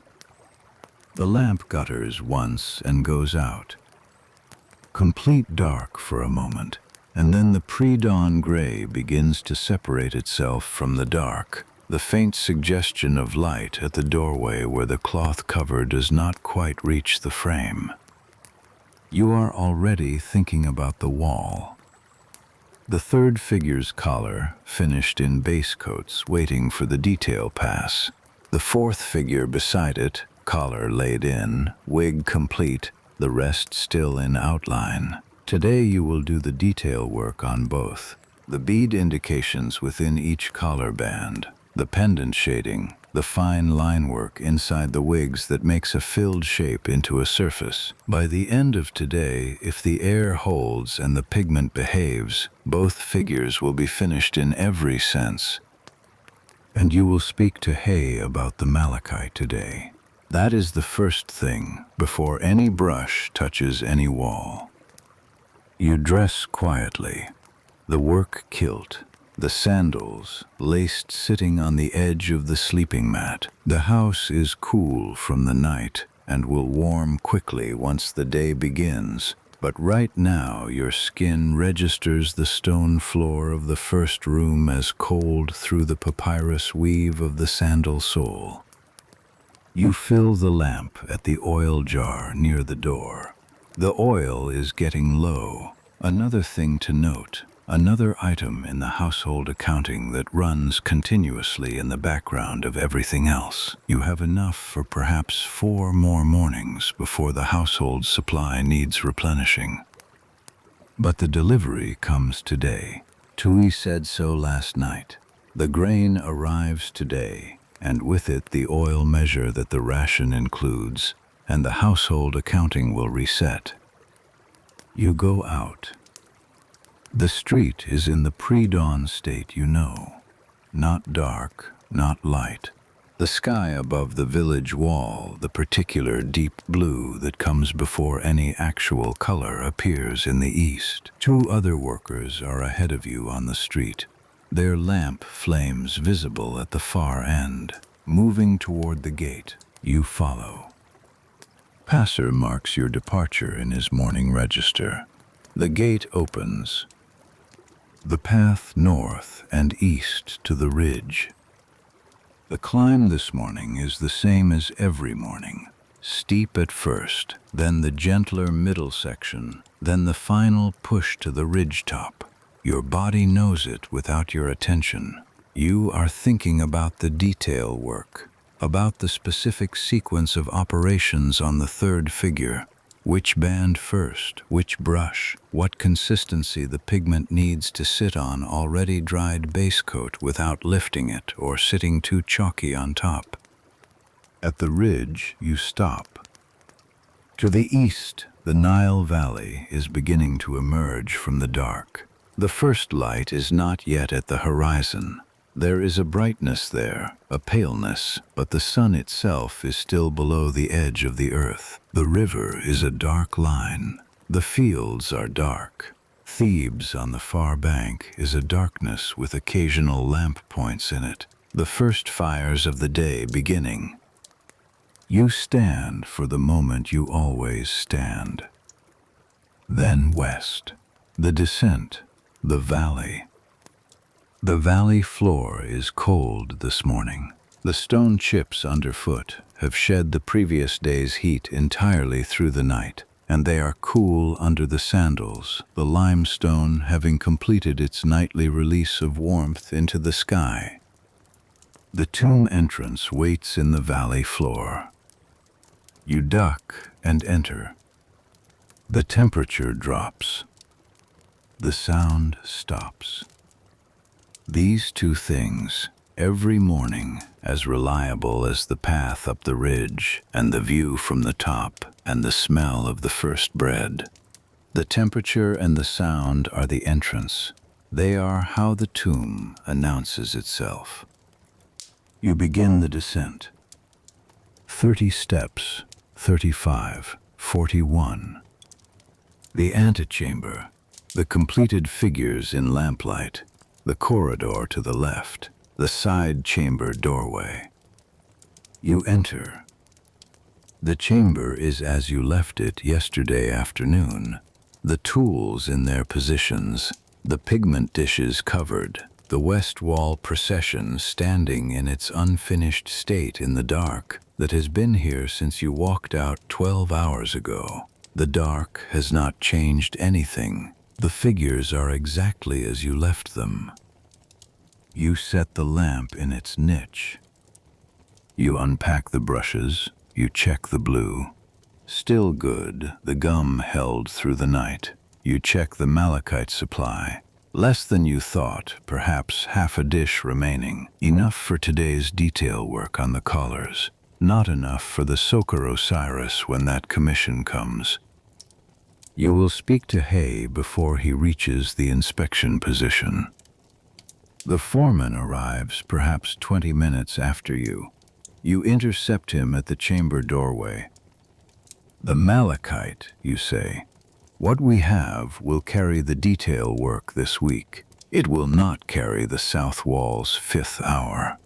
The lamp gutters once and goes out. Complete dark for a moment, and then the pre-dawn gray begins to separate itself from the dark, the faint suggestion of light at the doorway where the cloth cover does not quite reach the frame. You are already thinking about the wall. The third figure's collar, finished in base coats, waiting for the detail pass. The fourth figure beside it, collar laid in, wig complete, the rest still in outline. Today you will do the detail work on both. The bead indications within each collar band, the pendant shading, the fine line work inside the wigs that makes a filled shape into a surface. By the end of today, if the air holds and the pigment behaves, both figures will be finished in every sense. And you will speak to Hay about the malachite today. That is the first thing, before any brush touches any wall. You dress quietly, the work kilt, the sandals laced sitting on the edge of the sleeping mat. The house is cool from the night and will warm quickly once the day begins, but right now your skin registers the stone floor of the first room as cold through the papyrus weave of the sandal sole. You fill the lamp at the oil jar near the door. The oil is getting low. Another thing to note, another item in the household accounting that runs continuously in the background of everything else. You have enough for perhaps 4 more mornings before the household supply needs replenishing. But the delivery comes today. Tui said so last night. The grain arrives today, and with it the oil measure that the ration includes, and the household accounting will reset. You go out. The street is in the pre-dawn state you know. Not dark, not light. The sky above the village wall, the particular deep blue that comes before any actual color appears in the east. 2 other workers are ahead of you on the street, their lamp flames visible at the far end. Moving toward the gate, you follow. Passer marks your departure in his morning register. The gate opens. The path north and east to the ridge. The climb this morning is the same as every morning. Steep at first, then the gentler middle section, then the final push to the ridge top. Your body knows it without your attention. You are thinking about the detail work, about the specific sequence of operations on the third figure. Which band first, which brush, what consistency the pigment needs to sit on already dried base coat without lifting it or sitting too chalky on top. At the ridge, you stop. To the east, the Nile Valley is beginning to emerge from the dark. The first light is not yet at the horizon. There is a brightness there, a paleness, but the sun itself is still below the edge of the earth. The river is a dark line. The fields are dark. Thebes on the far bank is a darkness with occasional lamp points in it, the first fires of the day beginning. You stand for the moment you always stand. Then west, the descent, the valley. The valley floor is cold this morning. The stone chips underfoot have shed the previous day's heat entirely through the night, and they are cool under the sandals, the limestone having completed its nightly release of warmth into the sky. The tomb entrance waits in the valley floor. You duck and enter. The temperature drops. The sound stops. These two things, every morning, as reliable as the path up the ridge and the view from the top and the smell of the first bread. The temperature and the sound are the entrance. They are how the tomb announces itself. You begin the descent. 30 steps, 35, 41. The antechamber, the completed figures in lamplight, the corridor to the left, the side chamber doorway. You enter. The chamber is as you left it yesterday afternoon. The tools in their positions, the pigment dishes covered, the west wall procession standing in its unfinished state in the dark that has been here since you walked out 12 hours ago. The dark has not changed anything. The figures are exactly as you left them. You set the lamp in its niche. You unpack the brushes, you check the blue. Still good, the gum held through the night. You check the malachite supply. Less than you thought, perhaps half a dish remaining. Enough for today's detail work on the collars. Not enough for the Soker Osiris when that commission comes. You will speak to Hay before he reaches the inspection position. The foreman arrives perhaps 20 minutes after you. You intercept him at the chamber doorway. The malachite, you say. What we have will carry the detail work this week. It will not carry the south wall's 5th hour.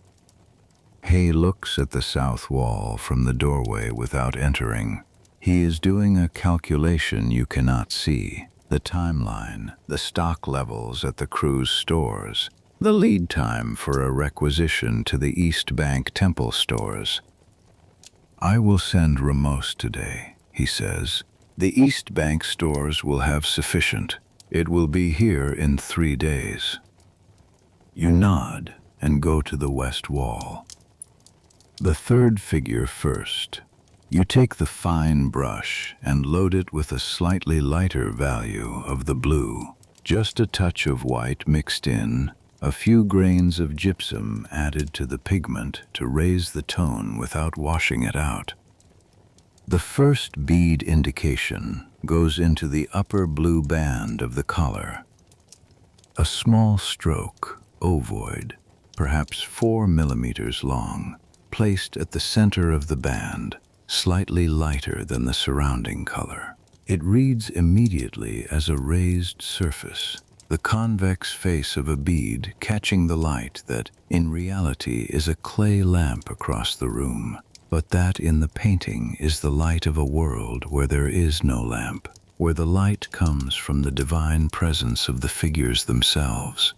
Hay looks at the south wall from the doorway without entering. He is doing a calculation you cannot see. The timeline, the stock levels at the crew's stores, the lead time for a requisition to the East Bank Temple stores. I will send Ramos today, he says. The East Bank stores will have sufficient. It will be here in 3 days. You nod and go to the west wall. The third figure first. You take the fine brush and load it with a slightly lighter value of the blue. Just a touch of white mixed in, a few grains of gypsum added to the pigment to raise the tone without washing it out. The first bead indication goes into the upper blue band of the collar. A small stroke, ovoid, perhaps 4 millimeters long, placed at the center of the band, slightly lighter than the surrounding color. It reads immediately as a raised surface, the convex face of a bead catching the light that, in reality, is a clay lamp across the room, but that in the painting is the light of a world where there is no lamp, where the light comes from the divine presence of the figures themselves.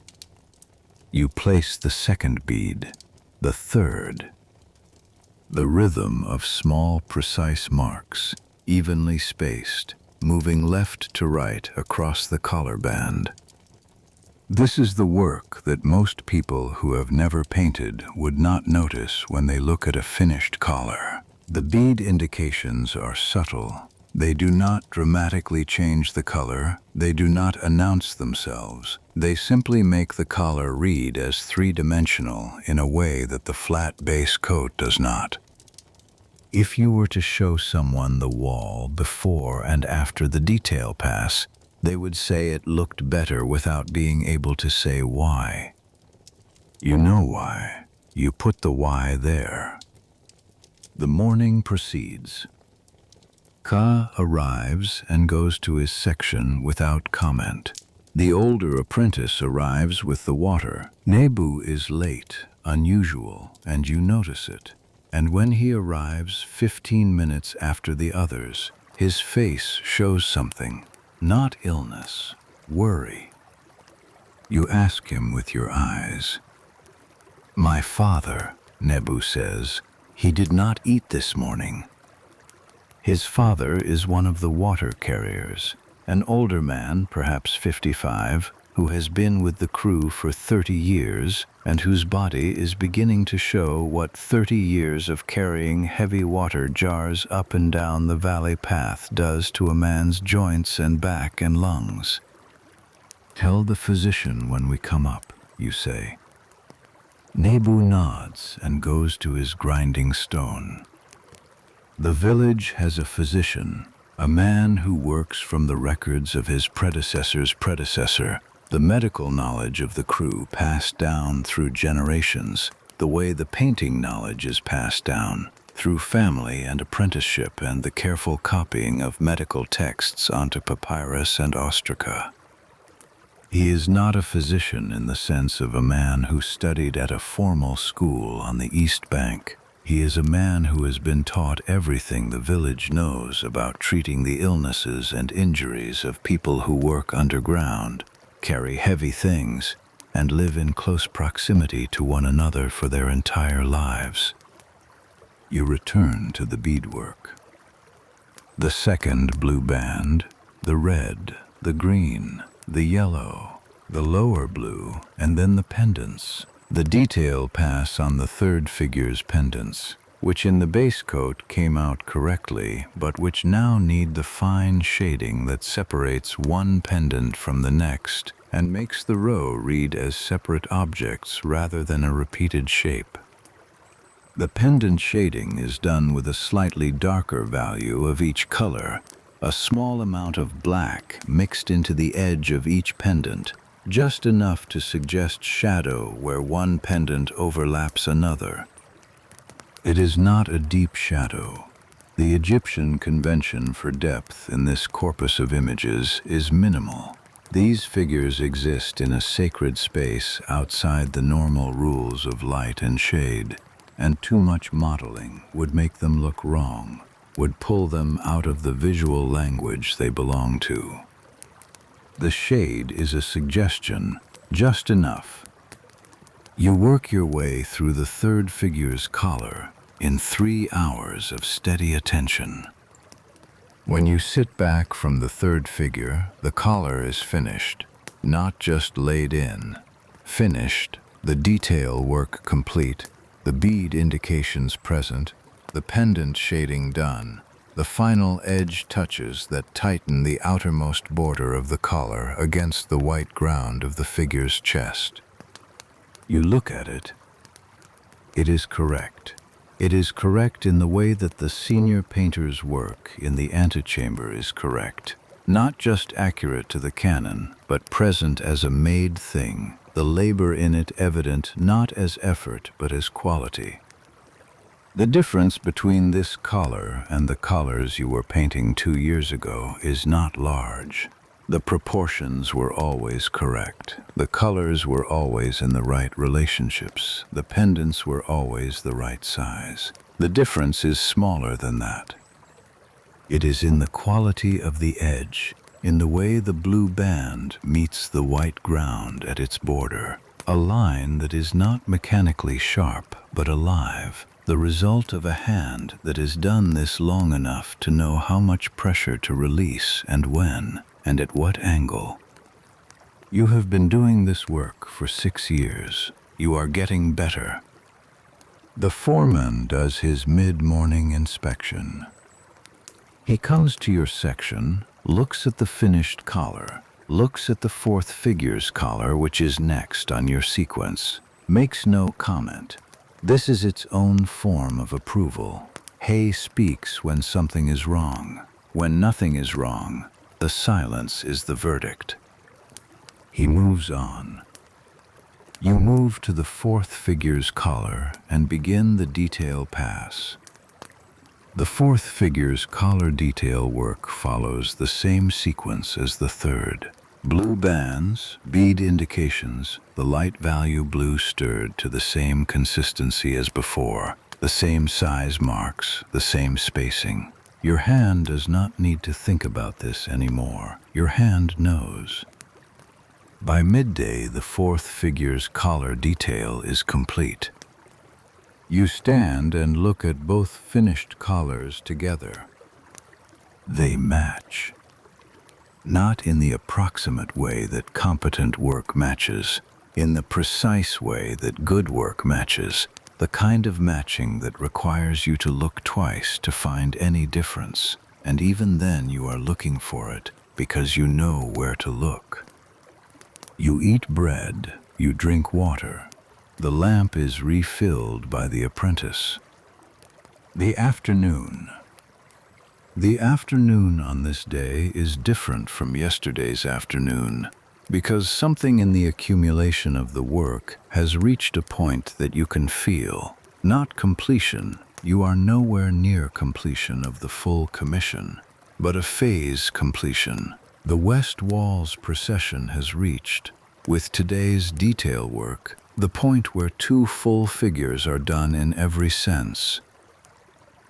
You place the second bead, the third. The rhythm of small, precise marks, evenly spaced, moving left to right across the collar band. This is the work that most people who have never painted would not notice when they look at a finished collar. The bead indications are subtle. They do not dramatically change the color. They do not announce themselves. They simply make the collar read as three-dimensional in a way that the flat base coat does not. If you were to show someone the wall before and after the detail pass, they would say it looked better without being able to say why. You know why. You put the why there. The morning proceeds. Ka arrives and goes to his section without comment. The older apprentice arrives with the water. Nebu is late, unusual, and you notice it. And when he arrives 15 minutes after the others, his face shows something, not illness, worry. You ask him with your eyes. My father, Nebu says, he did not eat this morning. His father is one of the water carriers, an older man, perhaps 55, who has been with the crew for 30 years and whose body is beginning to show what 30 years of carrying heavy water jars up and down the valley path does to a man's joints and back and lungs. Tell the physician when we come up, you say. Nebu nods and goes to his grinding stone. The village has a physician, a man who works from the records of his predecessor's predecessor, the medical knowledge of the crew passed down through generations, the way the painting knowledge is passed down, through family and apprenticeship and the careful copying of medical texts onto papyrus and ostraca. He is not a physician in the sense of a man who studied at a formal school on the East Bank. He is a man who has been taught everything the village knows about treating the illnesses and injuries of people who work underground, carry heavy things, and live in close proximity to one another for their entire lives. You return to the beadwork. The second blue band, the red, the green, the yellow, the lower blue, and then the pendants. The detail pass on the third figure's pendants, which in the base coat came out correctly, but which now need the fine shading that separates one pendant from the next and makes the row read as separate objects rather than a repeated shape. The pendant shading is done with a slightly darker value of each color, a small amount of black mixed into the edge of each pendant, just enough to suggest shadow where one pendant overlaps another. It is not a deep shadow. The Egyptian convention for depth in this corpus of images is minimal. These figures exist in a sacred space outside the normal rules of light and shade, and too much modeling would make them look wrong, would pull them out of the visual language they belong to. The shade is a suggestion, just enough. You work your way through the third figure's collar in 3 hours of steady attention. When you sit back from the third figure, the collar is finished, not just laid in. Finished, the detail work complete, the bead indications present, the pendant shading done, the final edge touches that tighten the outermost border of the collar against the white ground of the figure's chest. You look at it. It is correct. It is correct in the way that the senior painter's work in the antechamber is correct. Not just accurate to the canon, but present as a made thing, the labor in it evident not as effort but as quality. The difference between this collar and the collars you were painting 2 years ago is not large. The proportions were always correct. The colors were always in the right relationships. The pendants were always the right size. The difference is smaller than that. It is in the quality of the edge, in the way the blue band meets the white ground at its border, a line that is not mechanically sharp but alive, the result of a hand that has done this long enough to know how much pressure to release and when, and at what angle. You have been doing this work for 6 years. You are getting better. The foreman does his mid-morning inspection. He comes to your section, looks at the finished collar, looks at the fourth figure's collar, which is next on your sequence, makes no comment. This is its own form of approval. Hay speaks when something is wrong. When nothing is wrong, the silence is the verdict. He moves on. You move to the fourth figure's collar and begin the detail pass. The fourth figure's collar detail work follows the same sequence as the third. Blue bands, bead indications, the light value blue stirred to the same consistency as before, the same size marks, the same spacing. Your hand does not need to think about this anymore. Your hand knows. By midday, the fourth figure's collar detail is complete. You stand and look at both finished collars together. They match. Not in the approximate way that competent work matches, in the precise way that good work matches, the kind of matching that requires you to look twice to find any difference, and even then you are looking for it because you know where to look. You eat bread, you drink water. The lamp is refilled by the apprentice. The afternoon. The afternoon on this day is different from yesterday's afternoon because something in the accumulation of the work has reached a point that you can feel. Not completion, you are nowhere near completion of the full commission, but a phase completion. The west wall's procession has reached, with today's detail work, the point where 2 full figures are done in every sense.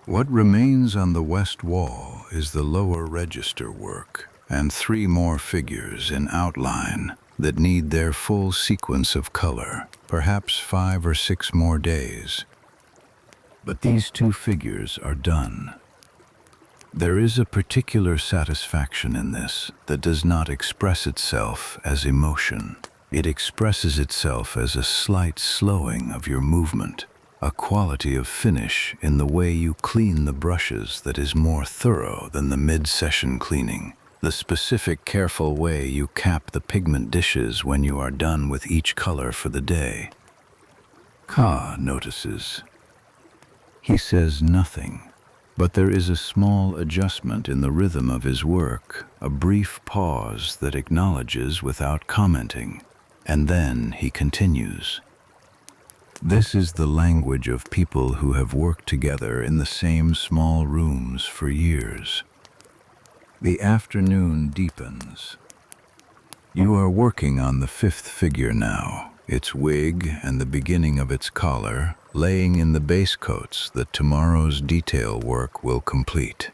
What remains on the west wall is the lower register work and 3 more figures in outline that need their full sequence of color, perhaps 5 or 6 more days. But these 2 figures are done. There is a particular satisfaction in this that does not express itself as emotion. It expresses itself as a slight slowing of your movement, a quality of finish in the way you clean the brushes that is more thorough than the mid-session cleaning, the specific careful way you cap the pigment dishes when you are done with each color for the day. Ka notices. He says nothing, but there is a small adjustment in the rhythm of his work, a brief pause that acknowledges without commenting, and then he continues. This is the language of people who have worked together in the same small rooms for years. The afternoon deepens. You are working on the 5th figure now, its wig and the beginning of its collar, laying in the base coats that tomorrow's detail work will complete.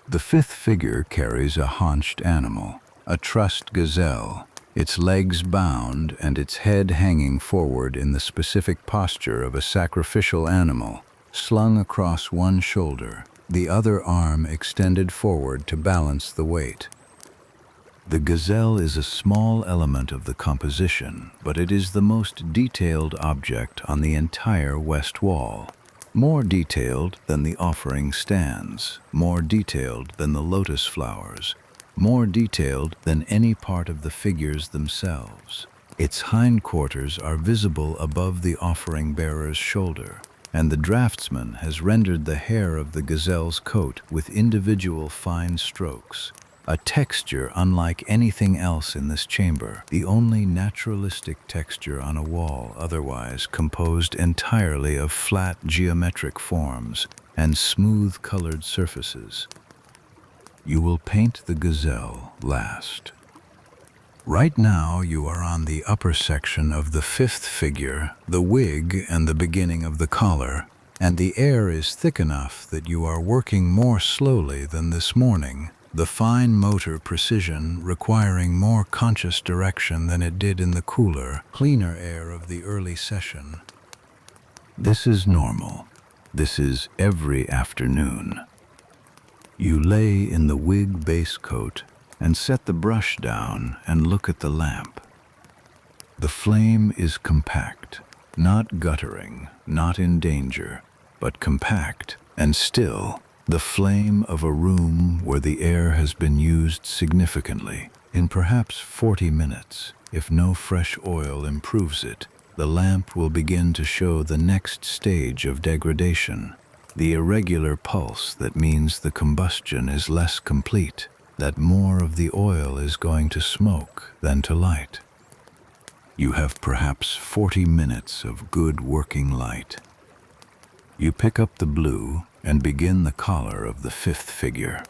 The 5th figure carries a haunched animal, a trussed gazelle, its legs bound and its head hanging forward in the specific posture of a sacrificial animal, slung across one shoulder, the other arm extended forward to balance the weight. The gazelle is a small element of the composition, but it is the most detailed object on the entire west wall. More detailed than the offering stands, more detailed than the lotus flowers, more detailed than any part of the figures themselves. Its hindquarters are visible above the offering bearer's shoulder, and the draftsman has rendered the hair of the gazelle's coat with individual fine strokes, a texture unlike anything else in this chamber, the only naturalistic texture on a wall otherwise composed entirely of flat geometric forms and smooth-colored surfaces. You will paint the gazelle last. Right now you are on the upper section of the 5th figure, the wig and the beginning of the collar, and the air is thick enough that you are working more slowly than this morning, the fine motor precision requiring more conscious direction than it did in the cooler, cleaner air of the early session. This is normal. This is every afternoon. You lay in the wig base coat and set the brush down and look at the lamp. The flame is compact, not guttering, not in danger, but compact and still, the flame of a room where the air has been used significantly. In perhaps 40 minutes, if no fresh oil improves it, the lamp will begin to show the next stage of degradation, the irregular pulse that means the combustion is less complete, that more of the oil is going to smoke than to light. You have perhaps 40 minutes of good working light. You pick up the blue and begin the collar of the fifth figure.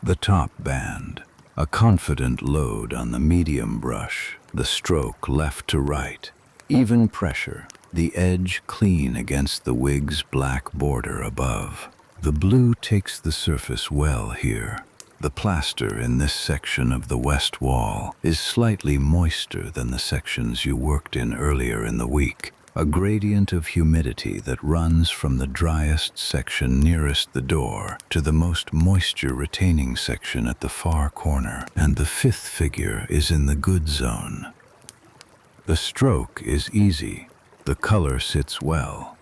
The top band, a confident load on the medium brush, the stroke left to right, even pressure, the edge clean against the wig's black border above. The blue takes the surface well here. The plaster in this section of the west wall is slightly moister than the sections you worked in earlier in the week, a gradient of humidity that runs from the driest section nearest the door to the most moisture-retaining section at the far corner, and the fifth figure is in the good zone. The stroke is easy. The color sits well.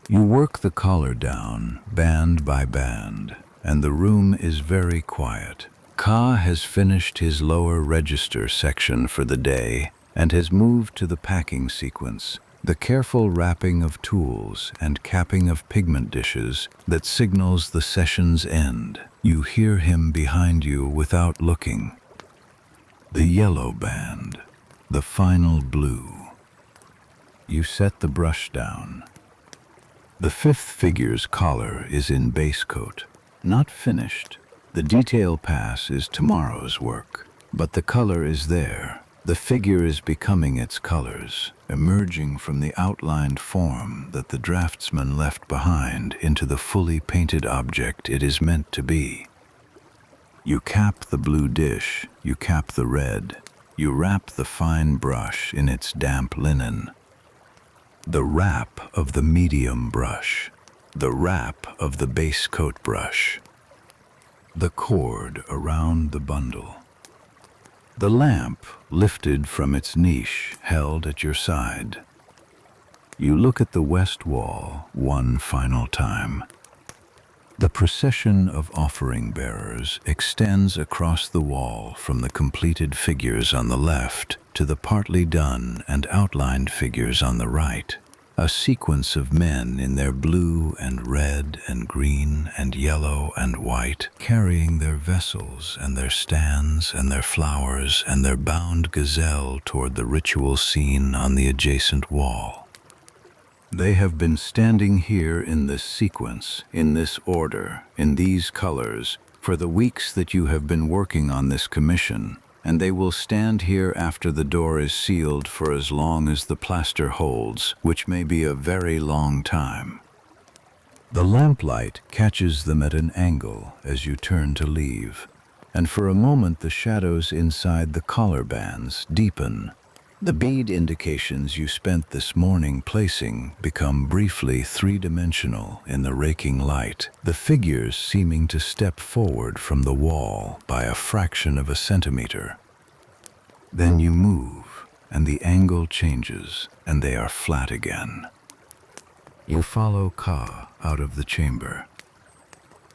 You work the collar down, band by band, and the room is very quiet. Ka has finished his lower register section for the day and has moved to the packing sequence, the careful wrapping of tools and capping of pigment dishes that signals the session's end. You hear him behind you without looking. The yellow band, the final blue. You set the brush down. The fifth figure's collar is in base coat, not finished. The detail pass is tomorrow's work, but the color is there. The figure is becoming its colors, emerging from the outlined form that the draftsman left behind into the fully painted object it is meant to be. You cap the blue dish, you cap the red, you wrap the fine brush in its damp linen. The wrap of the medium brush, the wrap of the base coat brush, the cord around the bundle, the lamp lifted from its niche held at your side. You look at the west wall one final time. The procession of offering bearers extends across the wall from the completed figures on the left to the partly done and outlined figures on the right. A sequence of men in their blue and red and green and yellow and white, carrying their vessels and their stands and their flowers and their bound gazelle toward the ritual scene on the adjacent wall. They have been standing here in this sequence, in this order, in these colors, for the weeks that you have been working on this commission, and they will stand here after the door is sealed for as long as the plaster holds, which may be a very long time. The lamplight catches them at an angle as you turn to leave, and for a moment the shadows inside the collar bands deepen. The bead indications you spent this morning placing become briefly three-dimensional in the raking light, the figures seeming to step forward from the wall by a fraction of a centimeter. Then you move, and the angle changes, and they are flat again. You follow Ka out of the chamber.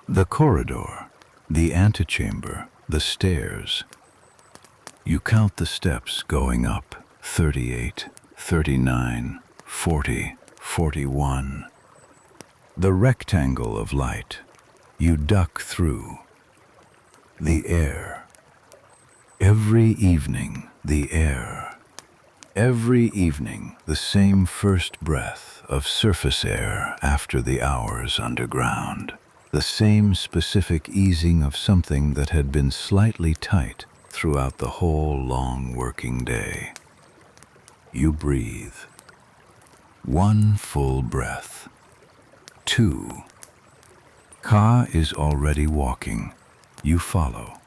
The corridor, the antechamber, the stairs. You count the steps going up. 38, 39, 40, 41. The rectangle of light. You duck through. The air. Every evening, the air. Every evening, the same first breath of surface air after the hours underground. The same specific easing of something that had been slightly tight throughout the whole long working day. You breathe. One full breath. 2. Ka is already walking. You follow.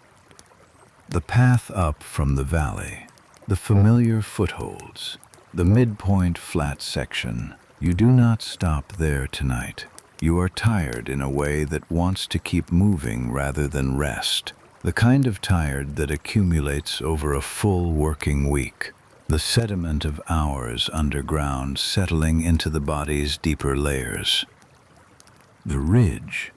The path up from the valley, the familiar footholds, the midpoint flat section. You do not stop there tonight. You are tired in a way that wants to keep moving rather than rest. The kind of tired that accumulates over a full working week. The sediment of hours underground settling into the body's deeper layers. The ridge.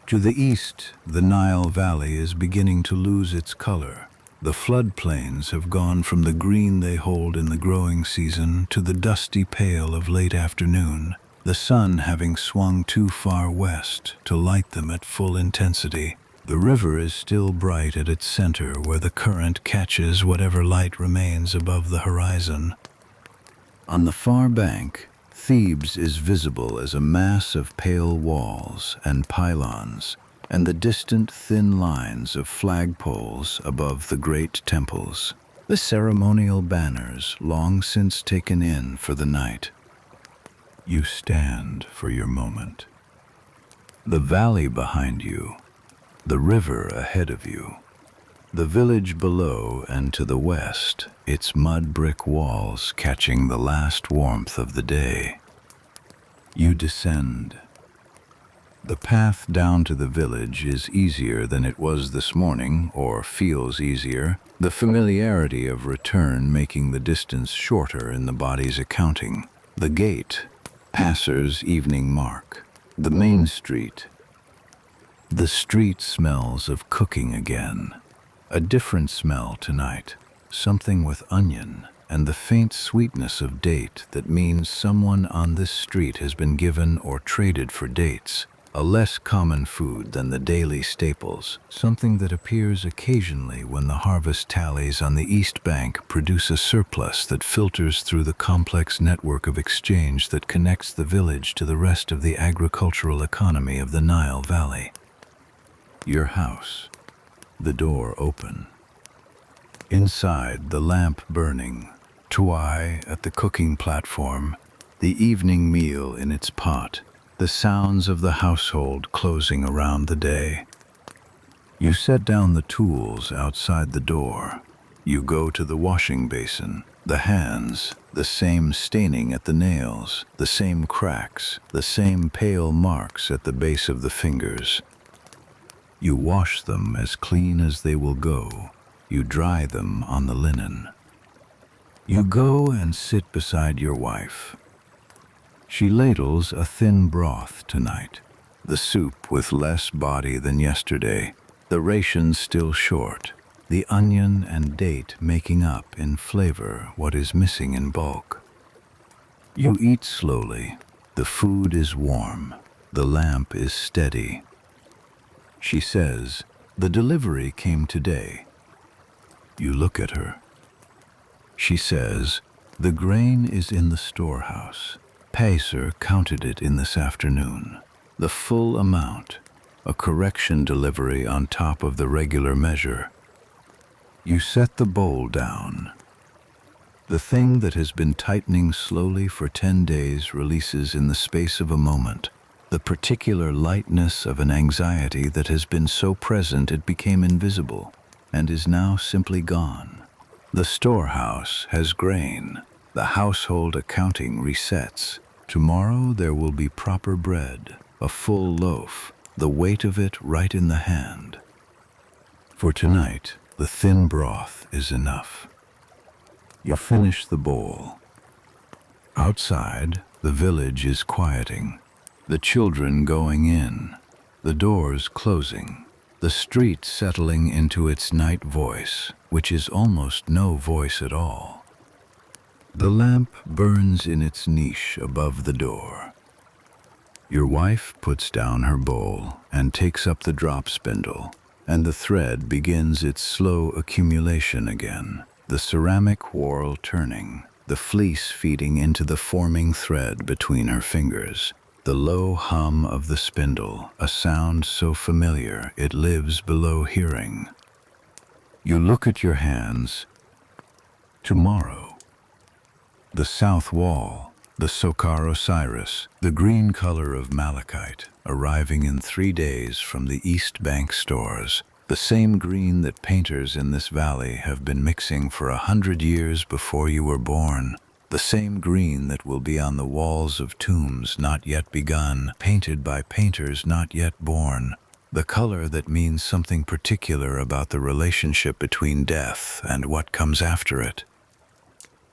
To the east, the Nile Valley is beginning to lose its color. The floodplains have gone from the green they hold in the growing season to the dusty pale of late afternoon, the sun having swung too far west to light them at full intensity. The river is still bright at its center where the current catches whatever light remains above the horizon. On the far bank, Thebes is visible as a mass of pale walls and pylons, and the distant thin lines of flagpoles above the great temples, the ceremonial banners long since taken in for the night. You stand for your moment. The valley behind you, the river ahead of you, the village below and to the west, its mud brick walls catching the last warmth of the day. You descend. The path down to the village is easier than it was this morning, or feels easier, the familiarity of return making the distance shorter in the body's accounting. The gate, passer's evening mark, the main street. The street smells of cooking again. A different smell tonight, something with onion and the faint sweetness of date that means someone on this street has been given or traded for dates, a less common food than the daily staples, something that appears occasionally when the harvest tallies on the East Bank produce a surplus that filters through the complex network of exchange that connects the village to the rest of the agricultural economy of the Nile Valley. Your house. The door open. Inside, the lamp burning, Tuai at the cooking platform, the evening meal in its pot, the sounds of the household closing around the day. You set down the tools outside the door. You go to the washing basin, the hands, the same staining at the nails, the same cracks, the same pale marks at the base of the fingers. You wash them as clean as they will go. You dry them on the linen. You go and sit beside your wife. She ladles a thin broth tonight, the soup with less body than yesterday, the rations still short, the onion and date making up in flavor what is missing in bulk. You eat slowly. The food is warm. The lamp is steady. She says, "The delivery came today." You look at her. She says, "The grain is in the storehouse. Pacer counted it in this afternoon. The full amount, a correction delivery on top of the regular measure." You set the bowl down. The thing that has been tightening slowly for 10 days releases in the space of a moment. The particular lightness of an anxiety that has been so present it became invisible, and is now simply gone. The storehouse has grain. The household accounting resets. Tomorrow there will be proper bread, a full loaf, the weight of it right in the hand. For tonight, the thin broth is enough. You finish the bowl. Outside, the village is quieting. The children going in, the doors closing, the street settling into its night voice, which is almost no voice at all. The lamp burns in its niche above the door. Your wife puts down her bowl and takes up the drop spindle, and the thread begins its slow accumulation again, the ceramic whorl turning, the fleece feeding into the forming thread between her fingers. The low hum of the spindle, a sound so familiar it lives below hearing. You look at your hands. Tomorrow. The south wall, the Sokar Osiris, the green color of malachite, arriving in 3 days from the East Bank stores, the same green that painters in this valley have been mixing for 100 years before you were born. The same green that will be on the walls of tombs not yet begun, painted by painters not yet born. The color that means something particular about the relationship between death and what comes after it.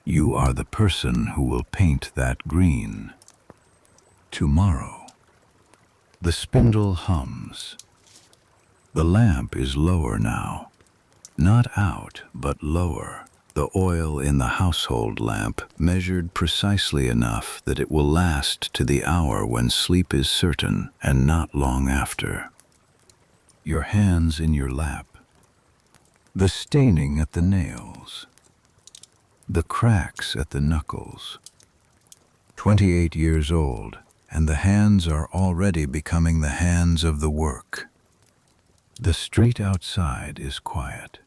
You are the person who will paint that green. Tomorrow. The spindle hums. The lamp is lower now. Not out, but lower. The oil in the household lamp measured precisely enough that it will last to the hour when sleep is certain and not long after. Your hands in your lap. The staining at the nails. The cracks at the knuckles. 28 years old, and the hands are already becoming the hands of the work. The street outside is quiet.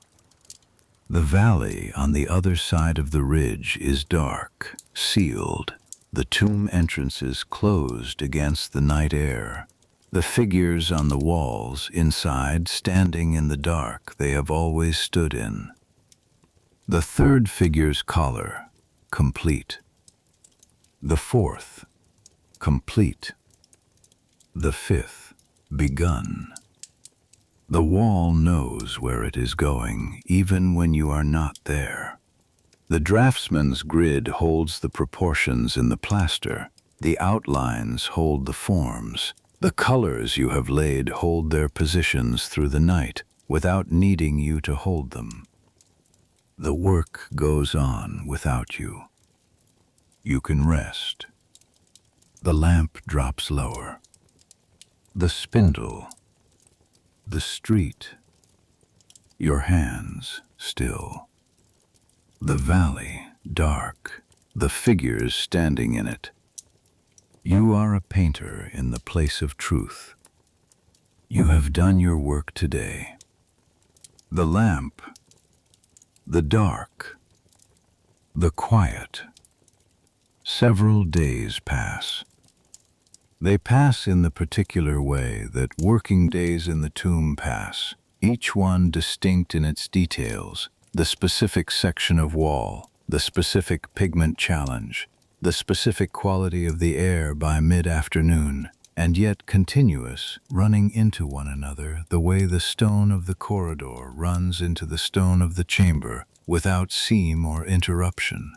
The valley on the other side of the ridge is dark, sealed, the tomb entrances closed against the night air. The figures on the walls inside standing in the dark they have always stood in. The third figure's collar, complete. The fourth, complete. The fifth, begun. The wall knows where it is going, even when you are not there. The draftsman's grid holds the proportions in the plaster. The outlines hold the forms. The colors you have laid hold their positions through the night, without needing you to hold them. The work goes on without you. You can rest. The lamp drops lower. The spindle. The street. Your hands still. The valley dark. The figures standing in it. You are a painter in the place of truth. You have done your work today. The lamp. The dark. The quiet. Several days pass. They pass in the particular way that working days in the tomb pass, each one distinct in its details, the specific section of wall, the specific pigment challenge, the specific quality of the air by mid-afternoon, and yet continuous, running into one another the way the stone of the corridor runs into the stone of the chamber, without seam or interruption.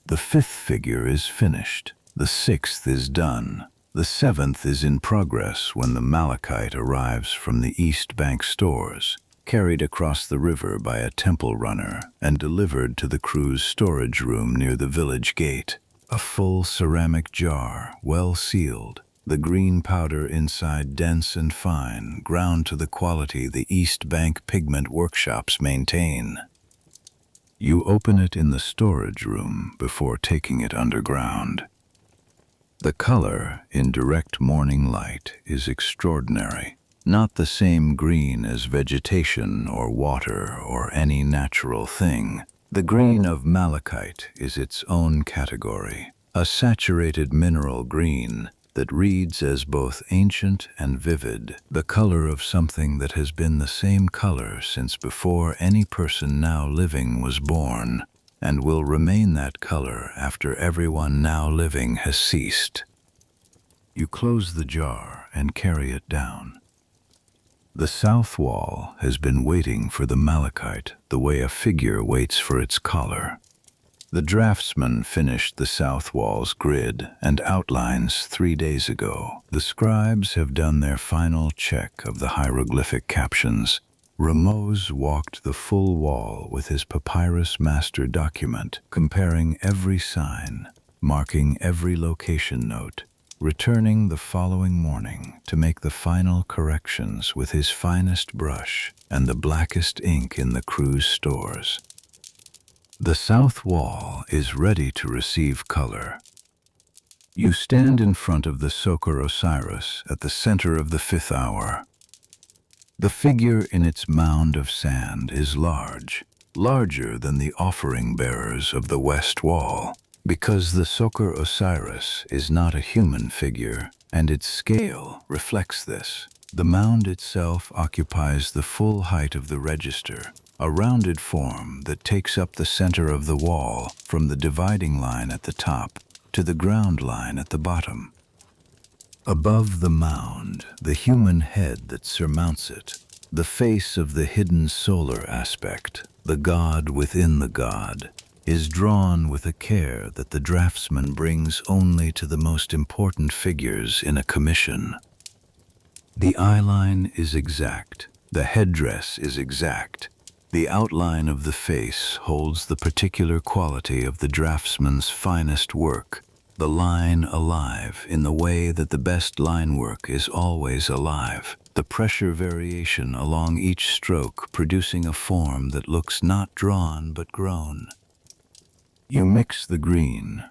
The fifth figure is finished. The sixth is done. The seventh is in progress when the malachite arrives from the East Bank stores, carried across the river by a temple runner and delivered to the crew's storage room near the village gate. A full ceramic jar, well sealed, the green powder inside dense and fine, ground to the quality the East Bank pigment workshops maintain. You open it in the storage room before taking it underground. The color in direct morning light is extraordinary, not the same green as vegetation or water or any natural thing. The green of malachite is its own category, a saturated mineral green that reads as both ancient and vivid, the color of something that has been the same color since before any person now living was born, and will remain that color after everyone now living has ceased. You close the jar and carry it down. The south wall has been waiting for the malachite the way a figure waits for its collar. The draftsman finished the south wall's grid and outlines 3 days ago. The scribes have done their final check of the hieroglyphic captions. Rameau's walked the full wall with his papyrus master document, comparing every sign, marking every location note, returning the following morning to make the final corrections with his finest brush and the blackest ink in the crew's stores. The south wall is ready to receive color. You stand in front of the Soker Osiris at the center of the 5th hour. The figure in its mound of sand is large, larger than the offering bearers of the west wall, because the Soker Osiris is not a human figure, and its scale reflects this. The mound itself occupies the full height of the register, a rounded form that takes up the center of the wall from the dividing line at the top to the ground line at the bottom. Above the mound, the human head that surmounts it, the face of the hidden solar aspect, the god within the god, is drawn with a care that the draftsman brings only to the most important figures in a commission. The eyeline is exact, the headdress is exact. The outline of the face holds the particular quality of the draftsman's finest work, the line alive in the way that the best line work is always alive, the pressure variation along each stroke producing a form that looks not drawn but grown. You mix the green.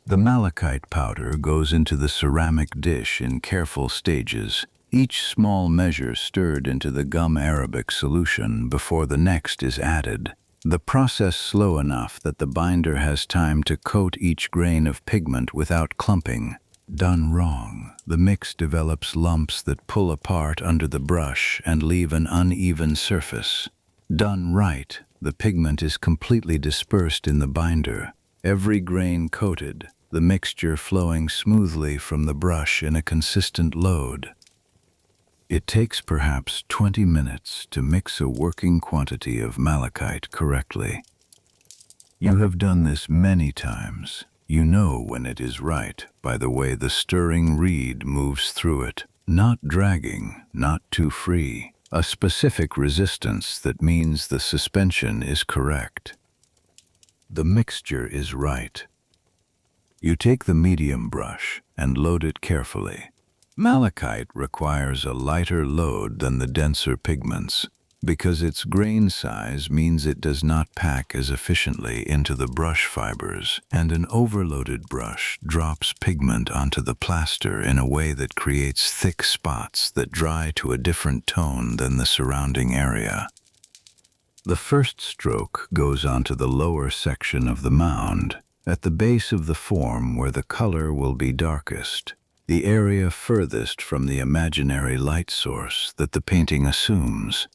The malachite powder goes into the ceramic dish in careful stages, each small measure stirred into the gum arabic solution before the next is added. The process slow enough that the binder has time to coat each grain of pigment without clumping. Done wrong, the mix develops lumps that pull apart under the brush and leave an uneven surface. Done right, the pigment is completely dispersed in the binder, every grain coated, the mixture flowing smoothly from the brush in a consistent load. It takes perhaps 20 minutes to mix a working quantity of malachite correctly. You have done this many times. You know when it is right by the way the stirring reed moves through it, not dragging, not too free, a specific resistance that means the suspension is correct. The mixture is right. You take the medium brush and load it carefully. Malachite requires a lighter load than the denser pigments, because its grain size means it does not pack as efficiently into the brush fibers, and an overloaded brush drops pigment onto the plaster in a way that creates thick spots that dry to a different tone than the surrounding area. The first stroke goes onto the lower section of the mound, at the base of the form where the color will be darkest, the area furthest from the imaginary light source that the painting assumes.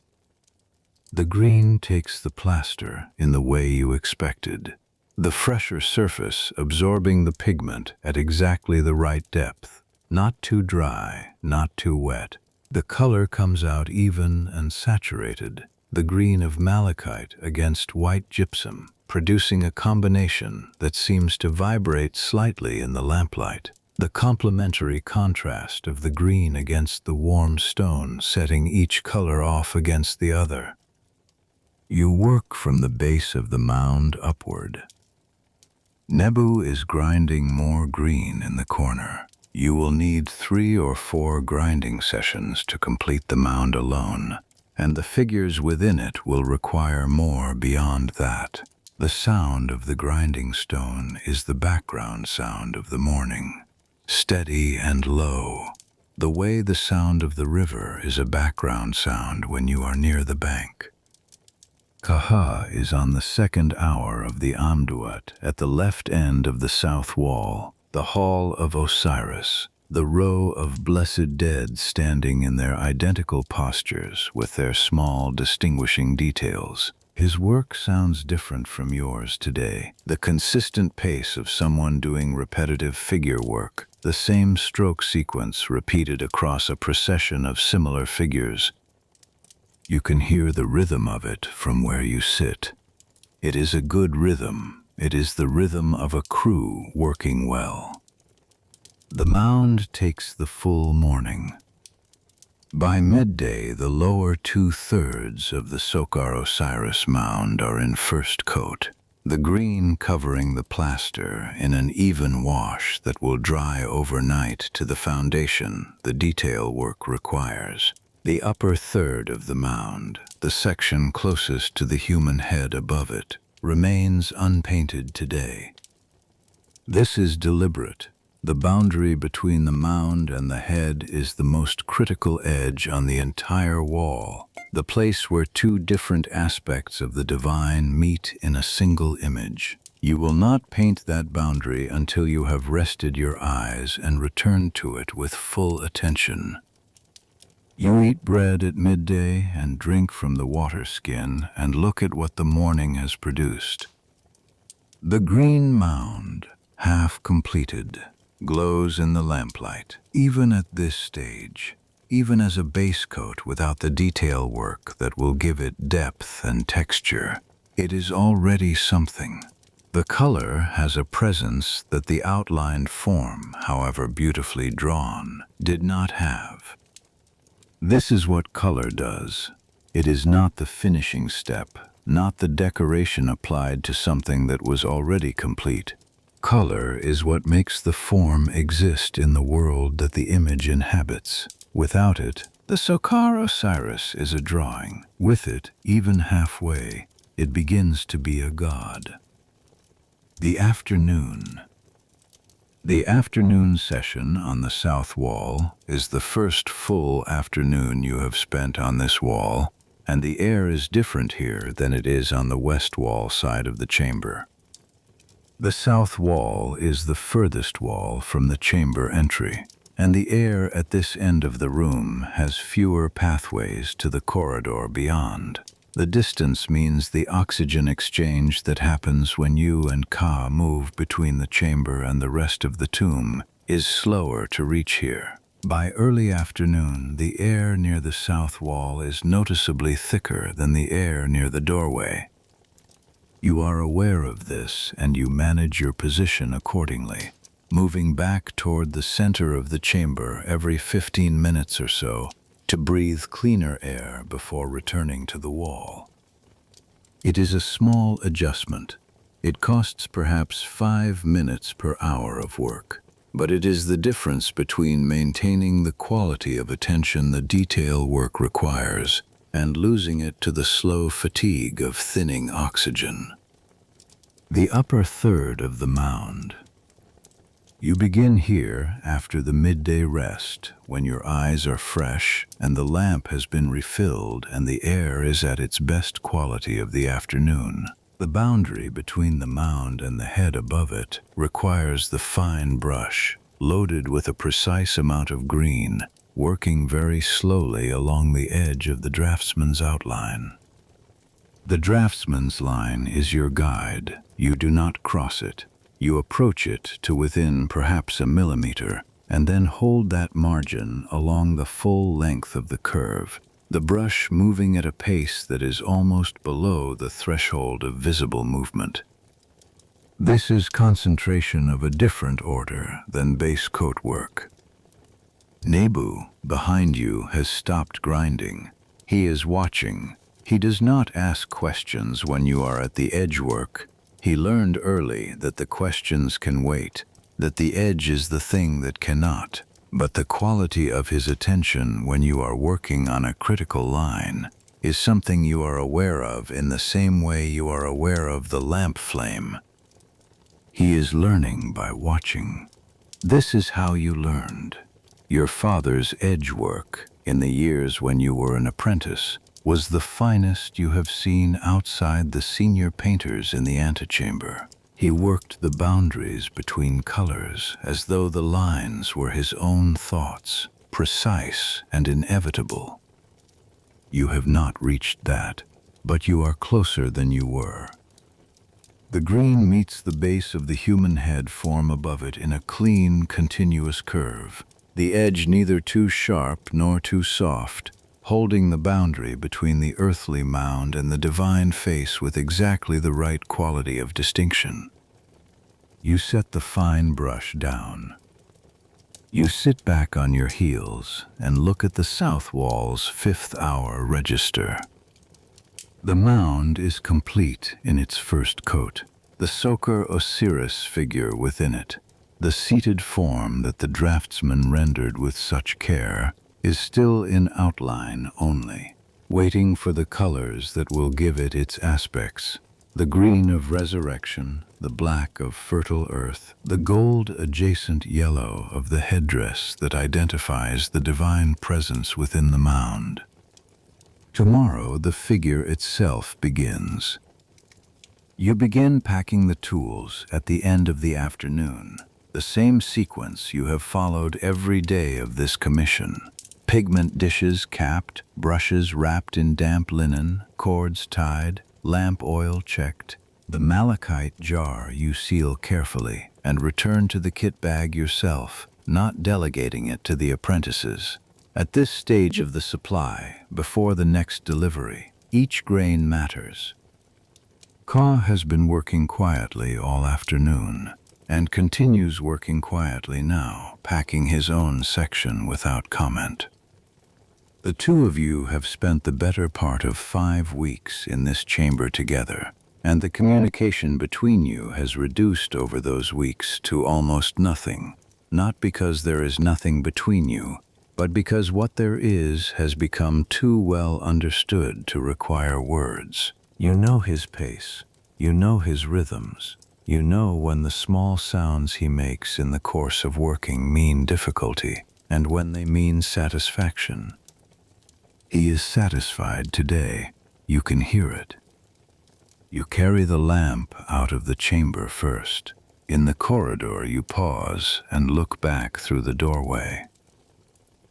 The green takes the plaster in the way you expected, the fresher surface absorbing the pigment at exactly the right depth, not too dry, not too wet. The color comes out even and saturated, the green of malachite against white gypsum, producing a combination that seems to vibrate slightly in the lamplight. The complementary contrast of the green against the warm stone setting each color off against the other. You work from the base of the mound upward. Nebu is grinding more green in the corner. You will need 3 or 4 grinding sessions to complete the mound alone, and the figures within it will require more beyond that. The sound of the grinding stone is the background sound of the morning, steady and low, the way the sound of the river is a background sound when you are near the bank. Kaha is on the second hour of the Amduat at the left end of the south wall, the Hall of Osiris, the row of blessed dead standing in their identical postures with their small distinguishing details. His work sounds different from yours today, the consistent pace of someone doing repetitive figure work, the same stroke sequence repeated across a procession of similar figures. You can hear the rhythm of it from where you sit. It is a good rhythm. It is the rhythm of a crew working well. The mound takes the full morning. By midday, the lower 2/3 of the Sokar Osiris mound are in first coat, the green covering the plaster in an even wash that will dry overnight to the foundation the detail work requires. The upper third of the mound, the section closest to the human head above it, remains unpainted today. This is deliberate. The boundary between the mound and the head is the most critical edge on the entire wall, the place where 2 different aspects of the divine meet in a single image. You will not paint that boundary until you have rested your eyes and returned to it with full attention. You eat bread at midday and drink from the water skin and look at what the morning has produced. The green mound, half completed, glows in the lamplight. Even at this stage, even as a base coat without the detail work that will give it depth and texture, it is already something. The color has a presence that the outlined form, however beautifully drawn, did not have. This is what color does. It is not the finishing step, not the decoration applied to something that was already complete. Color is what makes the form exist in the world that the image inhabits. Without it, the Sokar Osiris is a drawing. With it, even halfway, it begins to be a god. The afternoon. The afternoon session on the south wall is the first full afternoon you have spent on this wall, and the air is different here than it is on the west wall side of the chamber. The south wall is the furthest wall from the chamber entry, and the air at this end of the room has fewer pathways to the corridor beyond. The distance means the oxygen exchange that happens when you and Ka move between the chamber and the rest of the tomb is slower to reach here. By early afternoon, the air near the south wall is noticeably thicker than the air near the doorway. You are aware of this, and you manage your position accordingly, moving back toward the center of the chamber every 15 minutes or so to breathe cleaner air before returning to the wall. It is a small adjustment. It costs perhaps 5 minutes per hour of work, but it is the difference between maintaining the quality of attention the detail work requires and losing it to the slow fatigue of thinning oxygen. The upper third of the mound. You begin here after the midday rest, when your eyes are fresh and the lamp has been refilled and the air is at its best quality of the afternoon. The boundary between the mound and the head above it requires the fine brush, loaded with a precise amount of green, working very slowly along the edge of the draftsman's outline. The draftsman's line is your guide. You do not cross it. You approach it to within perhaps a millimeter, and then hold that margin along the full length of the curve, the brush moving at a pace that is almost below the threshold of visible movement. This is concentration of a different order than base coat work. Nebu, behind you, has stopped grinding. He is watching. He does not ask questions when you are at the edge work. He learned early that the questions can wait, that the edge is the thing that cannot. But the quality of his attention when you are working on a critical line is something you are aware of in the same way you are aware of the lamp flame. He is learning by watching. This is how you learned. Your father's edge work, in the years when you were an apprentice, was the finest you have seen outside the senior painters in the antechamber. He worked the boundaries between colors as though the lines were his own thoughts, precise and inevitable. You have not reached that, but you are closer than you were. The green meets the base of the human head form above it in a clean, continuous curve, the edge neither too sharp nor too soft, holding the boundary between the earthly mound and the divine face with exactly the right quality of distinction. You set the fine brush down. You sit back on your heels and look at the south wall's 5th hour register. The mound is complete in its first coat, the Soker Osiris figure within it, the seated form that the draftsman rendered with such care, is still in outline only, waiting for the colors that will give it its aspects, the green of resurrection, the black of fertile earth, the gold adjacent yellow of the headdress that identifies the divine presence within the mound. Tomorrow the figure itself begins. You begin packing the tools at the end of the afternoon, the same sequence you have followed every day of this commission. Pigment dishes capped, brushes wrapped in damp linen, cords tied, lamp oil checked. The malachite jar you seal carefully and return to the kit bag yourself, not delegating it to the apprentices. At this stage of the supply, before the next delivery, each grain matters. Ka has been working quietly all afternoon, and continues working quietly now, packing his own section without comment. The two of you have spent the better part of 5 weeks in this chamber together, and the communication between you has reduced over those weeks to almost nothing, not because there is nothing between you, but because what there is has become too well understood to require words. You know his pace, you know his rhythms, You know when the small sounds he makes in the course of working mean difficulty, and when they mean satisfaction. He is satisfied today. You can hear it. You carry the lamp out of the chamber first. In the corridor you pause and look back through the doorway.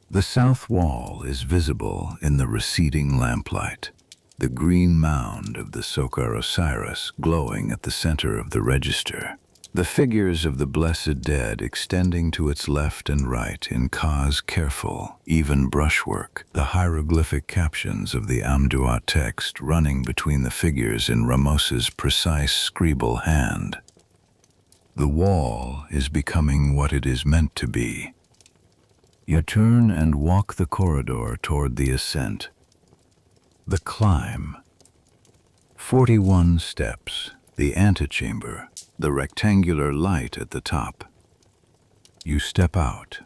The south wall is visible in the receding lamplight, the green mound of the Sokar Osiris glowing at the center of the register. The figures of the blessed dead extending to its left and right in Ka's careful, even brushwork, the hieroglyphic captions of the Amduat text running between the figures in Ramos's precise scribble hand. The wall is becoming what it is meant to be. You turn and walk the corridor toward the ascent. The climb. 41 steps, the antechamber, the rectangular light at the top. You step out.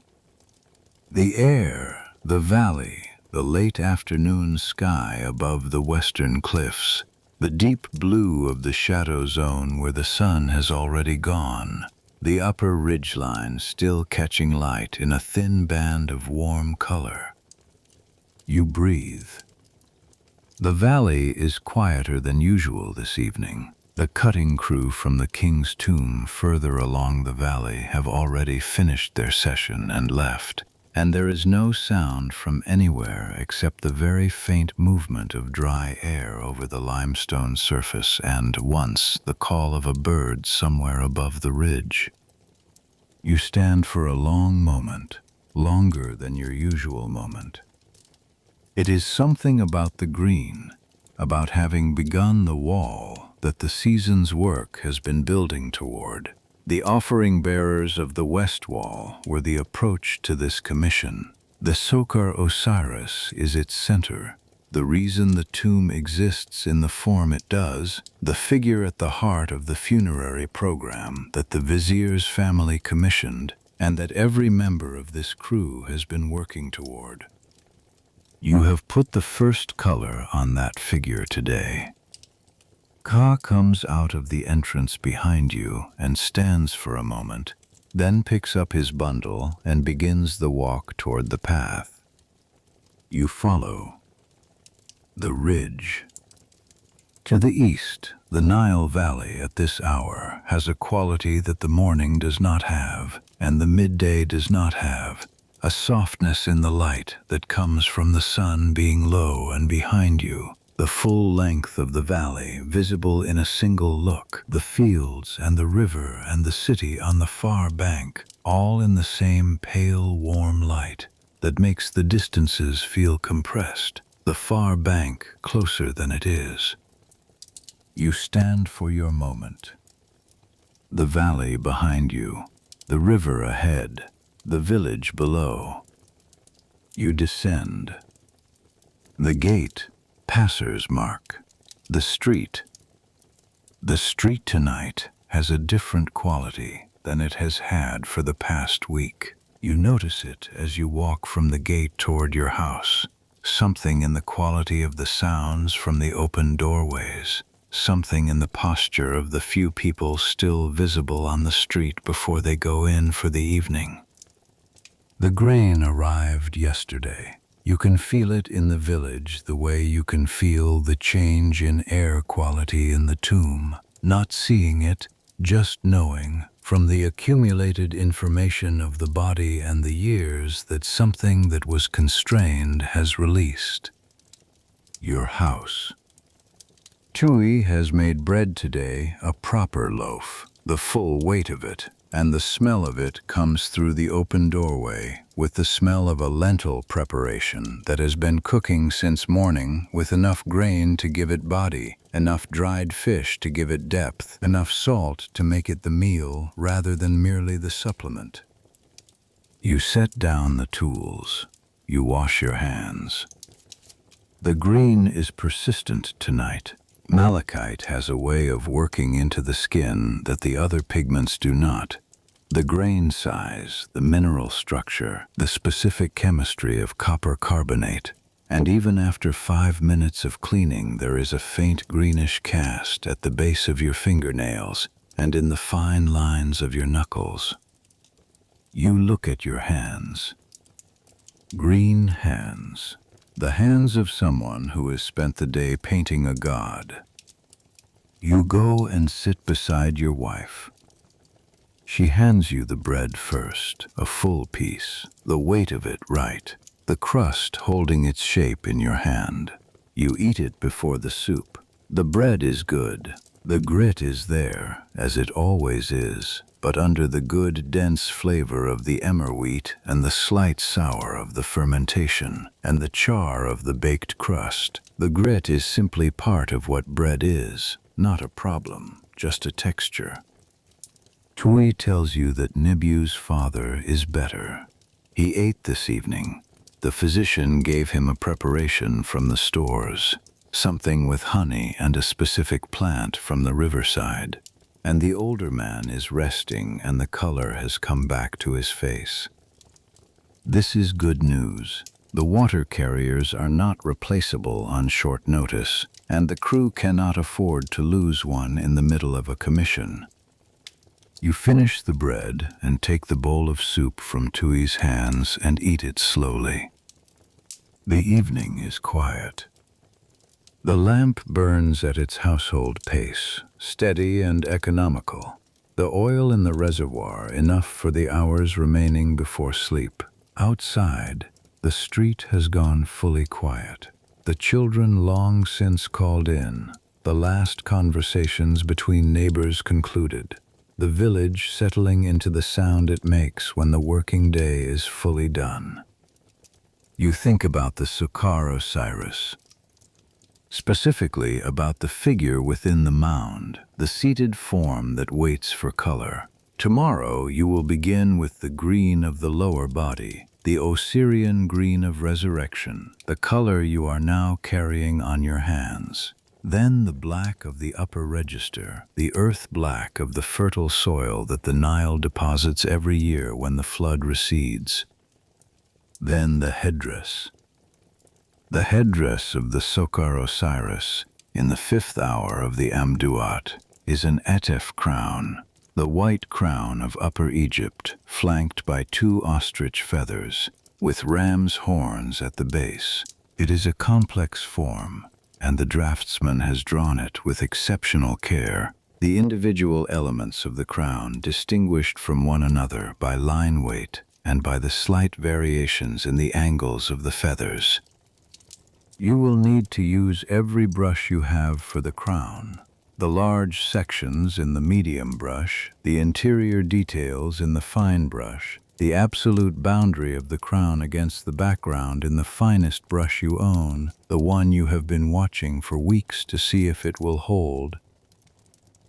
The air, the valley, the late afternoon sky above the western cliffs, the deep blue of the shadow zone where the sun has already gone, the upper ridgeline still catching light in a thin band of warm color. You breathe. The valley is quieter than usual this evening. The cutting crew from the King's Tomb further along the valley have already finished their session and left, and there is no sound from anywhere except the very faint movement of dry air over the limestone surface and, once, the call of a bird somewhere above the ridge. You stand for a long moment, longer than your usual moment. It is something about the green, about having begun the wall that the season's work has been building toward. The offering bearers of the west wall were the approach to this commission. The Sokar Osiris is its center, the reason the tomb exists in the form it does, the figure at the heart of the funerary program that the vizier's family commissioned and that every member of this crew has been working toward. You have put the first color on that figure today. Ka comes out of the entrance behind you and stands for a moment, then picks up his bundle and begins the walk toward the path. You follow. The ridge. To the east, the Nile Valley at this hour has a quality that the morning does not have, and the midday does not have. A softness in the light that comes from the sun being low and behind you, the full length of the valley visible in a single look, the fields and the river and the city on the far bank, all in the same pale, warm light that makes the distances feel compressed, the far bank closer than it is. You stand for your moment. The valley behind you, the river ahead, the village below. You descend. The gate, passer's mark. The street. The street tonight has a different quality than it has had for the past week. You notice it as you walk from the gate toward your house. Something in the quality of the sounds from the open doorways. Something in the posture of the few people still visible on the street before they go in for the evening. The grain arrived yesterday. You can feel it in the village the way you can feel the change in air quality in the tomb, not seeing it, just knowing from the accumulated information of the body and the years that something that was constrained has released. Your house. Tui has made bread today, a proper loaf, the full weight of it, and the smell of it comes through the open doorway with the smell of a lentil preparation that has been cooking since morning with enough grain to give it body, enough dried fish to give it depth, enough salt to make it the meal rather than merely the supplement. You set down the tools. You wash your hands. The green is persistent tonight. Malachite has a way of working into the skin that the other pigments do not. The grain size, the mineral structure, the specific chemistry of copper carbonate, and even after 5 minutes of cleaning there is a faint greenish cast at the base of your fingernails, and in the fine lines of your knuckles. You look at your hands. Green hands. The hands of someone who has spent the day painting a god. You go and sit beside your wife. She hands you the bread first, a full piece, the weight of it right, the crust holding its shape in your hand. You eat it before the soup. The bread is good. The grit is there, as it always is, but under the good, dense flavor of the emmer wheat and the slight sour of the fermentation and the char of the baked crust. The grit is simply part of what bread is, not a problem, just a texture. Tui tells you that Nibu's father is better. He ate this evening. The physician gave him a preparation from the stores, something with honey and a specific plant from the riverside. And the older man is resting and the color has come back to his face. This is good news. The water carriers are not replaceable on short notice, and the crew cannot afford to lose one in the middle of a commission. You finish the bread and take the bowl of soup from Tui's hands and eat it slowly. The evening is quiet. The lamp burns at its household pace, steady and economical. The oil in the reservoir enough for the hours remaining before sleep. Outside, the street has gone fully quiet. The children long since called in. The last conversations between neighbors concluded. The village settling into the sound it makes when the working day is fully done. You think about the Sukkar Osiris, specifically about the figure within the mound, the seated form that waits for color. Tomorrow you will begin with the green of the lower body, the Osirian green of resurrection, the color you are now carrying on your hands. Then the black of the upper register, the earth black of the fertile soil that the Nile deposits every year when the flood recedes. Then the headdress. The headdress of the Sukkar Osiris, in the 5th hour of the Amduat, is an etef crown, the white crown of Upper Egypt, flanked by 2 ostrich feathers, with ram's horns at the base. It is a complex form, and the draftsman has drawn it with exceptional care. The individual elements of the crown distinguished from one another by line weight and by the slight variations in the angles of the feathers. You will need to use every brush you have for the crown. The large sections in the medium brush, the interior details in the fine brush, the absolute boundary of the crown against the background in the finest brush you own, the one you have been watching for weeks to see if it will hold.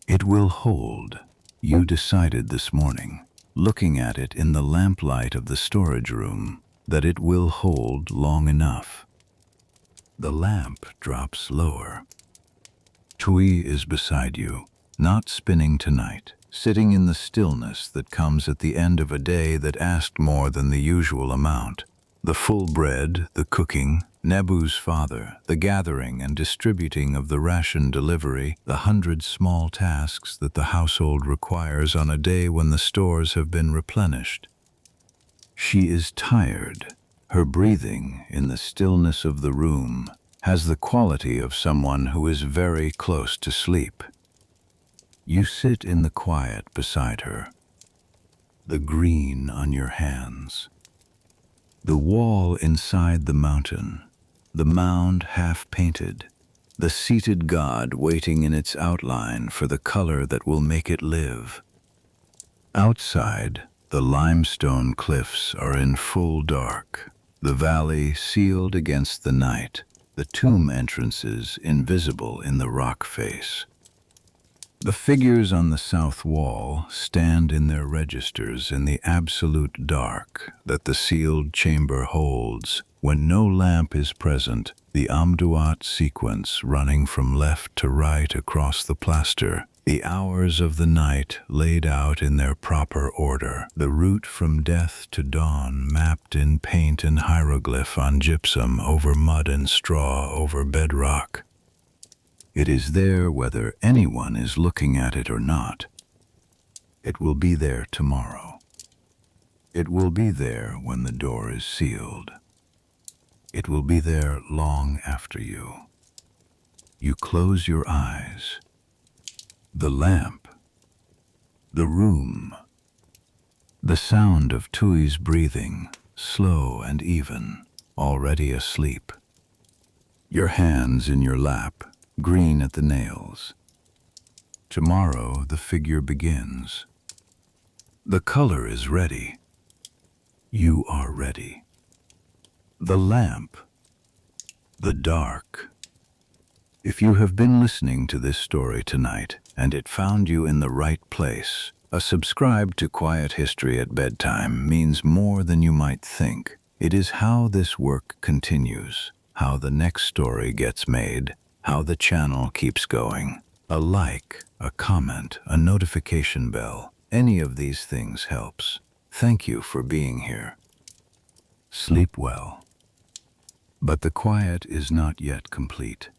It will hold. You decided this morning, looking at it in the lamplight of the storage room, that it will hold long enough. The lamp drops lower. Tui is beside you, not spinning tonight, sitting in the stillness that comes at the end of a day that asked more than the usual amount. The full bread, the cooking, Nebu's father, the gathering and distributing of the ration delivery, the 100 small tasks that the household requires on a day when the stores have been replenished. She is tired. Her breathing, in the stillness of the room, has the quality of someone who is very close to sleep. You sit in the quiet beside her, the green on your hands. The wall inside the mountain, the mound half-painted, the seated god waiting in its outline for the color that will make it live. Outside, the limestone cliffs are in full dark, the valley sealed against the night, the tomb entrances invisible in the rock face. The figures on the south wall stand in their registers in the absolute dark that the sealed chamber holds when no lamp is present, the Amduat sequence running from left to right across the plaster, the hours of the night laid out in their proper order, the route from death to dawn mapped in paint and hieroglyph on gypsum over mud and straw over bedrock. It is there whether anyone is looking at it or not. It will be there tomorrow. It will be there when the door is sealed. It will be there long after you. You close your eyes. The lamp, the room, the sound of Tui's breathing, slow and even, already asleep. Your hands in your lap, green at the nails. Tomorrow the figure begins. The color is ready. You are ready. The lamp, the dark. If you have been listening to this story tonight and it found you in the right place, a subscribe to Quiet History at Bedtime means more than you might think. It is how this work continues, how the next story gets made, how the channel keeps going. A like, a comment, a notification bell, any of these things helps. Thank you for being here. Sleep well. But the quiet is not yet complete.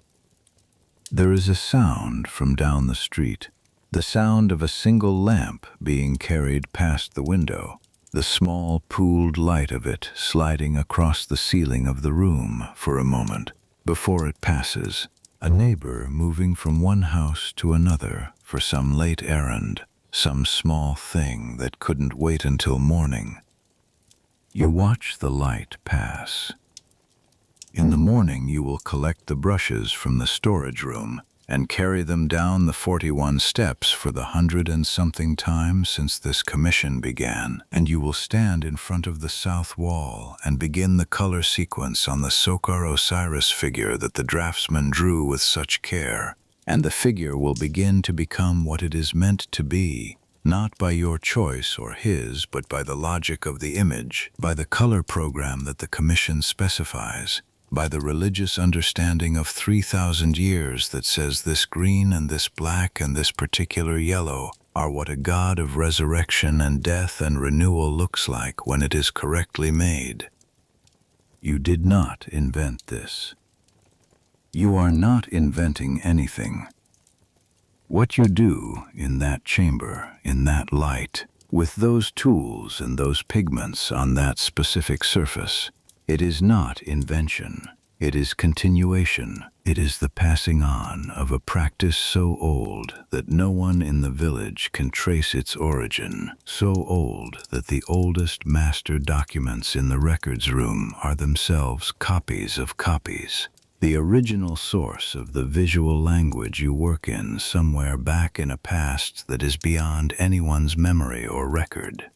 There is a sound from down the street, the sound of a single lamp being carried past the window, the small pooled light of it sliding across the ceiling of the room for a moment before it passes, a neighbor moving from one house to another for some late errand, some small thing that couldn't wait until morning. You watch the light pass. In the morning you will collect the brushes from the storage room and carry them down the 41 steps for the 100-and-something time since this commission began, and you will stand in front of the south wall and begin the color sequence on the Sokar Osiris figure that the draftsman drew with such care, and the figure will begin to become what it is meant to be, not by your choice or his, but by the logic of the image, by the color program that the commission specifies, by the religious understanding of 3,000 years that says this green and this black and this particular yellow are what a God of resurrection and death and renewal looks like when it is correctly made. You did not invent this. You are not inventing anything. What you do in that chamber, in that light, with those tools and those pigments on that specific surface, it is not invention. It is continuation. It is the passing on of a practice so old that no one in the village can trace its origin, so old that the oldest master documents in the records room are themselves copies of copies. The original source of the visual language you work in somewhere back in a past that is beyond anyone's memory or record.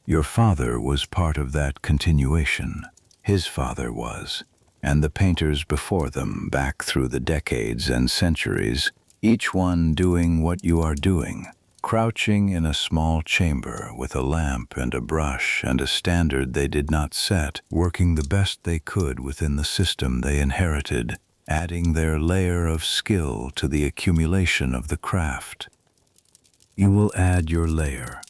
Your father was part of that continuation. His father was, and the painters before them back through the decades and centuries, each one doing what you are doing, crouching in a small chamber with a lamp and a brush and a standard they did not set, working the best they could within the system they inherited, adding their layer of skill to the accumulation of the craft. You will add your layer.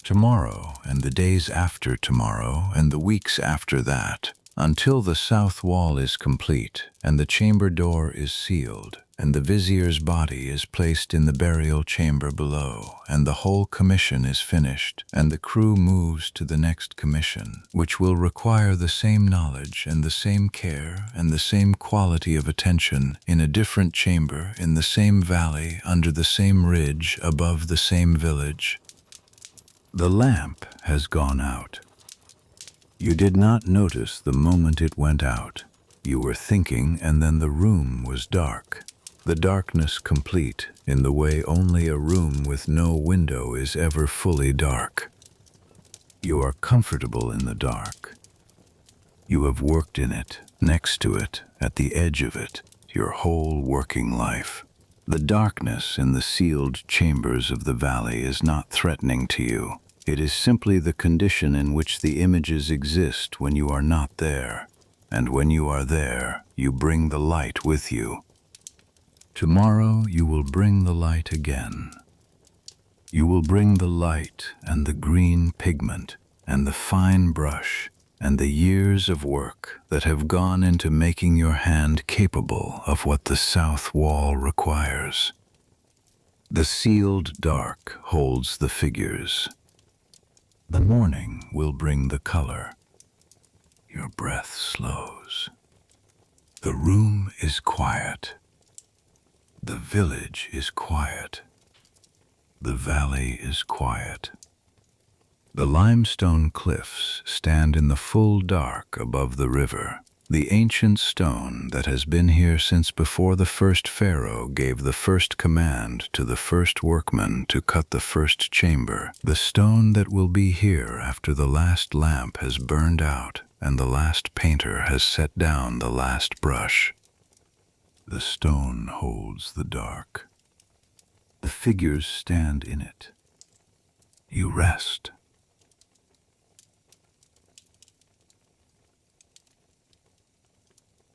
Tomorrow and the days after tomorrow and the weeks after that, until the south wall is complete and the chamber door is sealed and the vizier's body is placed in the burial chamber below and the whole commission is finished and the crew moves to the next commission, which will require the same knowledge and the same care and the same quality of attention in a different chamber in the same valley under the same ridge above the same village. The lamp has gone out. You did not notice the moment it went out. You were thinking, and then the room was dark. The darkness complete in the way only a room with no window is ever fully dark. You are comfortable in the dark. You have worked in it, next to it, at the edge of it, your whole working life. The darkness in the sealed chambers of the valley is not threatening to you. It is simply the condition in which the images exist when you are not there, and when you are there, you bring the light with you. Tomorrow you will bring the light again. You will bring the light and the green pigment and the fine brush and the years of work that have gone into making your hand capable of what the south wall requires. The sealed dark holds the figures. The morning will bring the color. Your breath slows. The room is quiet. The village is quiet. The valley is quiet. The limestone cliffs stand in the full dark above the river. The ancient stone that has been here since before the first Pharaoh gave the first command to the first workman to cut the first chamber. The stone that will be here after the last lamp has burned out and the last painter has set down the last brush. The stone holds the dark. The figures stand in it. You rest.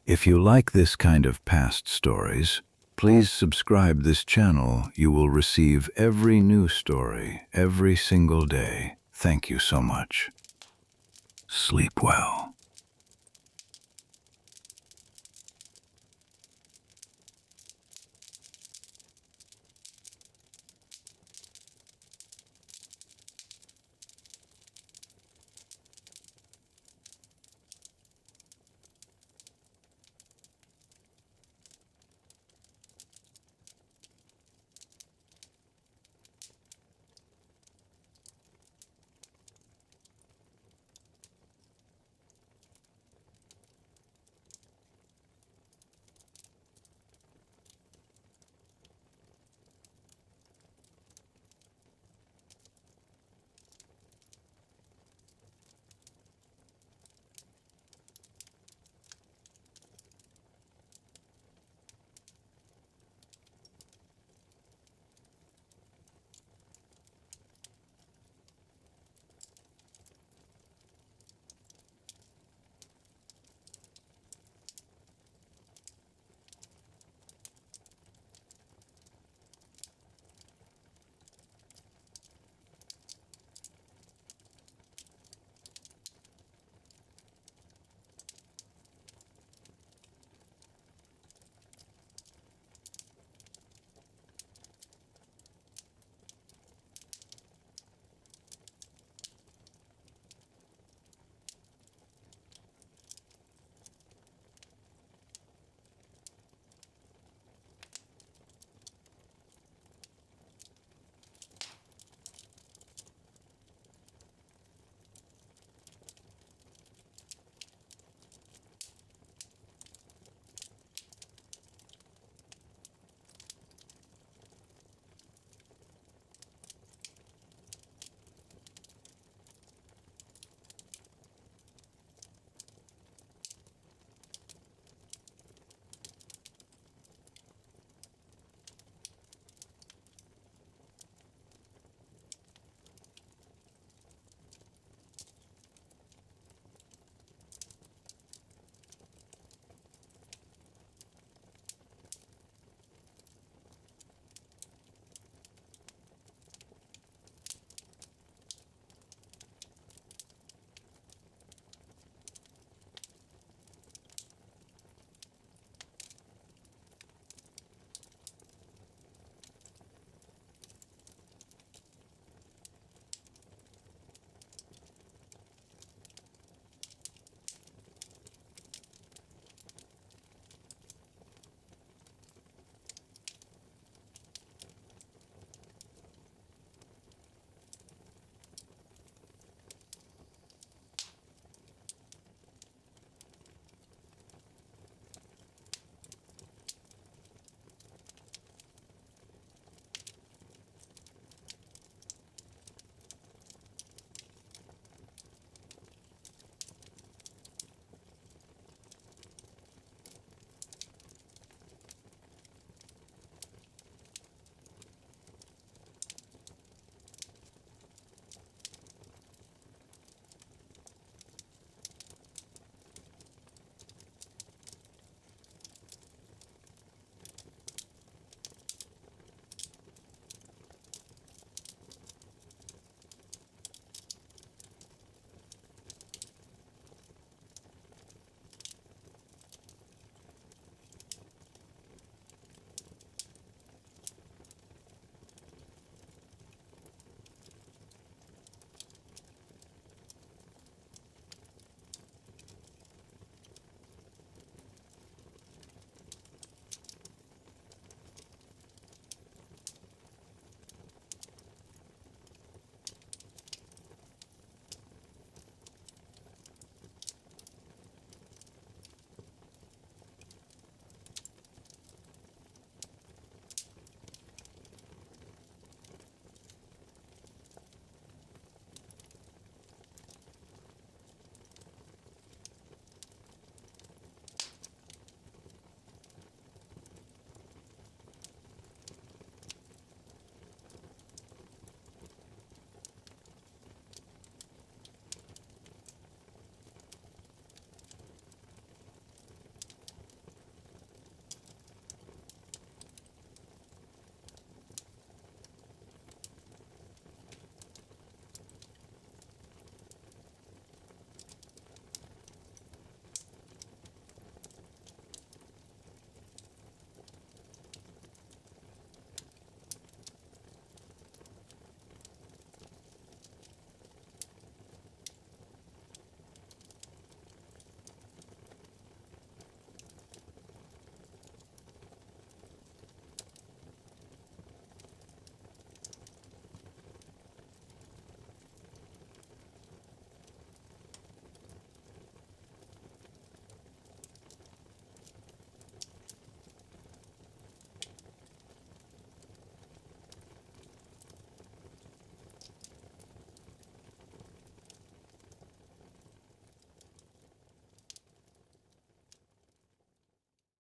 If you like this kind of past stories, please subscribe this channel. You will receive every new story every single day. Thank you so much. Sleep well.